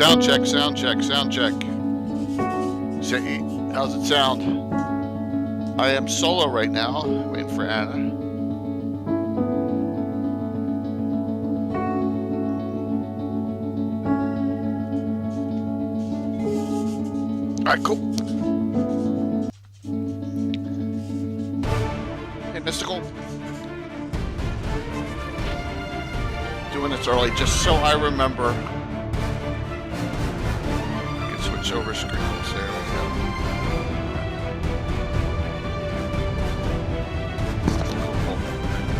Sound check, sound check, sound check. Say, how's it sound? I am solo right now, waiting for Anna. Alright, cool. Hey, Mystical. Doing this early just so I remember. I can switch over screens. There we go.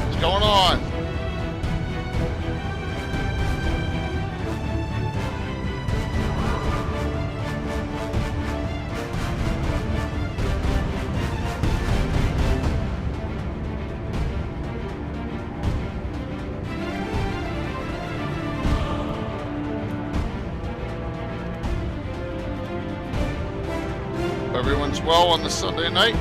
What's going on? Everyone's well on the Sunday night.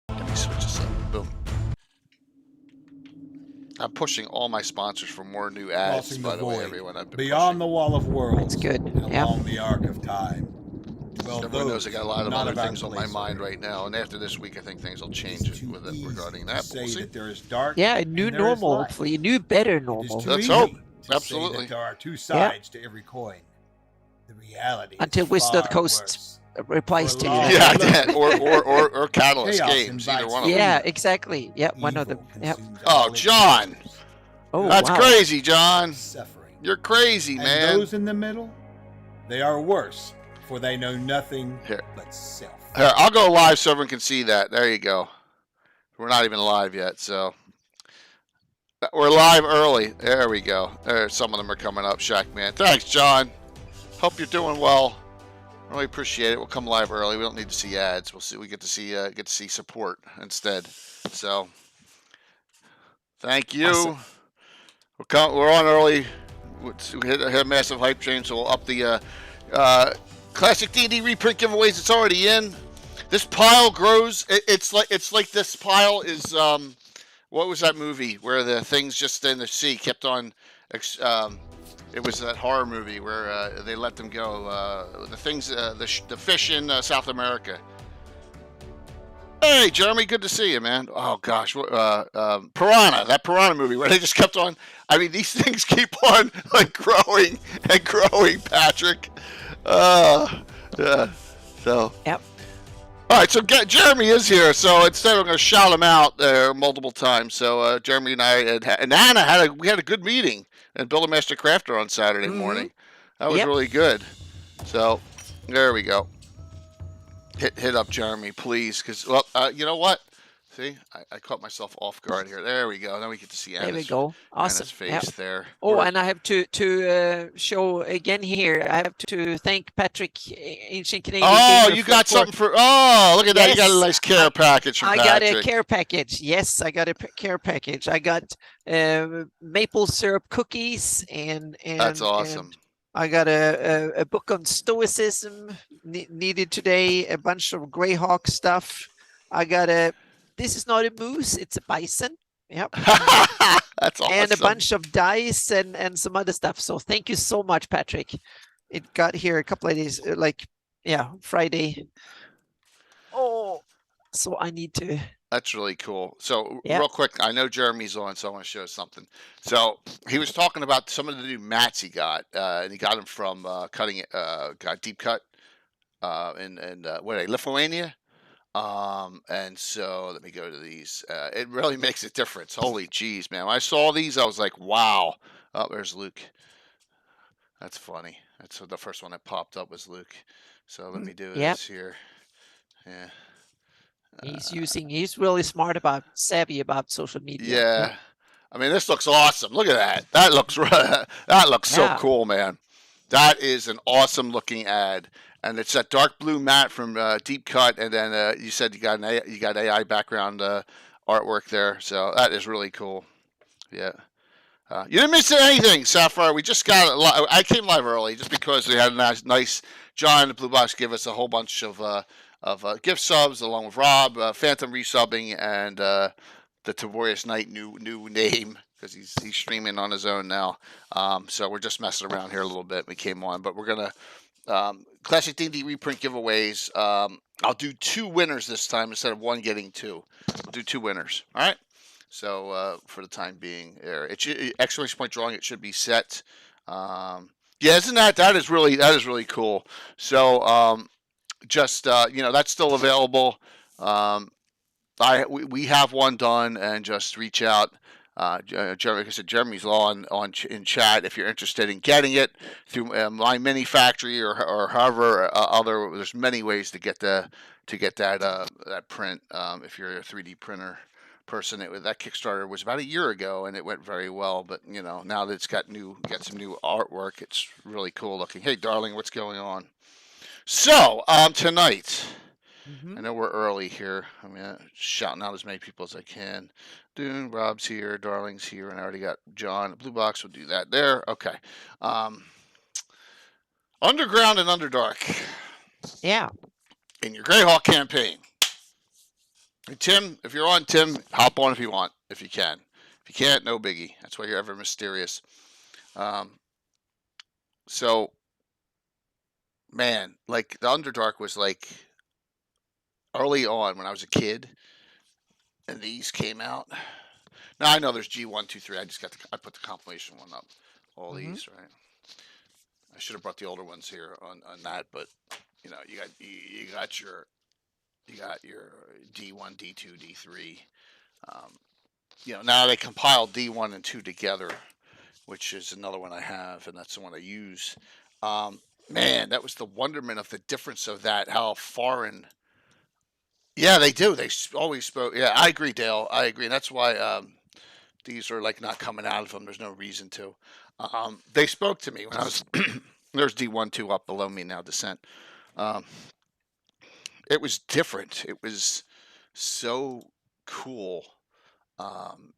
Let me switch this up. Boom. I'm pushing all my sponsors for more new ads, Crossing by the the way, void, everyone. I've been beyond pushing. the wall of worlds. That's good. And Yeah. along the arc of time. Well, Everyone knows I got a lot of other not things on my place mind already. right now, and after this week, I think things will It change is too with it easy regarding to that. But say we'll see. that there is dark Yeah, a new and there is normal, light. hopefully. A new, better It is normal. too Let's easy hope. to Absolutely. say that there are two sides to every coin. The reality Until is Wizard of the far Coast worse. replies For to long- you. Yeah, that, or Catalyst Chaos games, either invites one of them. Yeah, exactly. Yep, one of them. Evil Yep. consumes Oh, all its John. creatures. Oh, That's wow. crazy, John. Suffering. You're crazy, And man. those in the middle, they are worse, for they know nothing Here. but self. Here, I'll go live so everyone can see that. There you go. We're not even live yet, so we're live early. There we go. There, some of them are coming up. Shack Man. Thanks, John. Hope you're doing well. Really appreciate it. We'll come live early. We don't need to see ads. We'll see. We get to see support instead. So, thank Awesome. you. We're on early. We hit a massive hype train, so we'll up the classic D&D reprint giveaways. It's already in. This pile grows. It's like this pile is what was that movie where the things just in the sea kept on? It was that horror movie where they let them go. The things, the fish in South America. Hey, Jeremy, good to see you, man. Oh gosh, Piranha, that Piranha movie where they just kept on. I mean, these things keep on like growing and growing, Patrick. Yeah. So. Yep. All right, so Jeremy is here. So instead, I'm going to shout him out there multiple times. So Jeremy and I and Anna had a good meeting at Build-A-Master Crafter on Saturday morning. That was really good. So there we go. Hit up Jeremy, please, because you know what? See, I caught myself off guard here. There we go. Now we get to see Anna's, there we go. Awesome. Anna's face there. Oh, and I have to show again here. I have to thank Patrick, Ancient Canadian. Oh, Gamer you got something for? Oh, look at that! You got a Yes, nice care package from I Patrick. got a care package. Yes, I got a care package. I got maple syrup cookies and That's awesome. And I got a book on stoicism needed today. A bunch of Greyhawk stuff. I got this is not a moose, it's a bison. Yep. That's awesome. And a bunch of dice and some other stuff. So thank you so much, Patrick. It got here a couple of days, Friday. Oh, so I need to. That's really cool. So real quick, I know Jeremy's on, so I want to show something. So he was talking about some of the new mats he got, and he got them from got Deep Cut in Lithuania. And so let me go to these. It really makes a difference. Holy jeez, man! When I saw these, I was like, wow. Oh, there's Luke. That's funny. That's the first one that popped up was Luke. So let me do this here. Yeah. He's really savvy about social media. Yeah. I mean, this looks awesome. Look at that. That looks so cool, man. That is an awesome looking ad. And it's that dark blue mat from Deep Cut, and then you said you got AI background artwork there, so that is really cool. Yeah, you didn't miss anything, Sapphire. We just got I came live early just because we had a nice John the Blue Box give us a whole bunch of gift subs along with Rob, Phantom resubbing, and the Tavorius Knight new name because he's streaming on his own now. So we're just messing around here a little bit. We came on, but we're gonna. Classic D&D reprint giveaways. I'll do 2 winners this time instead of one getting 2. We'll do 2 winners. All right. So for the time being, exclamation point drawing. It should be set. Yeah, isn't that is really cool. So just that's still available. We have one done, and just reach out. Jeremy, like I said, Jeremy's in chat if you're interested in getting it through My Mini Factory or however other. There's many ways to get that print. If you're a 3D printer person, that Kickstarter was about a year ago and it went very well. But now that it's got some new artwork, it's really cool looking. Hey, darling, what's going on? So tonight. I know we're early here. I'm shouting out as many people as I can. Dune, Rob's here, Darling's here, and I already got John. Blue Box will do that there. Okay. Underground and Underdark. Yeah. In your Greyhawk campaign. And Tim, if you're on, Tim, hop on if you want, if you can. If you can't, no biggie. That's why you're ever mysterious. So, man, like the Underdark was like early on when I was a kid, and these came out. Now I know there's G1, 2, 3. I put the compilation one up. All these, right? I should have brought the older ones here on that, but you got your D1, D2, D3. Now they compile D1 and 2 together, which is another one I have, and that's the one I use. Man, that was the wonderment of the difference of that. How foreign. Yeah, they do. They always spoke. Yeah, I agree, Dale. I agree. And that's why these are like not coming out of them. There's no reason to. They spoke to me when I was. There's D1, 2 up below me now, Descent. Um, it was different. It was so cool. Um,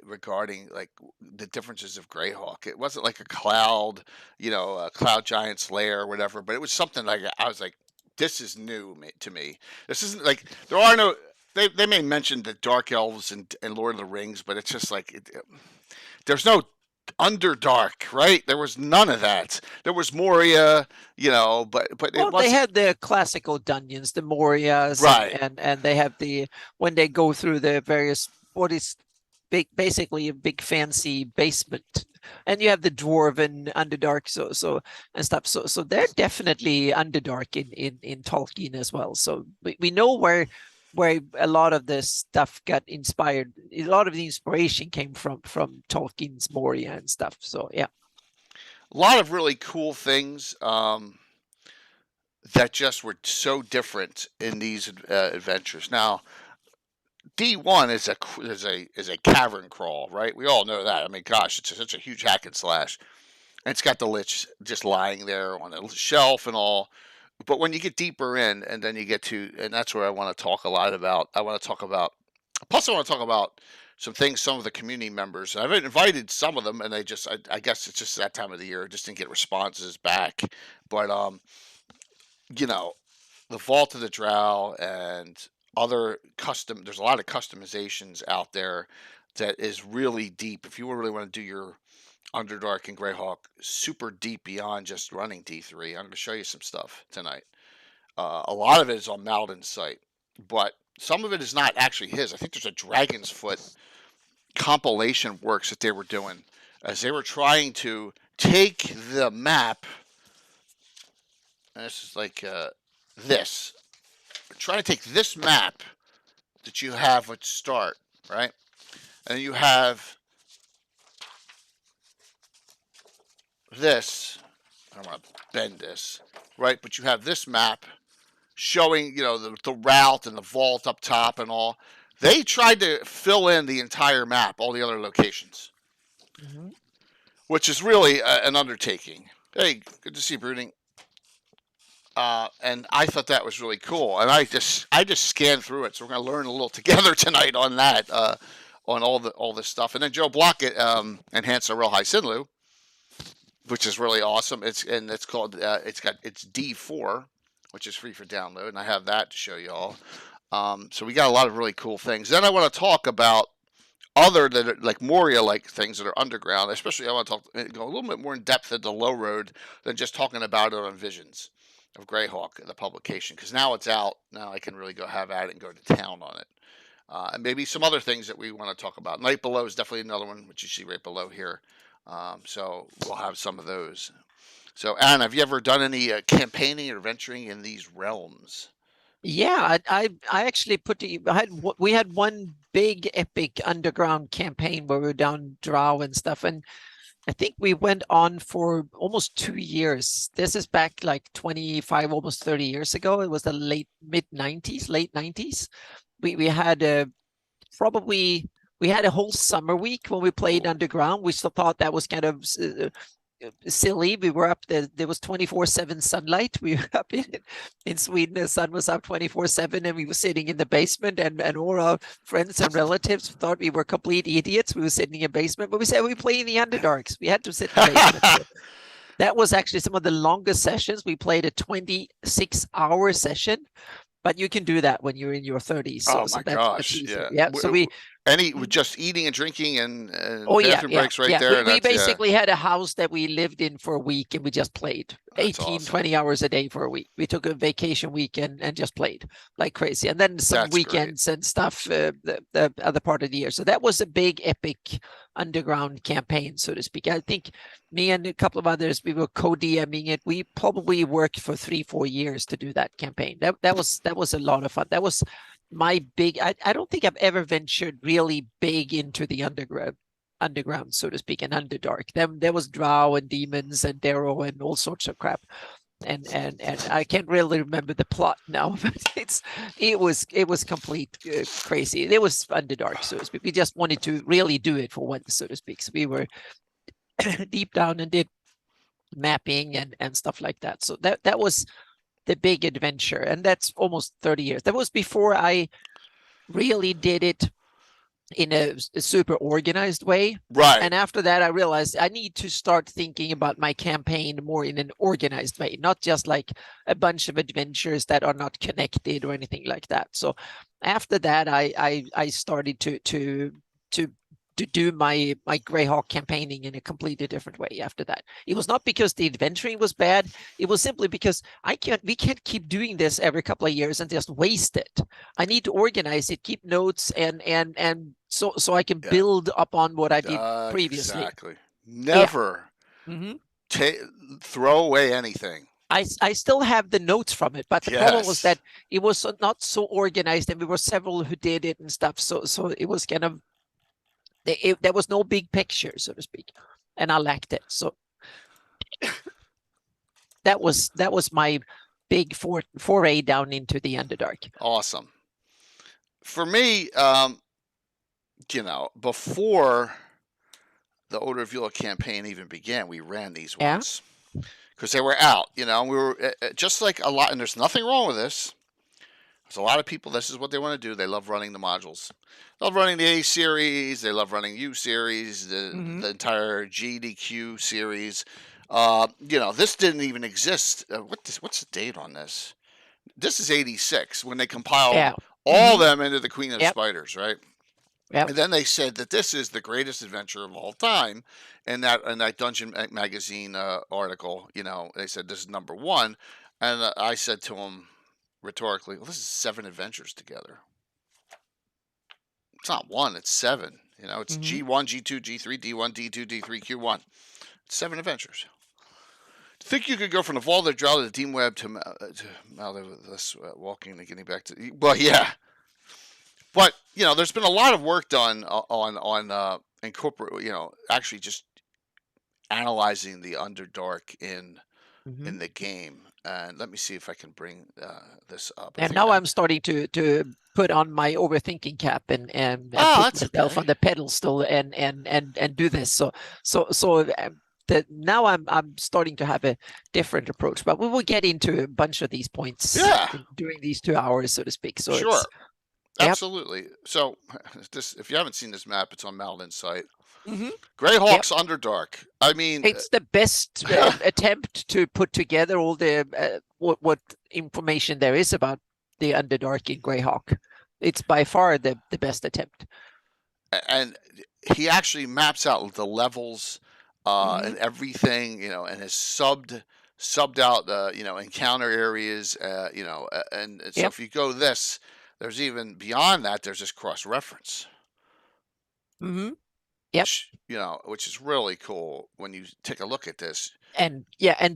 Regarding like the differences of Greyhawk. It wasn't like a cloud, a cloud giant's lair or whatever, but it was something like I was like, this is new to me. This isn't like there are no. They may mention the dark elves and Lord of the Rings, but it's just like there's no Underdark, right? There was none of that. There was Moria, but it Well, they wasn't had the classical dungeons, the Morias, right. and they have when they go through the various what is basically a big fancy basement, and you have the dwarven Underdark, so and stuff. So they're definitely Underdark in Tolkien as well. So we know where a lot of this stuff got inspired. A lot of the inspiration came from Tolkien's Moria and stuff. So yeah. A lot of really cool things. That just were so different in these adventures. Now, D1 is a cavern crawl, right? We all know that. I mean, gosh, it's such a huge hack and slash, and it's got the lich just lying there on a shelf and all. But when you get deeper in, and then you get to, and that's where I want to talk a lot about. I want to talk about. Plus, I want to talk about some things some of the community members. I've invited some of them, and I guess it's just that time of the year. I just didn't get responses back. But you know, the Vault of the Drow and other there's a lot of customizations out there that is really deep. If you really want to do your Underdark and Greyhawk super deep beyond just running D3, I'm going to show you some stuff tonight. A lot of it is on Malden's site, but some of it is not actually his. I think there's a Dragon's Foot compilation works that they were doing as they were trying to take the map. And this is like this. We're trying to take this map that you have at start, right? And you have this. I don't want to bend this, right? But you have this map showing, the route and the vault up top and all. They tried to fill in the entire map, all the other locations, which is really an undertaking. Hey, good to see you, Brooding. And I thought that was really cool. And I just scanned through it, so we're going to learn a little together tonight on that, on all this stuff. And then Joe Blockett enhanced a real high Sinlu, which is really awesome. It's called it's D4, which is free for download, and I have that to show you all. So we got a lot of really cool things. Then I want to talk about other that are like Moria like things that are underground. Especially I want to go a little bit more in depth into Low Road than just talking about it on Visions of Greyhawk, the publication, because now it's out. Now I can really go have at it and go to town on it. And maybe some other things that we want to talk about. Night Below is definitely another one, which you see right below here. So we'll have some of those. So, Anne, have you ever done any campaigning or venturing in these realms? Yeah, I actually we had one big epic underground campaign where we were down Drow and stuff, and I think we went on for almost 2 years. This is back like 25, almost 30 years ago. It was the late 90s. We had we had a whole summer week when we played underground. We still thought that was kind of silly. We were up there was 24/7 sunlight. We were up in Sweden. The sun was up 24/7, and we were sitting in the basement, and all our friends and relatives thought we were complete idiots. We were sitting in a basement, but we said we play in the Underdarks. We had to sit in the basement. That was actually some of the longest sessions. We played a 26-hour session, but you can do that when you're in your 30s. So, oh my gosh! Yeah. So we just eating and drinking and bathroom breaks right there. We basically had a house that we lived in for a week, and we just played 18, 20 hours a day for a week. We took a vacation weekend and just played like crazy. And then some weekends and stuff the other part of the year. So that was a big epic underground campaign, so to speak. I think me and a couple of others, we were co-DMing it. We probably worked for 3-4 years to do that campaign. That was a lot of fun. That was my big. I don't think I've ever ventured really big into the underground, so to speak, and Underdark. There was Drow and demons and Darrow and all sorts of crap. And I can't really remember the plot now, but it was complete crazy. It was Underdark, so to speak. We just wanted to really do it for once, so to speak. So we were deep down and did mapping and stuff like that. So that was the big adventure, and that's almost 30 years. That was before I really did it in a super organized way. Right. And after that, I realized I need to start thinking about my campaign more in an organized way, not just like a bunch of adventures that are not connected or anything like that. So after that, I started to do my Greyhawk campaigning in a completely different way after that. It was not because the adventuring was bad. It was simply because we can't keep doing this every couple of years and just waste it. I need to organize it, keep notes, and so I can build upon what I did previously. Exactly. Never throw away anything. I still have the notes from it, but the problem was that it was not so organized, and we were several who did it and stuff. So it was kind of, there was no big picture, so to speak, and I lacked it. So that was my big foray down into the Underdark. Awesome. For me, you know, before the Odor of Eula campaign even began, we ran these ones because they were out. You know, we were just like a lot, and there's nothing wrong with this. There's a lot of people, this is what they want to do. They love running the modules. They love running the A series. They love running U series, the entire GDQ series. You know, this didn't even exist. What's the date on this? This is 86 when they compiled all them into the Queen of Spiders, right? Yep. And then they said that this is the greatest adventure of all time. And that Dungeon Magazine article, you know, they said this is number one. And I said to them, rhetorically, well, this is 7 adventures together. It's not 1, it's 7. You know, it's G1, G2, G3, D1, D2, D3, Q1. It's 7 adventures. Think you could go from the Vault of the Drow to the Deem Web to this walking and getting back to... Well, yeah. But, you know, there's been a lot of work done on incorporate, you know, actually just analyzing the Underdark in the game. And let me see if I can bring this up. And now I'm starting to put on my overthinking cap and put myself on the pedestal and do this. So now I'm starting to have a different approach. But we will get into a bunch of these points during these 2 hours, so to speak. So sure, absolutely. So this, if you haven't seen this map, it's on Malden's site. Greyhawk's Underdark. I mean, it's the best attempt to put together all the what information there is about the Underdark in Greyhawk. It's by far the best attempt. And he actually maps out the levels and everything, you know, and has subbed out you know, encounter areas, you know, and so if you go this, there's even beyond that, there's this cross reference. Which, you know, which is really cool when you take a look at this. And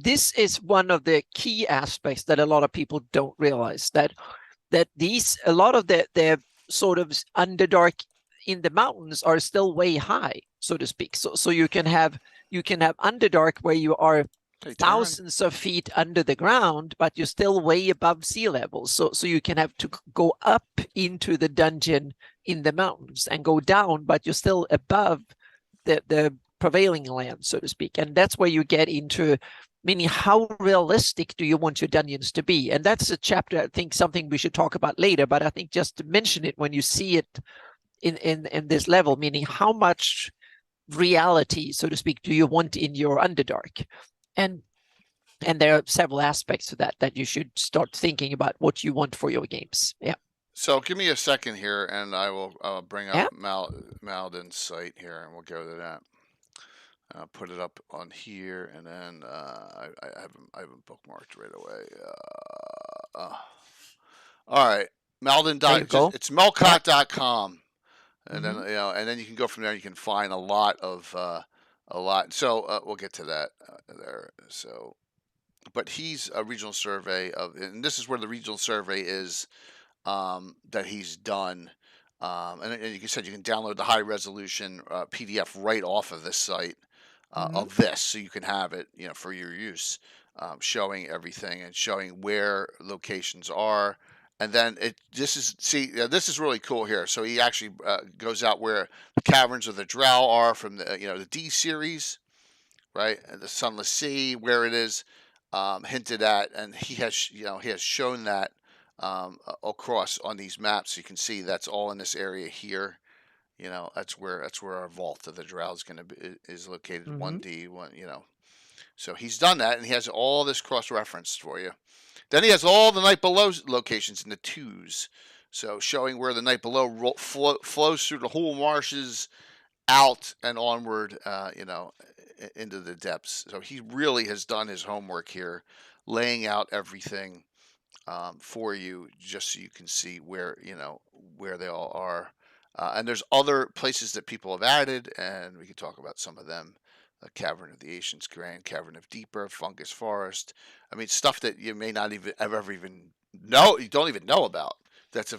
this is one of the key aspects that a lot of people don't realize, that a lot of the sort of Underdark in the mountains are still way high, so to speak. So you can have Underdark where you are thousands of feet under the ground, but you're still way above sea level. So you can have to go up into the dungeon in the mountains and go down, but you're still above the prevailing land, so to speak. And that's where you get into, meaning how realistic do you want your dungeons to be? And that's a chapter, I think, something we should talk about later, but I think just to mention it when you see it in this level, meaning how much reality, so to speak, do you want in your Underdark? And there are several aspects to that you should start thinking about what you want for your games. Yeah. So give me a second here, and I will bring up Malden's site here, and we'll go to that. I'll put it up on here, and then I haven't bookmarked right away. All right, Malden. It's melcott.com, and then, you know, and then you can go from there. You can find a lot. So we'll get to that there. So, but he's a regional survey of, and this is where the regional survey is that he's done. And you said you can download the high resolution PDF right off of this site of this, so you can have it, you know, for your use, showing everything and showing where locations are. And then this is really cool here. So he actually goes out where the caverns of the Drow are from the, you know, the D series, right? And the Sunless Sea, where it is. hinted at, and he has shown that across on these maps. You can see that's all in this area here. That's where our vault of the Drow is going to be, is located. 1D, one. So he's done that, and he has all this cross-referenced for you. Then he has all the Night Below locations in the 2s, so showing where the Night Below flows through the whole marshes, out and onward, into the depths. So he really has done his homework here, laying out everything for you, just so you can see where they all are. And there's other places that people have added, and we can talk about some of them. Cavern of the Ancients, Grand Cavern of Deeper, Fungus Forest. I mean, stuff that you may not even ever even know. You don't even know about. That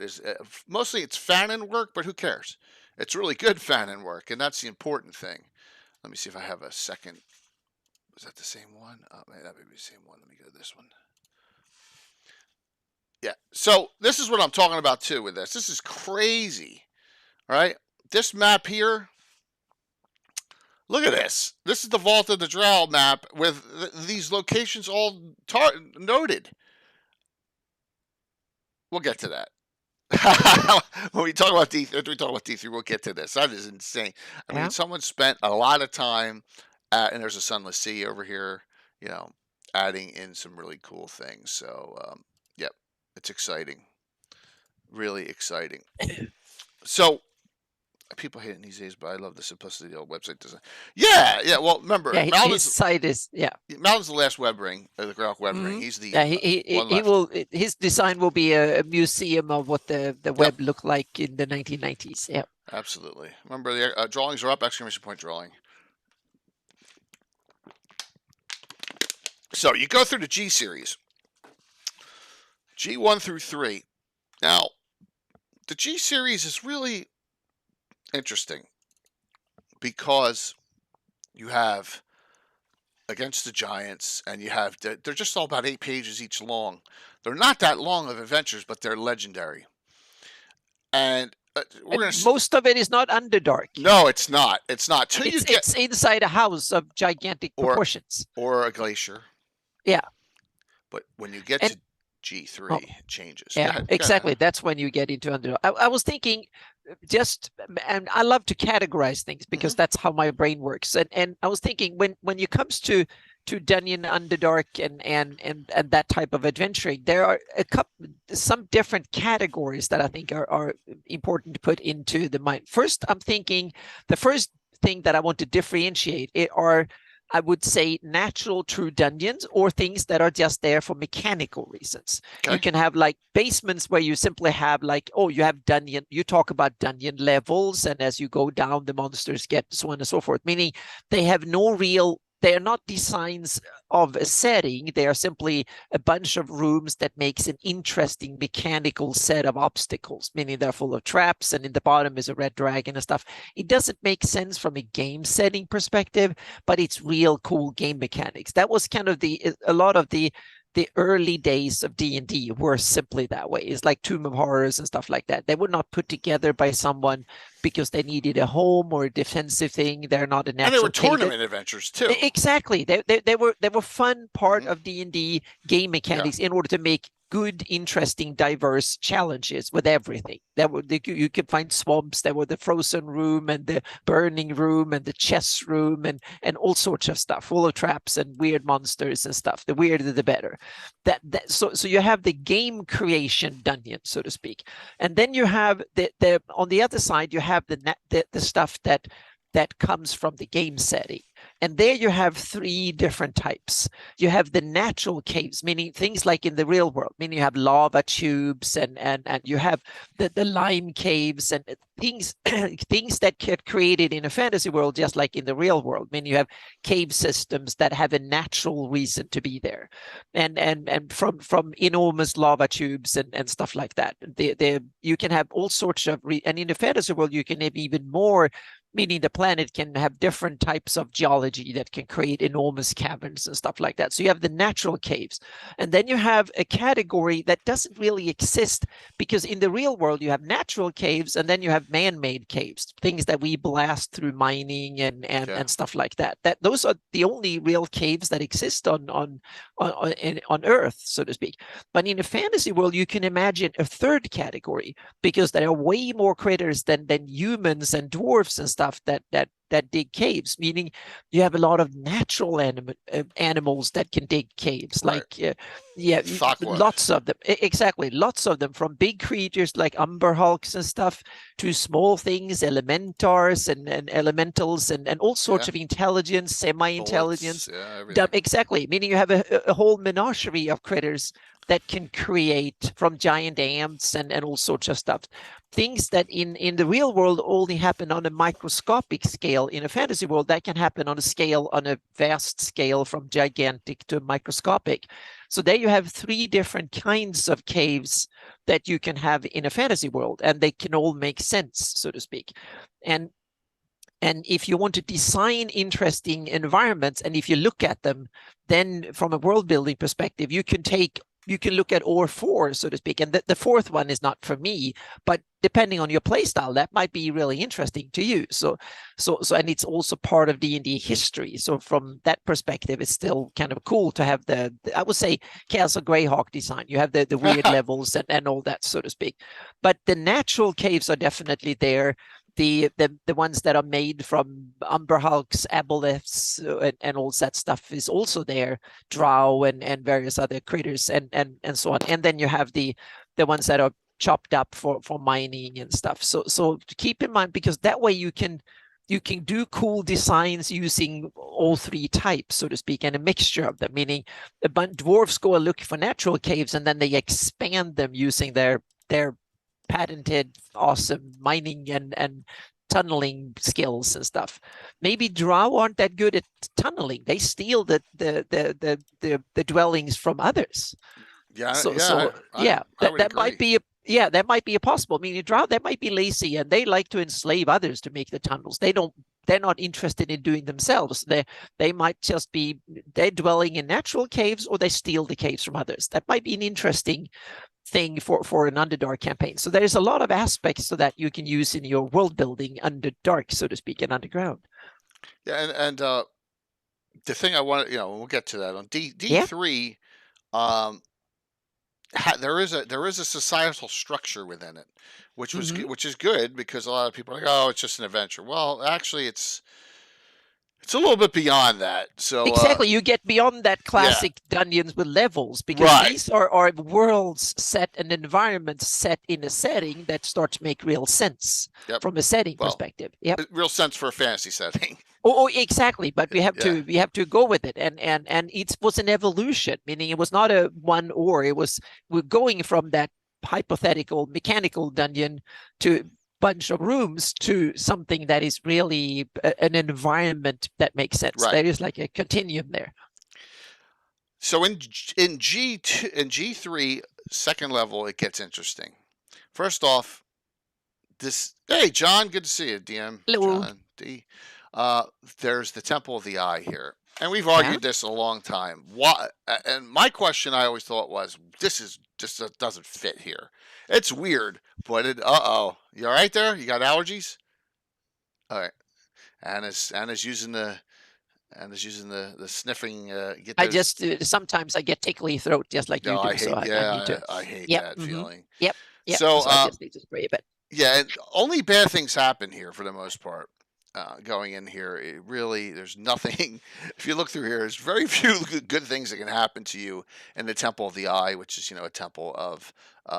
is mostly it's fanon work, but who cares? It's really good fanon work, and that's the important thing. Let me see if I have a second. Was that the same one? Oh, that may be the same one. Let me go to this one. Yeah. So this is what I'm talking about too with this. This is crazy, right? This map here. Look at this. This is the Vault of the Drow map with these locations all noted. We'll get to that. When we talk about D3, we'll get to this. That is insane. I mean, someone spent a lot of time and there's a Sunless Sea over here, adding in some really cool things. So, yep, it's exciting. Really exciting. So, people hate it these days, but I love the simplicity of the old website design. Yeah. Well, remember, his site is Malvin's the last web ring, the Greyhawk web ring. He's the he will. His design will be a museum of what the web looked like in the 1990s. Yeah, absolutely. Remember, the drawings are up. Exclamation point drawing. So you go through the G series, G1 through 3. Now, the G series is really interesting because you have Against the Giants, and you have they're just all about 8 pages each long. They're not that long of adventures, but they're legendary. And most of it is not Underdark. No, it's not. It's not. It's inside a house of gigantic proportions, or a glacier. Yeah, but when you get to G3, it changes. Yeah, go exactly. ahead. That's when you get into Underdark. I was thinking. And I love to categorize things because that's how my brain works. And I was thinking when it comes to Dungeon, Underdark, and that type of adventuring, there are some different categories that I think are important to put into the mind. First, I'm thinking the first thing that I want to differentiate are, I would say, natural true dungeons, or things that are just there for mechanical reasons. Okay. You can have like basements where you simply have like, you have dungeon, you talk about dungeon levels, and as you go down, the monsters get so on and so forth, meaning they have no real, they are not designs of a setting. They are simply a bunch of rooms that makes an interesting mechanical set of obstacles, meaning they're full of traps, and in the bottom is a red dragon and stuff. It doesn't make sense from a game setting perspective, but it's real cool game mechanics. That was kind of a lot of the early days of D&D were simply that way. It's like Tomb of Horrors and stuff like that. They were not put together by someone because they needed a home or a defensive thing. They're not a natural. And they were tournament adventures too. Exactly. They were fun part of D&D game mechanics in order to make good, interesting, diverse challenges with everything. You could find swamps. There were the frozen room and the burning room and the chess room and all sorts of stuff, full of traps and weird monsters and stuff. The weirder, the better. So you have the game creation dungeon, so to speak, and then you have the on the other side you have the stuff that comes from the game setting. And there you have 3 different types. You have the natural caves, meaning things like in the real world, meaning you have lava tubes and you have the lime caves and things things that get created in a fantasy world just like in the real world. Meaning you have cave systems that have a natural reason to be there. And from enormous lava tubes and stuff like that. You can have all sorts of and in the fantasy world you can have even more meaning the planet can have different types of geology that can create enormous caverns and stuff like that. So you have the natural caves. And then you have a category that doesn't really exist, because in the real world, you have natural caves and then you have man-made caves, things that we blast through mining and stuff like that. Those are the only real caves that exist on Earth, so to speak. But in a fantasy world, you can imagine a third category, because there are way more critters than humans and dwarves and stuff that dig caves, meaning you have a lot of natural animals that can dig caves, right. lots of them. Exactly, lots of them, from big creatures like umber hulks and stuff to small things, elementars and elementals and all sorts of intelligence, semi-intelligence. Exactly, meaning you have a whole menagerie of critters that can create, from giant ants and all sorts of stuff. Things that in the real world only happen on a microscopic scale. In a fantasy world, that can happen on a vast scale, from gigantic to microscopic. So there you have 3 different kinds of caves that you can have in a fantasy world, and they can all make sense, so to speak. And if you want to design interesting environments, and if you look at them, then from a world building perspective, you can look at all 4, so to speak. And the 4th one is not for me, but depending on your playstyle, that might be really interesting to you. So, and it's also part of D&D history. So from that perspective, it's still kind of cool to have I would say, Castle Greyhawk design. You have the weird levels and all that, so to speak. But the natural caves are definitely there. The ones that are made from umber hulks, aboleths, and all that stuff is also there. Drow and various other critters and so on. And then you have the ones that are chopped up for mining and stuff. So keep in mind, because that way you can do cool designs using all 3 types, so to speak, and a mixture of them. Meaning, dwarves go and look for natural caves, and then they expand them using their patented awesome mining and tunneling skills and stuff. Maybe Drow aren't that good at tunneling. They steal the dwellings from others. That might be that might be a possible. I mean, Drow, that might be lazy, and they like to enslave others to make the tunnels. They're not interested in doing themselves. They might just be, they're dwelling in natural caves, or they steal the caves from others. That might be an interesting thing for an Underdark campaign. So there's a lot of aspects so that you can use in your world building Underdark, so to speak, and underground. Yeah, and the thing I want, we'll get to that on D3. There is a societal structure within it, which is good, because a lot of people are like, oh, it's just an adventure. Well, actually, it's a little bit beyond that. So exactly, you get beyond that classic dungeons with levels, because these are worlds set and environments set in a setting that starts to make real sense from a setting perspective. Real sense for a fantasy setting. Oh, exactly. But we have to go with it, and it was an evolution, meaning it was not a one or. We're going from that hypothetical mechanical dungeon to bunch of rooms to something that is really an environment that makes sense. There is like a continuum there. So in G2 and G3 second level, it gets interesting. First off, hey John, good to see you, DM. Hello. John D. There's the Temple of the Eye here, and we've argued this a long time. Why? And my question I always thought was, this doesn't fit here. It's weird, but you all right there? You got allergies? All right. Anna's using the sniffing. Sometimes I get tickly throat just like you do. I hate that feeling. Yep. So I just need to spray a bit. Yeah, only bad things happen here for the most part. Going in here, there's nothing. If you look through here, there's very few good things that can happen to you in the Temple of the Eye, which is a temple of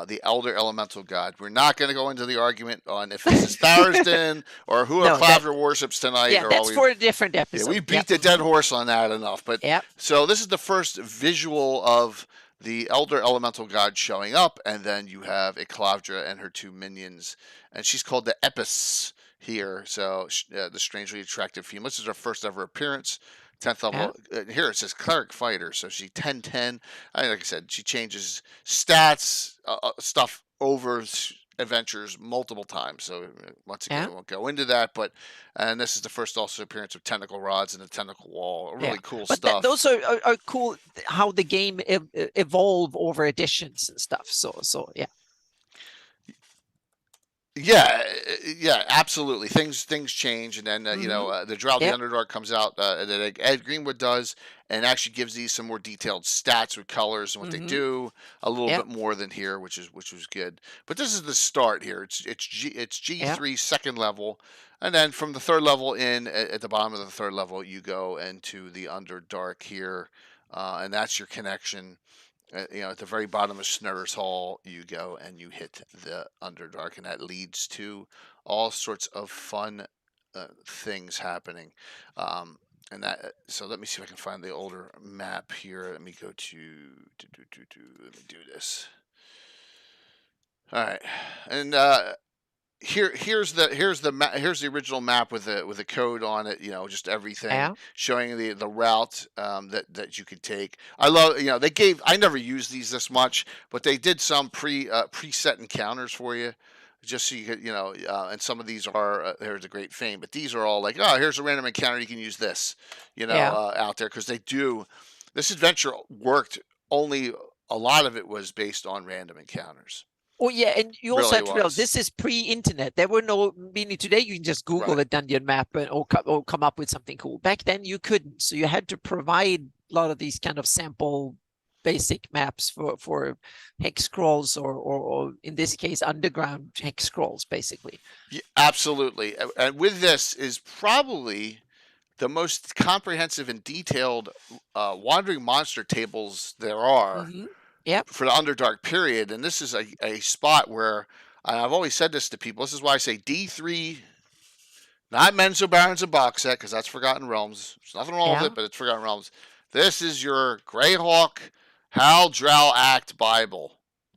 the Elder Elemental God. We're not going to go into the argument on if this is Tharizdun or who Clavder worships tonight. Yeah, that's for a different episode. Yeah, we beat the dead horse on that enough. But so this is the first visual of the Elder Elemental God showing up, and then you have a Clavdra and her 2 minions, and she's called the Epis here. So the strangely attractive female. This is her first ever appearance. 10th level. Here it says cleric fighter. So she 10-10. Like I said, she changes stats stuff over adventures multiple times. So once again, we won't go into that. And this is the first also appearance of tentacle rods and the tentacle wall. Really cool stuff. Those are cool. How the game evolve over editions and stuff. So yeah. Yeah, absolutely. Things change, and then the Drow, the Underdark comes out that Ed Greenwood does, and actually gives these some more detailed stats with colors and what they do a little bit more than here, which was good. But this is the start here. It's G3 second level, and then from the third level in at the bottom of the third level, you go into the Underdark here, and that's your connection. At the very bottom of Snur's Hall, you go and you hit the Underdark, and that leads to all sorts of fun things happening. So let me see if I can find the older map here. Let me go to let me do this. All right, and here's the original map with the code on it, just everything showing the route that you could take. I love, I never used these this much, but they did some preset encounters for you, just so you could, and some of these are there's a great fame, but these are all like, oh, here's a random encounter, you can use this, out there, because this adventure worked, only a lot of it was based on random encounters. Oh yeah, and you also have to realize this is pre-internet. There were no, meaning today you can just Google a dungeon map or come up with something cool. Back then you couldn't, so you had to provide a lot of these kind of sample basic maps for hex scrolls or in this case underground hex scrolls, basically. Yeah, absolutely, and with this is probably the most comprehensive and detailed wandering monster tables there are. For the Underdark period, and this is a spot where I've always said this to people. This is why I say D3, not Menzo Barons and box set, because that's Forgotten Realms. There's nothing wrong with it, but it's Forgotten Realms. This is your Greyhawk Hal Drow Act Bible.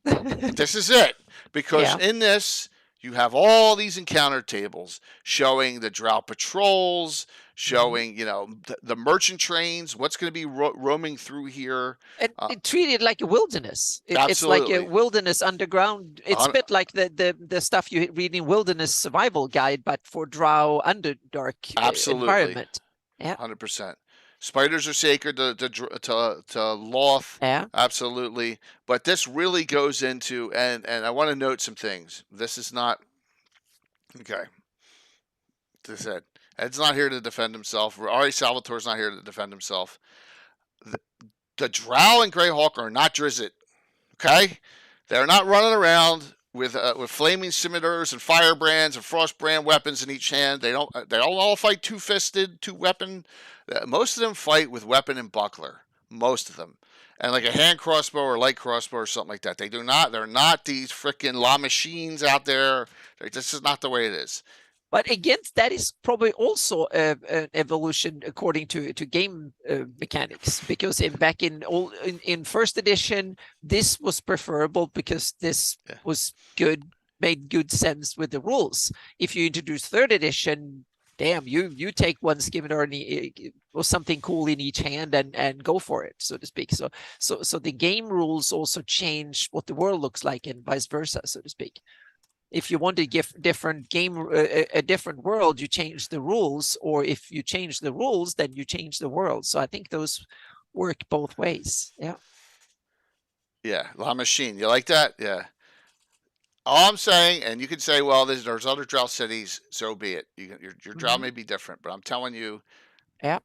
This is it, because in this you have all these encounter tables showing the Drow patrols, showing the merchant trains, what's going to be roaming through here, and treat it like a wilderness. It's like a wilderness underground. It's a bit like the stuff you read in Wilderness Survival Guide, but for Drow Underdark environment. 100%. Spiders are sacred to Loth. Absolutely. But this really goes into, and I want to note some things. This is not okay. This Ed's not here to defend himself. Ari Salvatore's not here to defend himself. The Drow and Greyhawk are not Drizzt. Okay, they're not running around with flaming scimitars and firebrands and frostbrand weapons in each hand. They don't all fight two-fisted, two-weapon. Most of them fight with weapon and buckler. Most of them, and like a hand crossbow or light crossbow or something like that. They do not. They're not these freaking La Machines out there. This is not the way it is. But again, that is probably also an evolution according to game mechanics, because back in first edition, this was preferable because this was good, made good sense with the rules. If you introduce third edition, damn, you take one scimitar or something cool in each hand and go for it, so to speak. So the game rules also change what the world looks like and vice versa, so to speak. If you want to give different a different world, you change the rules, or if you change the rules, then you change the world. So I think those work both ways. Yeah, La Machine. You like that? Yeah. All I'm saying, and you can say, well, there's other Drow cities, so be it. Your Drow may be different, but I'm telling you,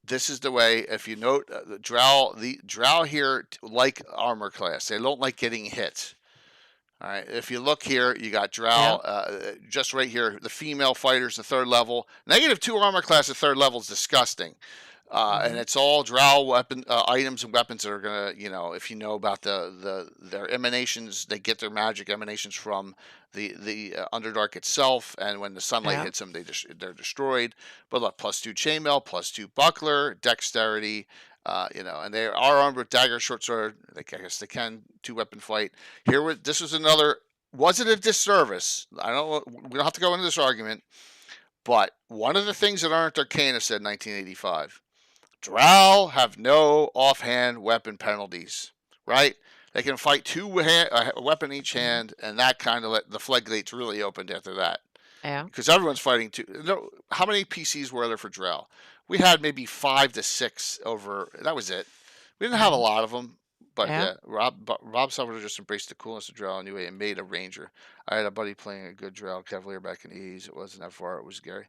this is the way. If you note, the Drow here like armor class. They don't like getting hit. All right, if you look here, you got Drow just right here. The female fighters, the third level. -2 armor class at third level is disgusting. And it's all Drow weapon items and weapons that are gonna, if you know about their emanations, they get their magic emanations from the Underdark itself, and when the sunlight hits them, they're destroyed. But look, +2 chainmail, +2 buckler, dexterity. And they are armed with dagger, short sword. I guess they can 2-weapon fight. This was another. Was it a disservice? I don't. We don't have to go into this argument. But one of the things that Arndt Arcana said in 1985, Drow have no offhand weapon penalties. Right? They can fight a weapon in each hand, and that kind of let the floodgates really opened after that. Yeah. Because everyone's fighting too. How many PCs were there for Drell? We had maybe 5 to 6 over. That was it. We didn't have a lot of them, but yeah, Rob Salvador just embraced the coolness of Drell anyway and made a Ranger. I had a buddy playing a good Drell Cavalier back in the 80s. It wasn't that far. It was Gary.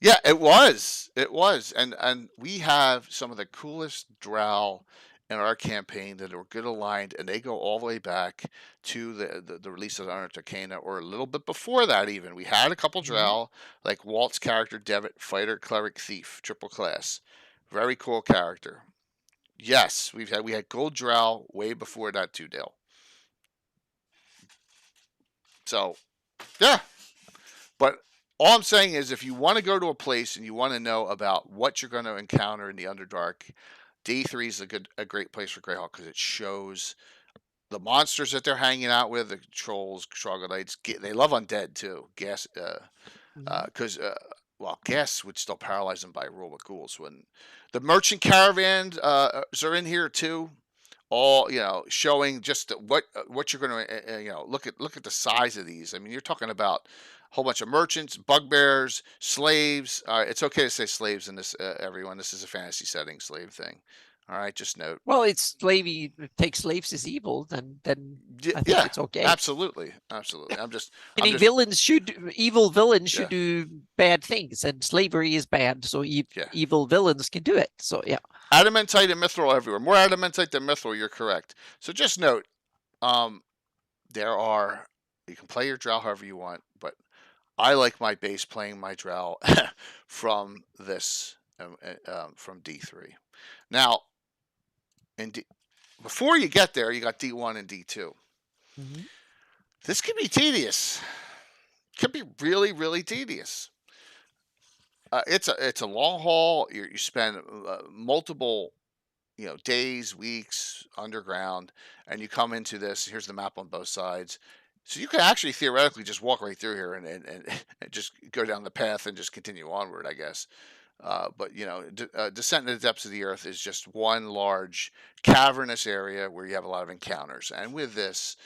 Yeah, it was. It was. And we have some of the coolest Drow in our campaign that are good aligned, and they go all the way back to the release of Underdark, or a little bit before that even. We had a couple Drow, like Walt's character, Devitt, Fighter, Cleric, Thief, triple class. Very cool character. Yes, we had gold Drow way before that too, Dale. So, yeah. But all I'm saying is, if you want to go to a place and you want to know about what you're going to encounter in the Underdark, D3 is a great place for Greyhawk because it shows the monsters that they're hanging out with, the trolls, troglodytes. They love undead too. Gas, because gas would still paralyze them by rule, but ghouls wouldn't. The merchant caravans are in here too. All showing just what you're going to look at the size of these. I mean, you're talking about a whole bunch of merchants, bugbears, slaves. It's okay to say slaves in this, everyone. This is a fantasy setting, slave thing. All right, just note. Well, it's slavey. Take slaves as evil, then I think it's okay. Absolutely. Evil villains should do bad things, and slavery is bad. So evil villains can do it. So yeah. Adamantite and mithril everywhere. More adamantite than mithril. You're correct. So just note, you can play your drow however you want, but I like my base playing my drow from this, from D3. Now, before you get there, you got D1 and D2. This can be tedious. Could be really, really tedious. It's a long haul. You spend multiple, days, weeks underground, and you come into this. Here's the map on both sides, so you can actually theoretically just walk right through here and just go down the path and just continue onward, I guess. But Descent into the Depths of the Earth is just one large cavernous area where you have a lot of encounters, and with this,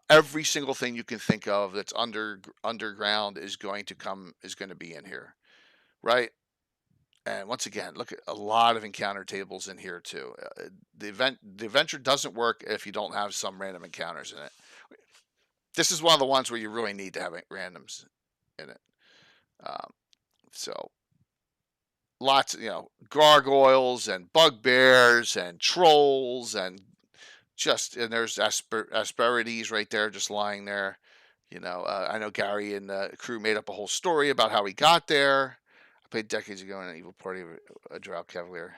every single thing you can think of that's underground is going to be in here. Right, and once again, look at a lot of encounter tables in here too. The adventure doesn't work if you don't have some random encounters in it. This is one of the ones where you really need to have randoms in it. So lots of gargoyles and bugbears and trolls and there's Asperities right there, just lying there. I know Gary and the crew made up a whole story about how he got there. I played decades ago in an evil party of a Drow Cavalier.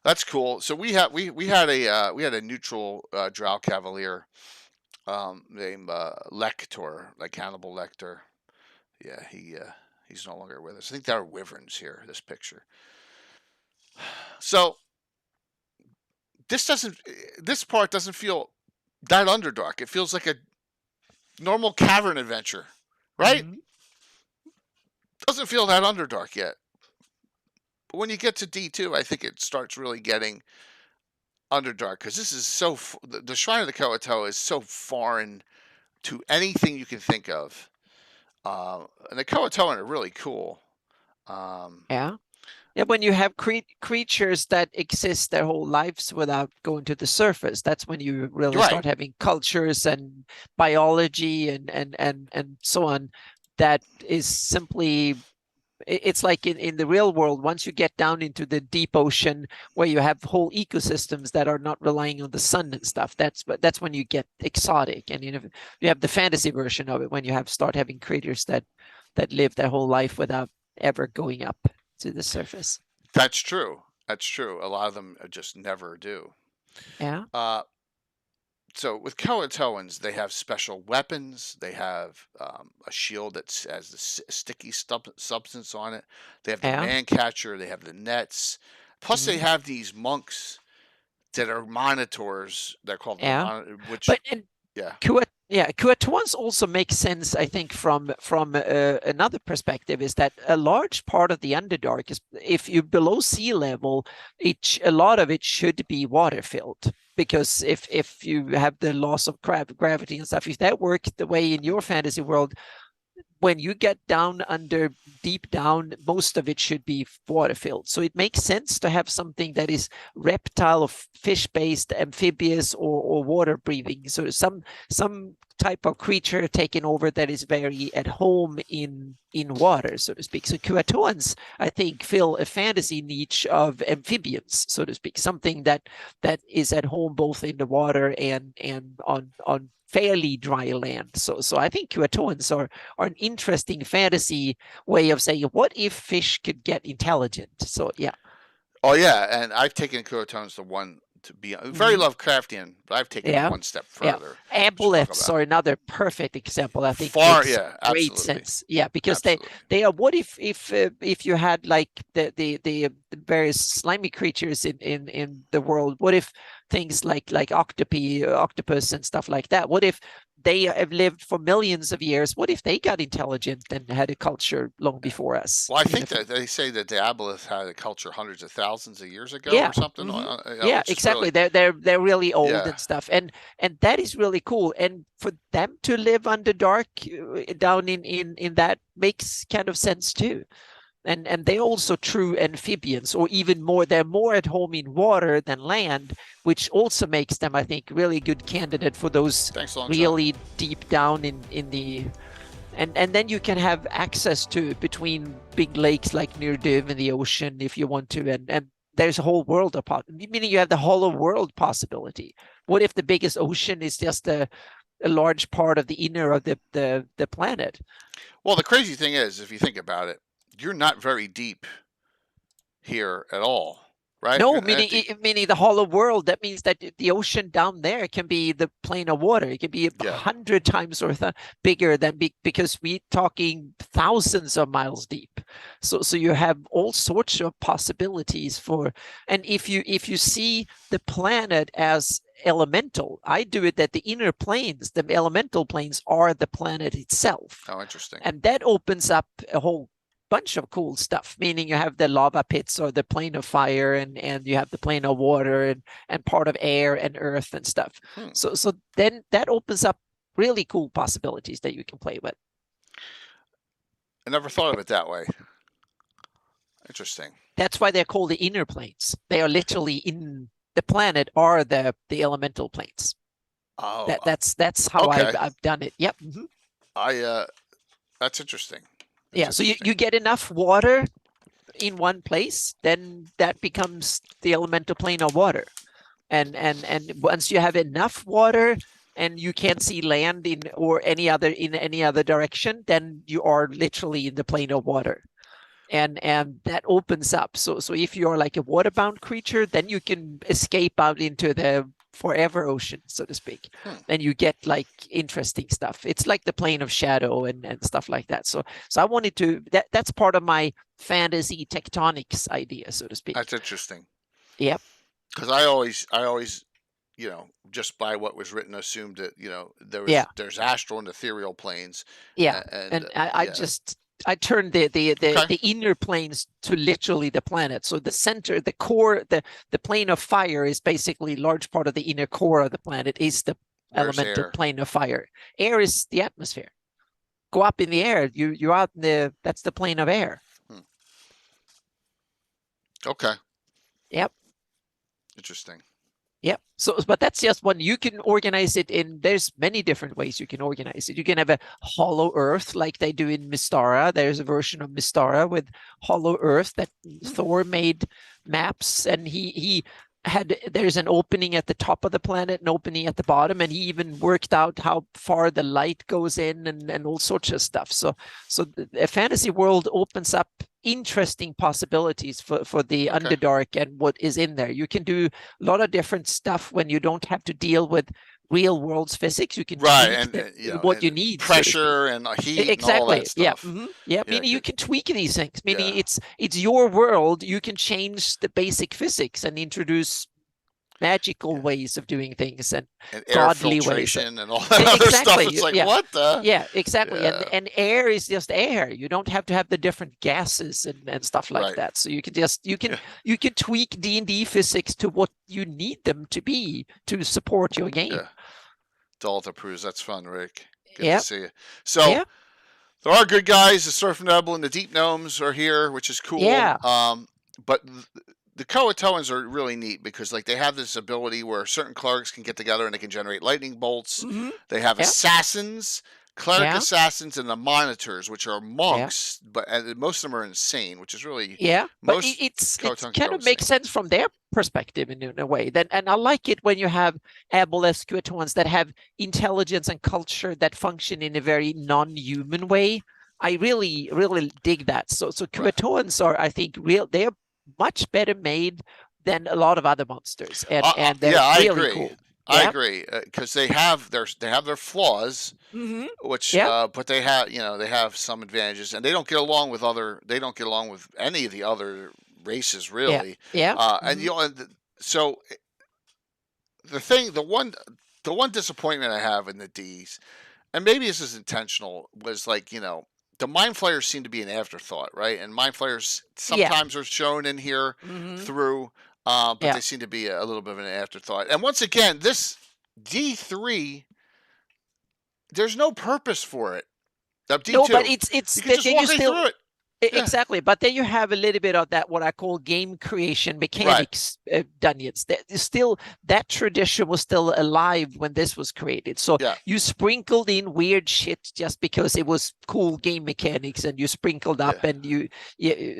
That's cool. So we had a neutral Drow Cavalier named Lector, like Hannibal Lecter. Yeah, he's no longer with us. I think there are wyverns here. This picture. So this part doesn't feel that Underdark. It feels like a normal cavern adventure, right? Doesn't feel that Underdark yet. But when you get to D2, I think it starts really getting Underdark, because this is the Shrine of the Ko'otoa is so foreign to anything you can think of. And the Ko'otoan are really cool. Yeah, when you have creatures that exist their whole lives without going to the surface, that's when you really start having cultures and biology and so on. That is simply, it's like in the real world, once you get down into the deep ocean where you have whole ecosystems that are not relying on the sun and stuff, that's when you get exotic. And you have the fantasy version of it when you start having creatures that live their whole life without ever going up to the surface. That's true. A lot of them just never do. Yeah. So with Ko'otoans, they have special weapons. They have a shield that has the sticky substance on it. They have the man catcher. They have the nets. Plus, they have these monks that are monitors. They're called Ko'otoans also make sense, I think, from another perspective, is that a large part of the Underdark is, if you're below sea level, a lot of it should be water filled, because if you have the loss of gravity and stuff, if that worked the way in your fantasy world, when you get down under, deep down, most of it should be water filled. So it makes sense to have something that is reptile or fish based, amphibious, or water breathing. So some type of creature taking over that is very at home in water, so to speak. So Kuatoans, I think, fill a fantasy niche of amphibians, so to speak, something that is at home both in the water and on fairly dry land. So I think Kuatoans are an interesting fantasy way of saying, what if fish could get intelligent? So yeah. Oh yeah, and I've taken Kuatoans to be very Lovecraftian, but I've taken it one step further. Yeah. Aboleths are another perfect example. I think makes great sense. Yeah, because they are. What if you had like the various slimy creatures in the world? What if things like octopus and stuff like that? What if they have lived for millions of years? What if they got intelligent and had a culture long before us? Well, I think that they say that the aboleths had a culture hundreds of thousands of years ago or something. Yeah, exactly. Really... They're really old and stuff, and that is really cool. And for them to live Underdark down in that makes kind of sense too. And they're also true amphibians, or even more. They're more at home in water than land, which also makes them, I think, really good candidate for those really deep down in the. And then you can have access to between big lakes like near Div in the ocean if you want to, and there's a whole world apart. Meaning you have the hollow world possibility. What if the biggest ocean is just a large part of the inner of the planet? Well, the crazy thing is, if you think about it, you're not very deep here at all, right? No, meaning the hollow world. That means that the ocean down there can be the plane of water. It can be 100 times or bigger than because we're talking thousands of miles deep. So you have all sorts of possibilities for. And if you see the planet as elemental, I do it that the inner planes, the elemental planes, are the planet itself. Oh, interesting. And that opens up a whole bunch of cool stuff, meaning you have the lava pits or the plane of fire, and you have the plane of water and part of air and earth and stuff. So then that opens up really cool possibilities that you can play with. I never thought of it that way. Interesting. That's why they're called the inner planes. They are literally in the planet are the elemental planes. Oh, that's how I've done it. Yep. That's interesting. Yeah, so you get enough water in one place, then that becomes the elemental plane of water. And once you have enough water and you can't see land in any other direction, then you are literally in the plane of water. And that opens up. So if you're like a waterbound creature, then you can escape out into the forever ocean, so to speak, and you get like interesting stuff. It's like the plane of shadow and stuff like that. So I wanted to that's part of my fantasy tectonics idea, so to speak. That's interesting. Yep. Because I always just by what was written assumed that there's astral and ethereal planes. Yeah. And I turned the inner planes to literally the planet. So the center, the core, the plane of fire is basically large part of the inner core of the planet is the elemental plane of fire. Air is the atmosphere. Go up in the air. You're out in that's the plane of air. Okay. Yep. Interesting. Yep. So, but that's just one. You can organize it there's many different ways you can organize it. You can have a hollow earth like they do in Mystara. There's a version of Mystara with hollow earth that Thor made maps, and there's an opening at the top of the planet, an opening at the bottom, and he even worked out how far the light goes in and all sorts of stuff. So a fantasy world opens up interesting possibilities for the Underdark and what is in there. You can do a lot of different stuff when you don't have to deal with real world's physics. You can tweak what you need, pressure and heat, exactly, and all that stuff. Meaning you can tweak these things. Meaning it's your world. You can change the basic physics and introduce magical ways of doing things and air godly ways filtration and all that other stuff. It's like, what the? Yeah, exactly. And air is just air. You don't have to have the different gases and stuff like that. So you can just you can tweak D&D physics to what you need them to be to support your game. Yeah. Dalt approves. That's fun, Rick. Good to see you. So there are good guys. The Surf Nebel and the Deep Gnomes are here, which is cool. Yeah. But the Croatoans are really neat because like they have this ability where certain clerics can get together and they can generate lightning bolts. They have assassins, cleric assassins, and the monitors, which are monks, but most of them are insane, which is really but it kind of makes sense from their perspective in a way. And I like it when you have aboleths, Croatoans that have intelligence and culture that function in a very non-human way. I really, really dig that. So Croatoans are, I think, they're much better made than a lot of other monsters, and they're really cool. I agree because they have their flaws, which but they have some advantages, and they don't get along with any of the other races really. And so the one disappointment I have in the D's, and maybe this is intentional, was like the Mind Flayers seem to be an afterthought, right? And Mind Flayers sometimes are shown in here through, but they seem to be a little bit of an afterthought. And once again, this D3, there's no purpose for it. D2, no, but it's you can just walk through it. Exactly, but then you have a little bit of that what I call game creation mechanics dungeons. That tradition was still alive when this was created. So you sprinkled in weird shit just because it was cool game mechanics, and you sprinkled up and you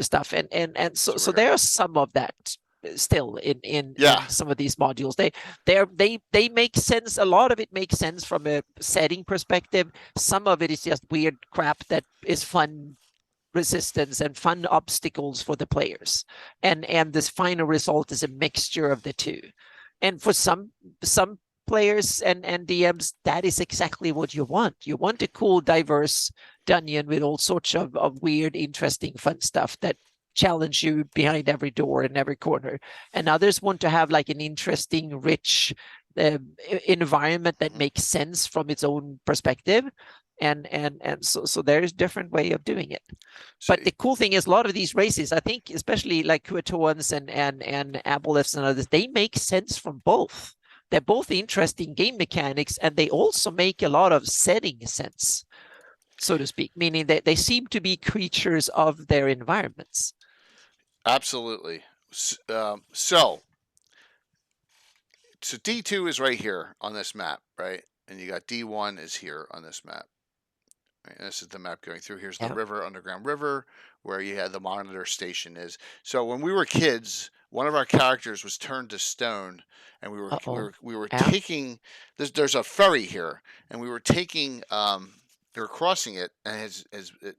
stuff, and so there are some of that still in some of these modules. They make sense. A lot of it makes sense from a setting perspective. Some of it is just weird crap that is fun resistance and fun obstacles for the players, and this final result is a mixture of the two. And for some players and DMs, that is exactly what you want. You want a cool, diverse dungeon with all sorts of weird, interesting, fun stuff that challenge you behind every door and every corner. And others want to have like an interesting, rich environment that makes sense from its own perspective. And so there's different way of doing it. But the cool thing is a lot of these races, I think, especially like Croatoans and aboleths and others, they make sense from both. They're both interesting game mechanics, and they also make a lot of setting sense, so to speak, meaning that they seem to be creatures of their environments. Absolutely. So D2 is right here on this map, right? And you got D1 is here on this map. And this is the map going through. Here's the river, underground river, where you had the monitor station is. So when we were kids, one of our characters was turned to stone, and we were taking. There's a ferry here, and we were taking. They were crossing it, and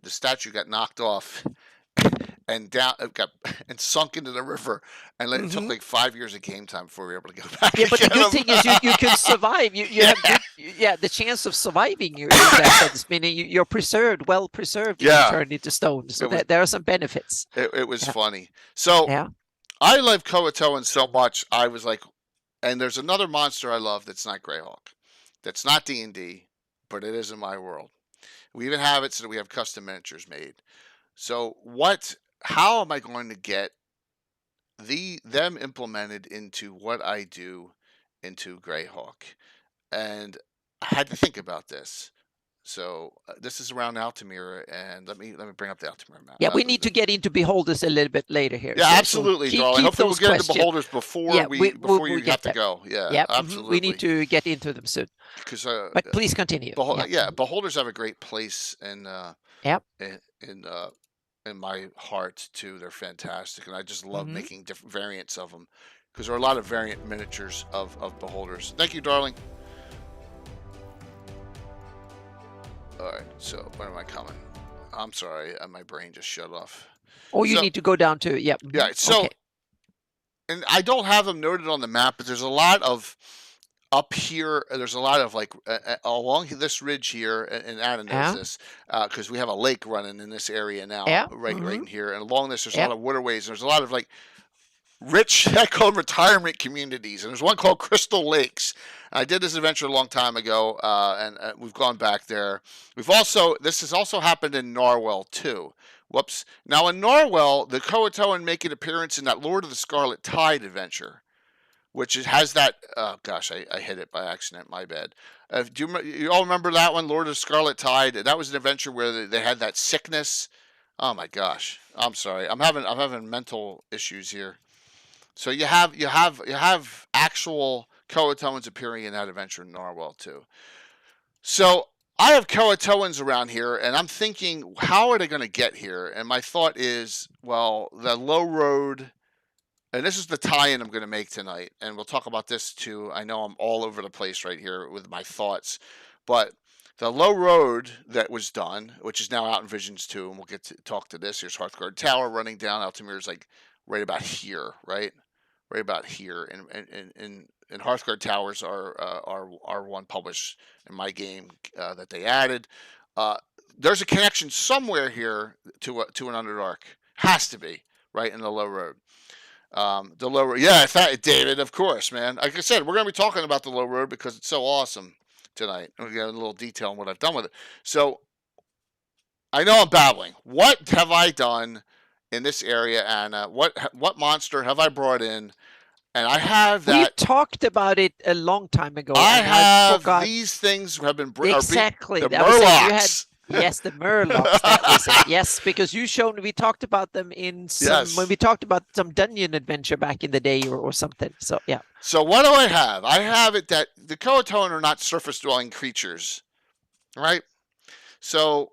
the statue got knocked off, and and sunk into the river, and it took like 5 years of game time before we were able to go back. Yeah, but the good thing is you can survive. You have the chance of surviving in that sense, meaning you're well preserved. You turned into stone, so there are some benefits. It was funny. So I love Croatoan so much. I was like, and there's another monster I love that's not Greyhawk, that's not D&D, but it is in my world. We even have it so that we have custom miniatures made. So how am I going to get them implemented into what I do into Greyhawk? And I had to think about this. So this is around Altamira, and let me bring up the Altamira map. Yeah, we need to get into Beholders a little bit later here. Yeah, absolutely, darling. Hopefully we'll get into Beholders before you have to go. Yeah, absolutely. We need to get into them soon. But please continue. Beholders have a great place in my heart too. They're fantastic, and I just love making different variants of them because there are a lot of variant miniatures of Beholders. Thank you, darling. All right, so when am I coming? I'm sorry, my brain just shut off. Oh, you need to go down to Yeah, so, and I don't have them noted on the map, but there's a lot of up here. There's a lot of like along this ridge here, and Anna knows this because we have a lake running in this area now, right in here, and along this there's a lot of waterways. There's a lot of like rich, I call them retirement communities, and there's one called Crystal Lakes. I did this adventure a long time ago, and we've gone back there. This has also happened in Norwell too. Whoops. Now in Norwell, the Croatoan make an appearance in that Lord of the Scarlet Tide adventure, which has that. Oh gosh, I hit it by accident. My bad. You all remember that one, Lord of the Scarlet Tide? That was an adventure where they had that sickness. Oh my gosh, I'm sorry. I'm having mental issues here. So you have actual Croatoans appearing in that adventure in Narwhal too. So I have Croatoans around here, and I'm thinking, how are they going to get here? And my thought is, well, the low road, and this is the tie-in I'm going to make tonight, and we'll talk about this too. I know I'm all over the place right here with my thoughts, but the low road that was done, which is now out in Visions 2, and we'll get to talk to this. Here's Hearthguard Tower running down. Altamir's like right about here, right? Right about here. And Hearthguard Towers are one published in my game that they added. There's a connection somewhere here to an Underdark. Has to be, right, in the low road. The low road. Yeah, David, of course, man. Like I said, we're going to be talking about the low road because it's so awesome tonight. We got a little detail on what I've done with it. So I know I'm babbling. What have I done in this area, Anna? What monster have I brought in? And I have that. We talked about it a long time ago. I forgot. These things have been exactly the Murlocs. Yes, the Murlocs. That was it. Yes, because we talked about them in when we talked about some dungeon adventure back in the day or something. So yeah. So what do I have? I have it that the Croatoan are not surface dwelling creatures, right? So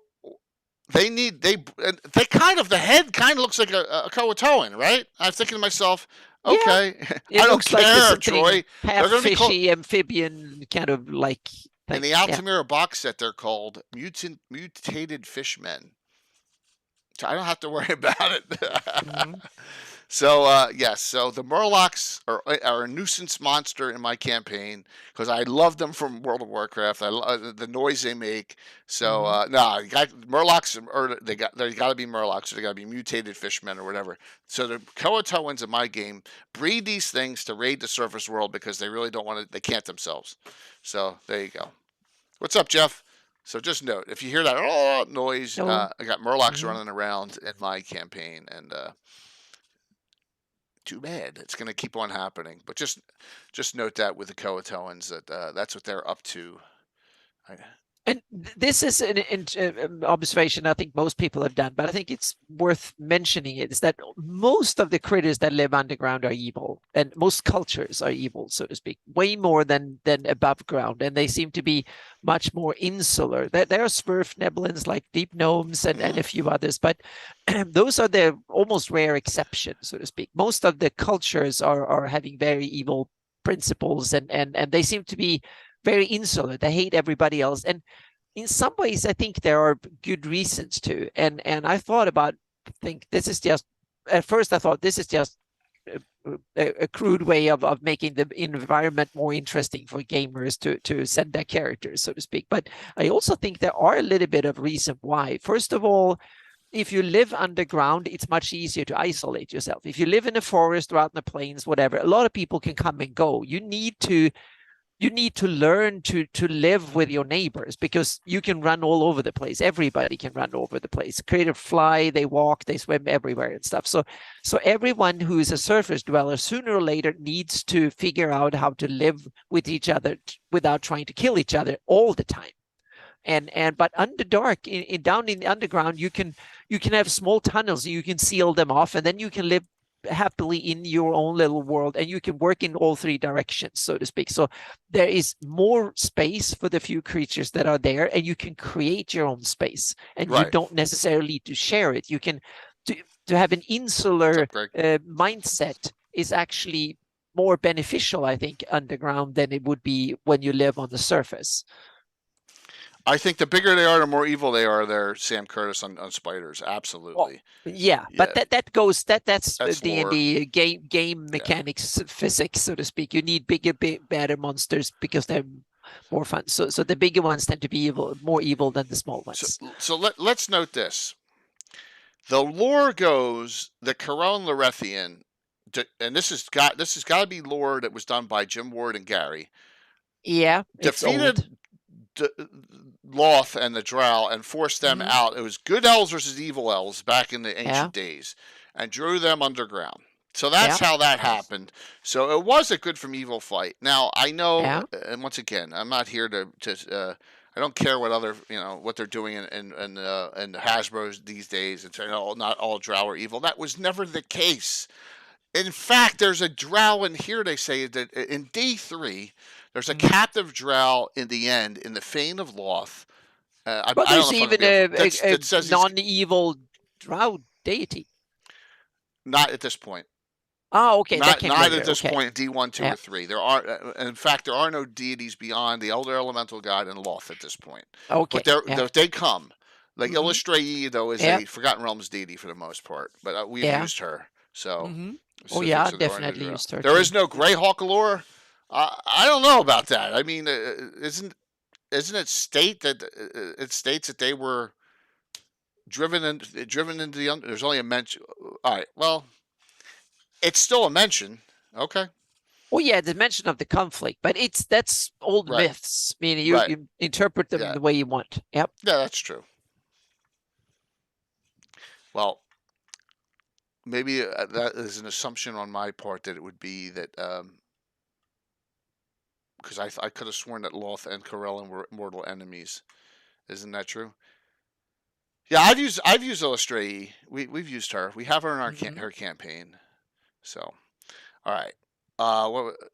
they kind of, the head kind of looks like a Croatoan, right? I'm thinking to myself, okay, yeah, I don't care, Troy. Half fishy amphibian kind of like. In the Altamira box set, they're called mutated fishmen. So I don't have to worry about it. Mm-hmm. So yes, so the Murlocs are a nuisance monster in my campaign because I love them from World of Warcraft. I love the noise they make. So Murlocs, they got to be Murlocs, or they got to be mutated fishmen or whatever. So the Croatoans in my game breed these things to raid the surface world because they really don't want to. They can't themselves. So there you go. What's up, Jeff? So just note, if you hear that noise, I got Murlocs running around in my campaign, and too bad. It's going to keep on happening. But just note that with the Croatoans that that's what they're up to. And this is an observation I think most people have done, but I think it's worth mentioning it, is that most of the critters that live underground are evil, and most cultures are evil, so to speak, way more than above ground, and they seem to be much more insular. There are Svirfneblins like deep gnomes and a few others, but those are the almost rare exceptions, so to speak. Most of the cultures are having very evil principles, and they seem to be very insular. They hate everybody else, and in some ways I think there are good reasons to. And I thought about, this is just, at first I thought this is just a crude way of making the environment more interesting for gamers to send their characters, so to speak. But I also think there are a little bit of reason why. First of all, if you live underground, it's much easier to isolate yourself. If you live in a forest or out in the plains, whatever, a lot of people can come and go. You need to learn to live with your neighbors, because you can run all over the place. Everybody can run over the place. Creators fly, they walk, they swim everywhere and stuff. So everyone who is a surface dweller sooner or later needs to figure out how to live with each other without trying to kill each other all the time. But Underdark, down in the underground, you can have small tunnels, and you can seal them off, and then you can live happily in your own little world, and you can work in all three directions, so to speak. So there is more space for the few creatures that are there, and you can create your own space, and you don't necessarily need to share it. You can to have an insular mindset is actually more beneficial, I think, underground than it would be when you live on the surface. I think the bigger they are, the more evil they are. They're Sam Curtis on spiders, absolutely. Well, yeah, but that's D&D game mechanics, physics, so to speak. You need bigger, better monsters because they're more fun. So the bigger ones tend to be more evil than the small ones. So let's note this. The lore goes that Caron Larethian and this has got to be lore that was done by Jim Ward and Gary. Yeah, it's old. Defeated Loth and the Drow and forced them out. It was good elves versus evil elves back in the ancient days, and drew them underground. So that's how that happened. So it was a good from evil fight. Now I know, and once again, I'm not here to I don't care what other what they're doing in Hasbro's these days and saying, oh, not all Drow are evil. That was never the case. In fact, there's a Drow in here. They say that in D3, there's a captive Drow in the end in the Fane of Loth. But there's even a non-evil Drow deity. Not at this point. Oh, okay. Not at this point. D1, 2, or 3. There are, in fact, there are no deities beyond the Elder Elemental God and Loth at this point. Okay, but they come. Like Illustrae, though, is a Forgotten Realms deity for the most part, but we've used her. So. Oh yeah, definitely used her. There is no Greyhawk lore. I don't know about that. I mean, isn't it state that it states that they were driven into the there's only a mention. All right, well, it's still a mention. Okay. Oh yeah, the mention of the conflict, but that's old myths. Meaning you interpret them the way you want. Yep. Yeah, that's true. Well, maybe that is an assumption on my part that it would be that because I could have sworn that Loth and Corellin were mortal enemies. Isn't that true? Yeah, I've used Illustrae. We've used her. We have her in our her campaign. So, all right.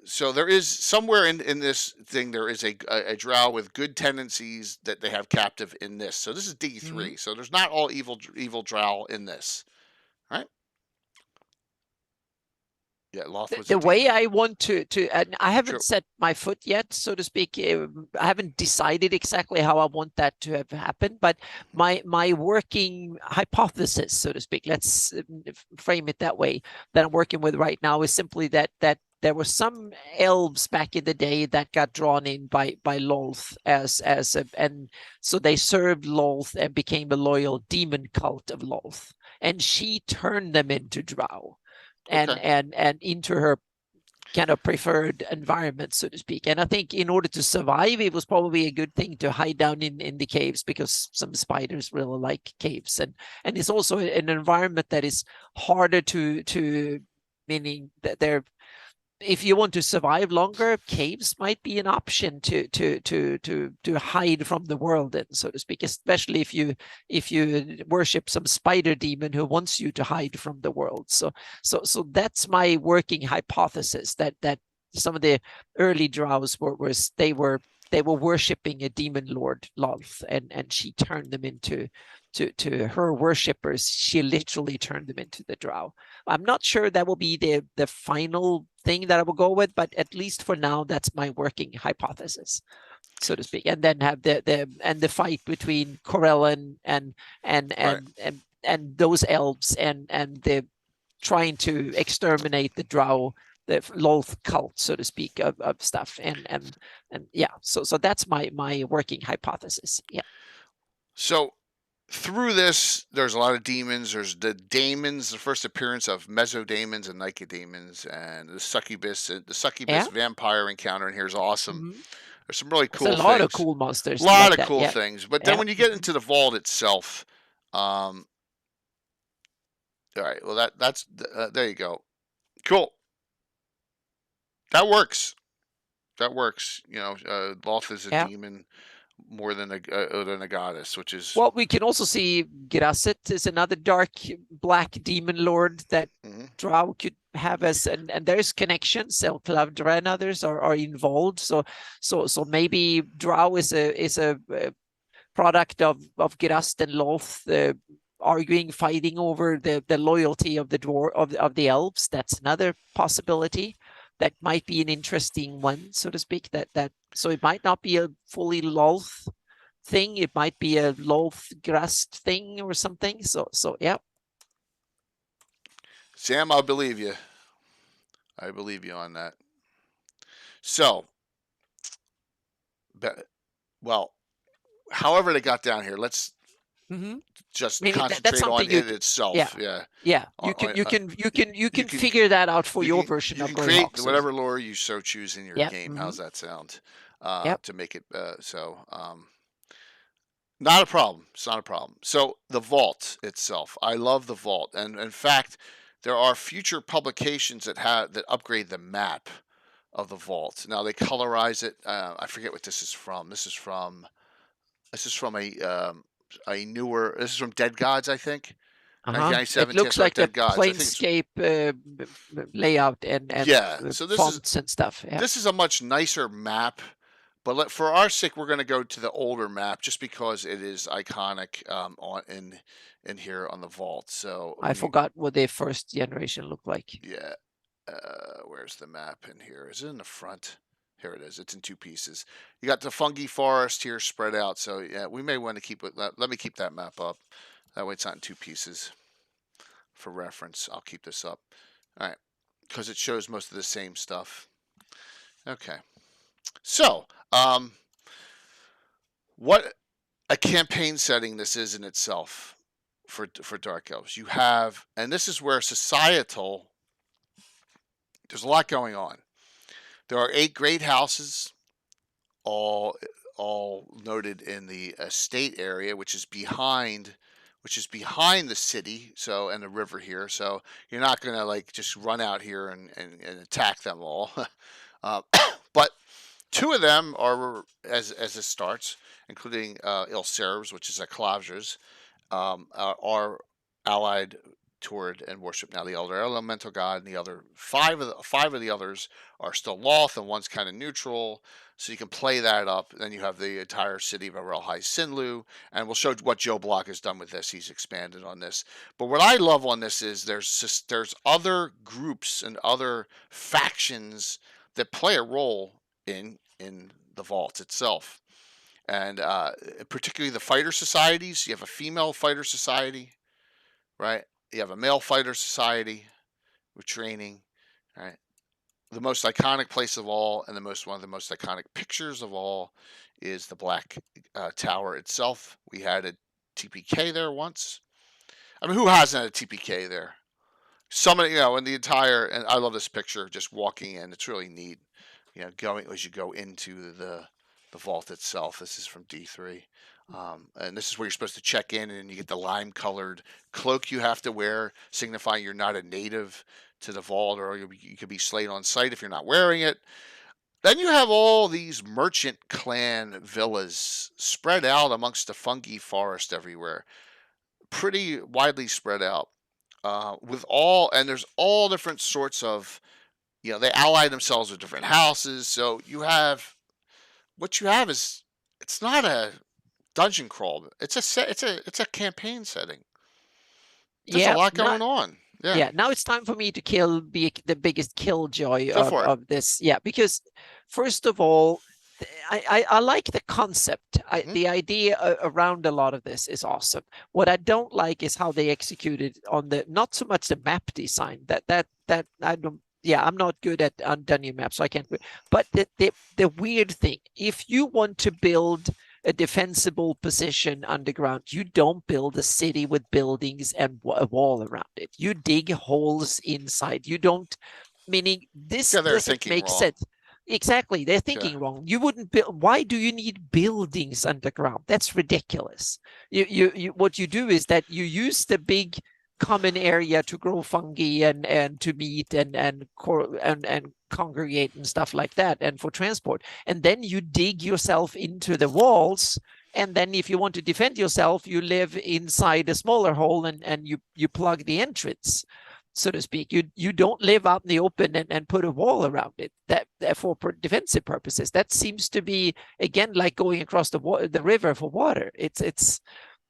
So there is somewhere in this thing there is a Drow with good tendencies that they have captive in this. So this is D3. So there's not all evil Drow in this, right? Yeah, Loth was the way I want to and I haven't set my foot yet, so to speak. I haven't decided exactly how I want that to have happened, but my working hypothesis, so to speak, let's frame it that way, that I'm working with right now is simply that there were some elves back in the day that got drawn in by Lolth and so they served Lolth and became a loyal demon cult of Lolth, and she turned them into Drow. And into her kind of preferred environment, so to speak. And I think in order to survive, it was probably a good thing to hide down in the caves, because some spiders really like caves. And it's also an environment that is harder to meaning that they're, if you want to survive longer, caves might be an option to hide from the world in, so to speak, especially if you worship some spider demon who wants you to hide from the world. So that's my working hypothesis, that some of the early Drows were worshiping a demon lord, Lolth, and she turned them into to her worshippers. She literally turned them into the Drow. I'm not sure that will be the final thing that I will go with, but at least for now, that's my working hypothesis, so to speak. And then have the fight between Corellin and those elves and the trying to exterminate the Drow, the Lolth cult, so to speak, of stuff. And yeah, so that's my working hypothesis. Yeah. So through this, there's a lot of demons. There's the daemons, the first appearance of mesodemons and nycadaemons, and the succubus vampire encounter in here is awesome. There's some really cool things. A lot of cool monsters. A lot of cool things. But then when you get into the vault itself, all right, well that's there you go. Cool. That works. Loth is a demon more than a goddess, which is... Well, we can also see Grasset is another dark black demon lord that Drow could have as, and there's connections. Elclavdra and others are involved. So maybe Drow is a product of Grast and Lolth arguing, fighting over the loyalty of of the elves. That's another possibility. That might be an interesting one, so to speak. So it might not be a fully Lolth thing. It might be a Lolth Grast thing or something. So yeah. Sam, I believe you. I believe you on that. So, well, however they got down here, let's just I mean, that's concentrate on something you it itself. yeah. You can can figure that out for your can version you of can create Greyhawk. whatever lore you so choose in your Yeah. game. How's that sound? Yep. To make it not a problem. It's not a problem. So the vault itself, I love the vault, and in fact, there are future publications that upgrade the map of the vault. Now they colorize it. I forget what this is from. This is from a newer. This is from Dead Gods, I think. It 1997 looks TSR like the Dead Gods. I think it's Planescape layout and yeah. So fonts and stuff. Yeah. this is a much nicer map, but for our sake, we're going to go to the older map just because it is iconic in here on the vault. So I forgot what their first generation looked like. yeah. Where's the map in here? Is it in the front? Here it is. It's in two pieces. You got the fungi forest here spread out. So yeah, we may want to keep it. Let me keep that map up. That way it's not in two pieces. For reference, I'll keep this up. All right, because it shows most of the same stuff. Okay. So, what a campaign setting this is in itself for Dark Elves. You have, and this is where societal. There's a lot going on. There are 8 great houses, all noted in the estate area, which is behind the city, so and the river here. So you're not gonna like just run out here and attack them all. But 2 of them are as it starts, including Ilservs, which is a Klavjas, are allied toward and worship now the elder elemental god, and the other 5 of the others are still Loth, and one's kind of neutral. So you can play that up. Then you have the entire city of Arel High Sinlu, and we'll show what Joe Block has done with this. He's expanded on this. But what I love on this is there's other groups and other factions that play a role in the vault itself, and particularly the fighter societies. You have a female fighter society, right? You have a male fighter society with training, right? The most iconic place of all, and one of the most iconic pictures of all, is the Black Tower itself. We had a TPK there once. I mean, who hasn't had a TPK there? Somebody, in the entire, and I love this picture, just walking in. It's really neat. Going as you go into the vault itself. This is from D3. And this is where you're supposed to check in, and you get the lime-colored cloak you have to wear, signifying you're not a native to the vault, or you could be slain on sight if you're not wearing it. Then you have all these merchant clan villas spread out amongst the fungi forest everywhere, pretty widely spread out, and there's all different sorts of, they ally themselves with different houses. So what you have is, it's not a dungeon crawl. It's a campaign setting. There's a lot going on. Yeah. Now it's time for me to be the biggest killjoy of this. Yeah, because first of all, I like the concept. The idea around a lot of this is awesome. What I don't like is how they executed on not so much the map design. That I don't. Yeah, I'm not good at dungeon maps, so I can't. But the weird thing, if you want to build a defensible position underground, you don't build a city with buildings and a wall around it. You dig holes inside. You don't, meaning this doesn't make sense. Exactly, they're thinking wrong. You wouldn't build. Why do you need buildings underground? That's ridiculous. What you do is that you use the big common area to grow fungi and to meet and congregate and stuff like that, and for transport, and then you dig yourself into the walls, and then if you want to defend yourself, you live inside a smaller hole and you plug the entrance, so to speak. You don't live out in the open and put a wall around it that for defensive purposes. That seems to be, again, like going across the river for water. It's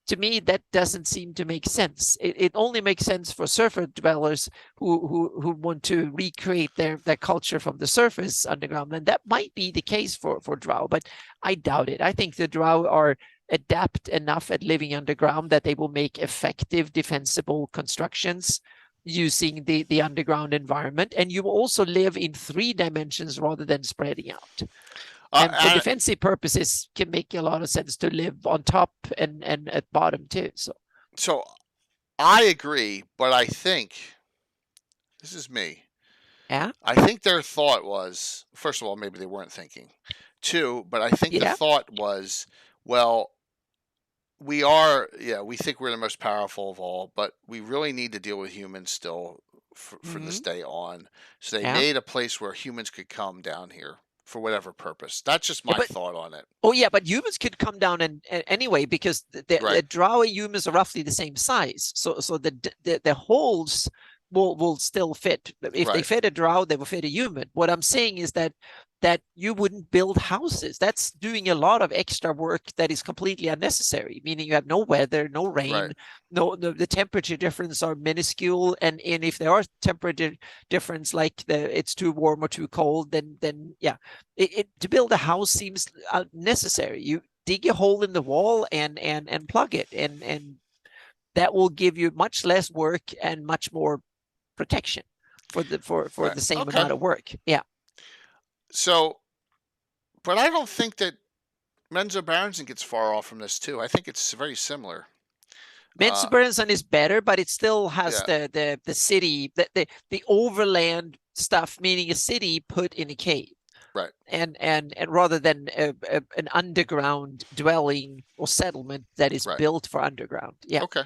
to me, that doesn't seem to make sense. It only makes sense for surface dwellers who want to recreate their culture from the surface underground. And that might be the case for Drow, but I doubt it. I think the Drow are adept enough at living underground that they will make effective defensible constructions using the underground environment. And you will also live in 3 dimensions rather than spreading out. And for defensive purposes, can make a lot of sense to live on top and at bottom too. So I agree, but I think this is me. Yeah. I think their thought was, first of all, maybe they weren't thinking. Two, but I think the thought was, well, we think we're the most powerful of all, but we really need to deal with humans still for this day on. So they made a place where humans could come down here for whatever purpose. That's just my thought on it. Oh yeah, but humans could come down and anyway, because the drow humans are roughly the same size. So the holes will still fit. If they fit a drow, they will fit a human. What I'm saying is that you wouldn't build houses. That's doing a lot of extra work that is completely unnecessary, meaning you have no weather, no rain, the temperature difference are minuscule, and if there are temperature difference, like it's too warm or too cold, then to build a house seems necessary. You dig a hole in the wall and plug it, and that will give you much less work and much more protection for the same amount of work. Yeah. So, but I don't think that Menzo Berensson gets far off from this too. I think it's very similar. Menzo Berensson is better, but it still has the city, the overland stuff, meaning a city put in a cave. Right. And rather than an underground dwelling or settlement that is built for underground. Yeah. Okay.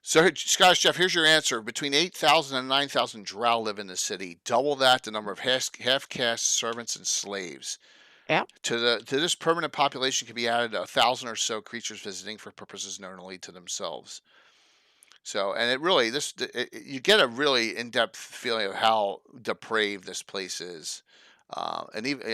So, Scottish Jeff, here's your answer. Between 8,000 and 9,000 drow live in the city. Double that the number of half-caste servants and slaves. Yeah. To this permanent population can be added 1,000 or so creatures visiting for purposes known only to themselves. So, and it really, you get a really in-depth feeling of how depraved this place is. And even,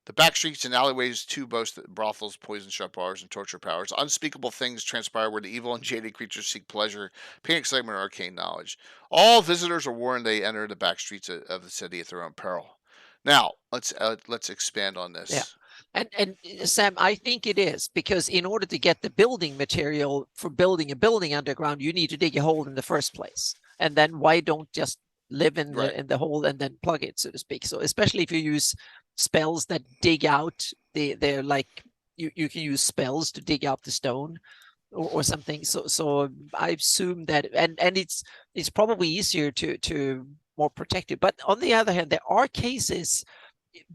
the back streets and alleyways too boast brothels, poison shop bars, and torture powers. Unspeakable things transpire where the evil and jaded creatures seek pleasure, pain, excitement, or arcane knowledge. All visitors are warned they enter the back streets of the city at their own peril. Now, let's expand on this. Yeah. And Sam, I think it is, because in order to get the building material for building a building underground, you need to dig a hole in the first place. And then why don't just live in the hole and then plug it, so to speak? So especially if you use spells that dig out, they're like you can use spells to dig out the stone or something. So I assume that, and it's probably easier to more protected. But on the other hand, there are cases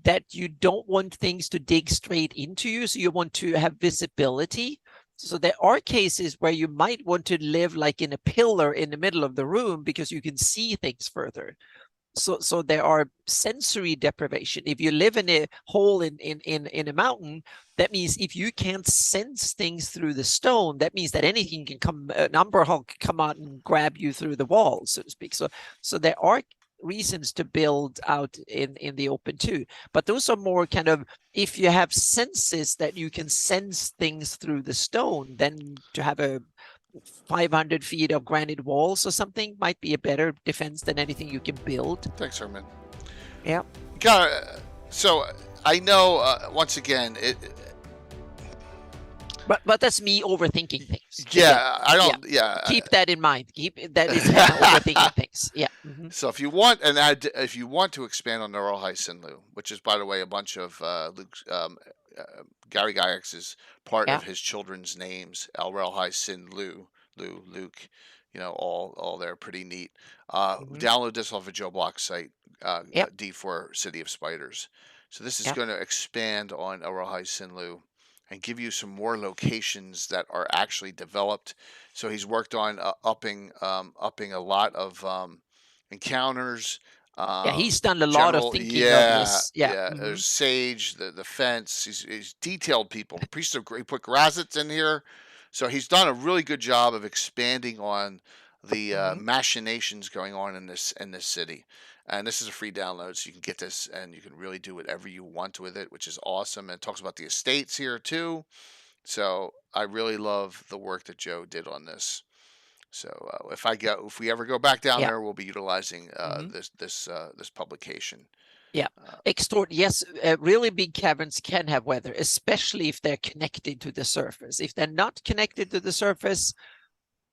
that you don't want things to dig straight into you, so you want to have visibility. So there are cases where you might want to live like in a pillar in the middle of the room because you can see things further. So there are sensory deprivation. If you live in a hole in a mountain, that means if you can't sense things through the stone, that means that anything can come, an Umber Hulk can come out and grab you through the wall, so to speak. So there are reasons to build out in the open too, but those are more kind of, if you have senses that you can sense things through the stone, then to have a 500 feet of granite walls or something might be a better defense than anything you can build. Thanks, Herman. Yeah. So I know, once again, But that's me overthinking things. Yeah, I don't. Yeah, keep that in mind. Keep that is overthinking things. Yeah. Mm-hmm. So if you want to expand on Neural High Sinlu, which is, by the way, a bunch of Gary Gygax's part of his children's names, El High Sin Luke, all there, pretty neat. Download this off of Joe Block's site, D4 City of Spiders. So this is going to expand on El High Sinlu and give you some more locations that are actually developed. So he's worked on upping a lot of encounters. He's done a lot of thinking of this. Mm-hmm. There's Sage, the fence. He's detailed people. Priest of he put Grazits in here, so he's done a really good job of expanding on the machinations going on in this city. And this is a free download, so you can get this and you can really do whatever you want with it, which is awesome. And it talks about the estates here too. So I really love the work that Joe did on this. So if we ever go back down there, we'll be utilizing this publication. Yeah, Extort. Yes, really big caverns can have weather, especially if they're connected to the surface. If they're not connected to the surface,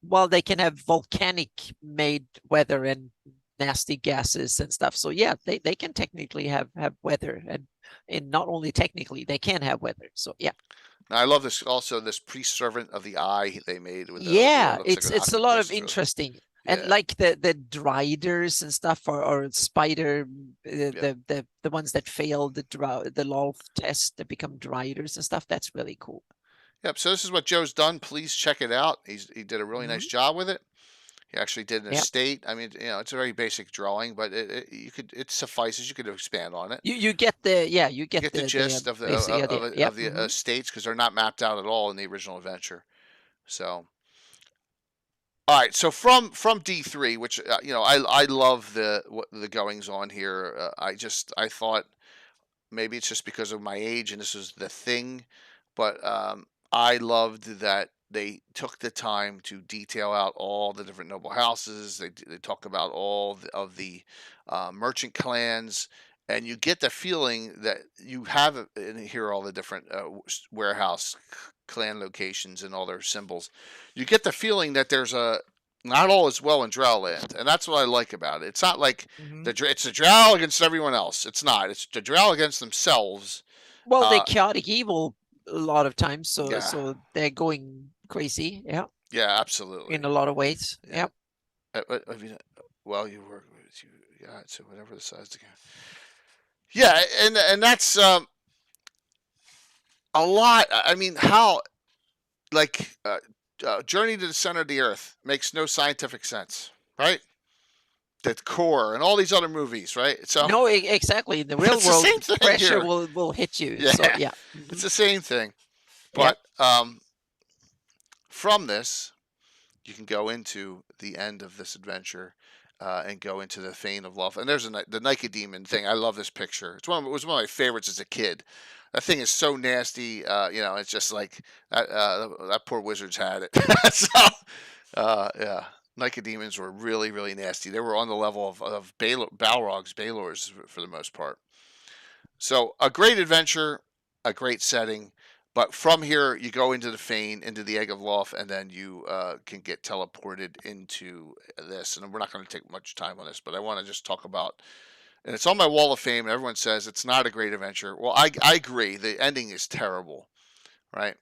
well, they can have volcanic made weather, and nasty gases and stuff. So yeah, they can technically have weather, and not only technically, they can have weather. So yeah. Now, I love this also, this priest servant of the eye they made with Yeah, looks like an it's a lot of octopus. interesting. Yeah. And like the driders and stuff, or spider, the ones that fail the law test that become driders and stuff. That's really cool. Yep. So this is what Joe's done. Please check it out. He did a really nice job with it. He actually did an estate. I mean, it's a very basic drawing, but it suffices. You could expand on it. You get the you get the gist of the estates, because they're not mapped out at all in the original adventure. So, all right. So from D3, which I love the goings on here. I thought maybe it's just because of my age and this is the thing, but I loved that they took the time to detail out all the different noble houses. They talk about all of the merchant clans, and you get the feeling that you have and hear all the different warehouse clan locations and all their symbols. You get the feeling that there's not all is well in Drowland, and that's what I like about it. It's not like it's the Drow against everyone else. It's not. It's the Drow against themselves. Well, they're chaotic evil a lot of times, so they're going crazy. Yeah. Yeah, absolutely. In a lot of ways. Yeah. Well, you work with so whatever the size again. Yeah, and that's a lot. I mean, how Journey to the Center of the Earth makes no scientific sense, right? The Core and all these other movies, right? So no, exactly. In the real world, pressure will hit you. Yeah. So, yeah. It's the same thing. But from this, you can go into the end of this adventure and go into the Fane of Love. And there's the Nicodemon thing. I love this picture. It was one of my favorites as a kid. That thing is so nasty. It's just like that poor wizard's had it. So, yeah. Nicodemons were really, really nasty. They were on the level of Balrogs, Baelors for the most part. So a great adventure, a great setting. But from here, you go into the Fane, into the Egg of Loth, and then you can get teleported into this. And we're not going to take much time on this, but I want to just talk about, and it's on my wall of fame, and everyone says it's not a great adventure. Well, I agree. The ending is terrible, right?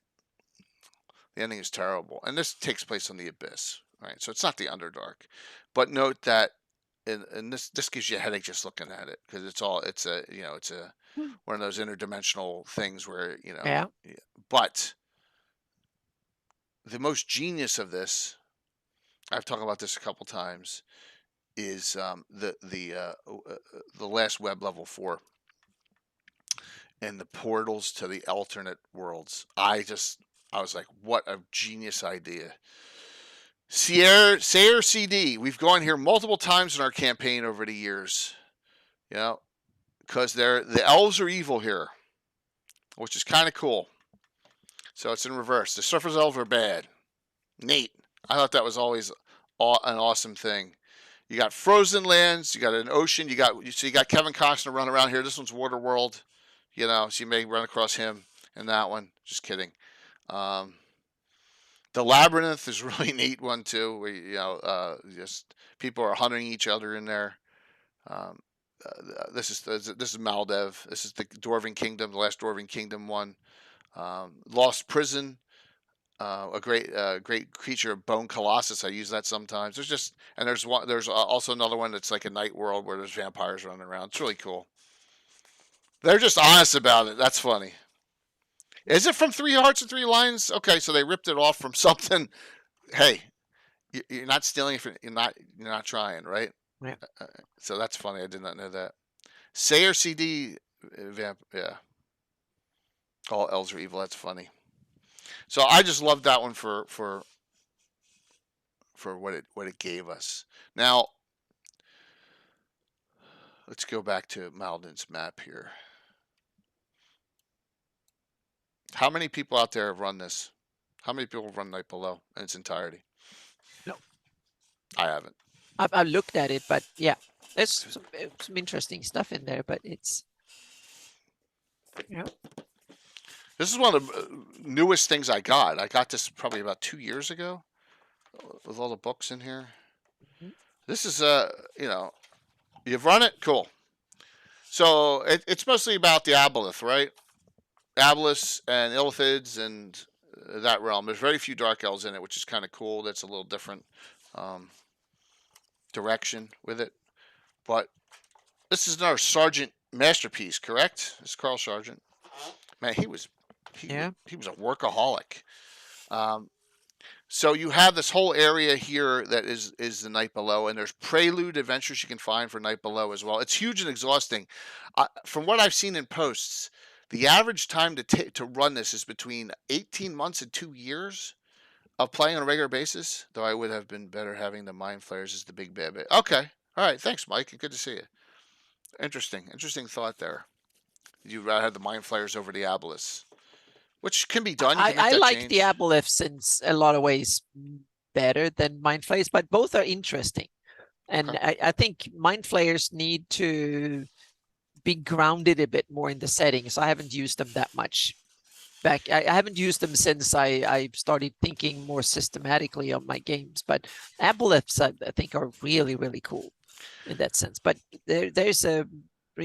The ending is terrible. And this takes place on the Abyss, right? So it's not the Underdark. But note that, and this gives you a headache just looking at it, because it's one of those interdimensional things where, but the most genius of this, I've talked about this a couple times, is the last web level 4 and the portals to the alternate worlds. I was like, what a genius idea. Sayer CD, we've gone here multiple times in our campaign over the years, because the elves are evil here, which is kind of cool. So it's in reverse. The surface elves are bad. Neat. I thought that was always an awesome thing. You got frozen lands. You got an ocean. You got Kevin Costner running around here. This one's Waterworld. So you may run across him in that one. Just kidding. The Labyrinth is a really neat one too. Where just people are hunting each other in there. This is Maldev. This is the Dwarven Kingdom, the last Dwarven Kingdom one. Lost Prison, a great creature of Bone Colossus. I use that sometimes. There's also another one that's like a night world where there's vampires running around. It's really cool. They're just honest about it. That's funny. Is it from 3 Hearts and 3 Lions? Okay, so they ripped it off from something. Hey, you're not stealing it. You're not trying, right? Yeah. So that's funny. I did not know that. Sayer CD, yeah. All elves are evil. That's funny. So I just loved that one for what it gave us. Now let's go back to Malden's map here. How many people out there have run this? How many people have run Night Below in its entirety? No, I haven't. I've looked at it, but yeah, there's some interesting stuff in there. But it's This is one of the newest things I got. I got this probably about 2 years ago, with all the books in here. Mm-hmm. This is You've run it? Cool. So it's mostly about the aboleth, right? Aboleths and illithids and that realm. There's very few dark elves in it, which is kind of cool. That's a little different um, direction with it. But this is another Sergeant masterpiece, correct? It's Carl Sargent. Man, he was Yeah. he was a workaholic. Um, so you have this whole area here that is the Night Below, and there's prelude adventures you can find for Night Below as well. It's huge and exhausting. From what I've seen in posts, the average time to run this is between 18 months and 2 years of playing on a regular basis. Though I would have been better having the Mind Flayers as the big bad. Okay, all right. Thanks, Mike. Good to see you. Interesting thought there. You'd rather have the Mind Flayers over the Aboleths, which can be done. You can make I that like change. the aboleths in a lot of ways better than Mind Flayers, but both are interesting. And Okay. I think Mind Flayers need to be grounded a bit more in the settings. I haven't used them that much. I haven't used them since I started thinking more systematically on my games. But aboleths, I think, are really, really cool in that sense. But there's a,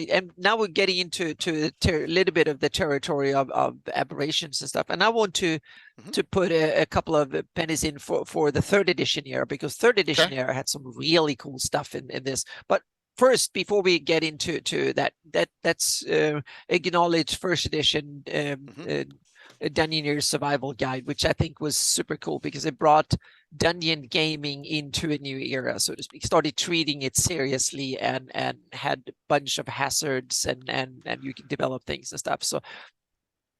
and now we're getting into a little bit of the territory of aberrations and stuff. And I want to put a couple of pennies in for the third edition era, because third edition era had some really cool stuff in this. But first, before we get into that's acknowledge first edition Dungeoneer's Survival Guide, which I think was super cool because it brought dungeon gaming into a new era, so to speak. Started treating it seriously and had a bunch of hazards and you can develop things and stuff. So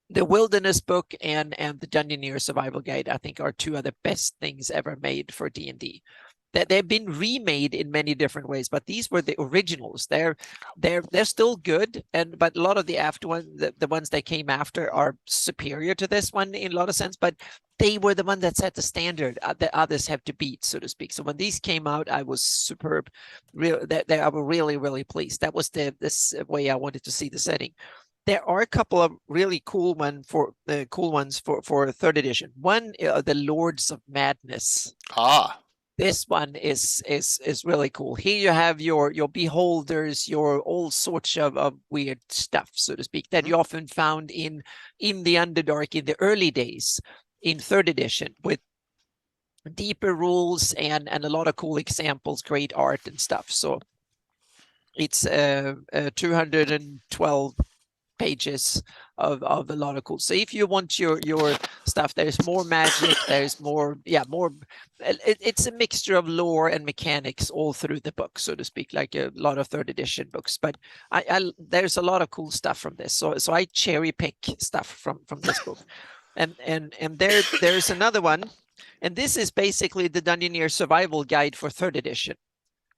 the Wilderness book and the Dungeoneer's Survival Guide, I think, are two of the best things ever made for D&D. That they've been remade in many different ways, but these were the originals. They're still good, but a lot of the after ones, the ones that came after, are superior to this one in a lot of sense. But they were the one that set the standard that others have to beat, so to speak. So when these came out, I was superb. I was really, really pleased. That was this way I wanted to see the setting. There are a couple of really cool ones for third edition. One, the Lords of Madness. This one is really cool. Here you have your beholders, your all sorts of weird stuff, so to speak, that you often found in the Underdark in the early days in third edition, with deeper rules and a lot of cool examples, great art and stuff. So it's 212 pages of a lot of cool. So if you want your stuff, there's more magic, there's more it's a mixture of lore and mechanics all through the book, so to speak, like a lot of third edition books. But I there's a lot of cool stuff from this, so I cherry pick stuff from this book. And there's another one, and this is basically the Dungeoneer Survival Guide for third edition.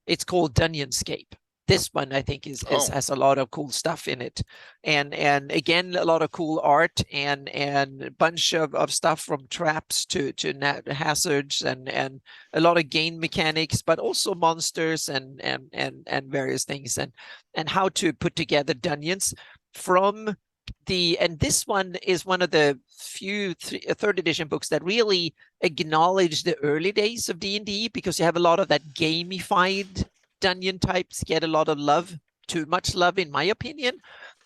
It's called Dungeonscape. This one, I think, has a lot of cool stuff in it, and again, a lot of cool art and a bunch of stuff from traps to hazards and a lot of game mechanics, but also monsters and various things and how to put together dungeons from and this one is one of the few third edition books that really acknowledge the early days of D&D, because you have a lot of that gamified dungeon types get a lot of love, too much love in my opinion,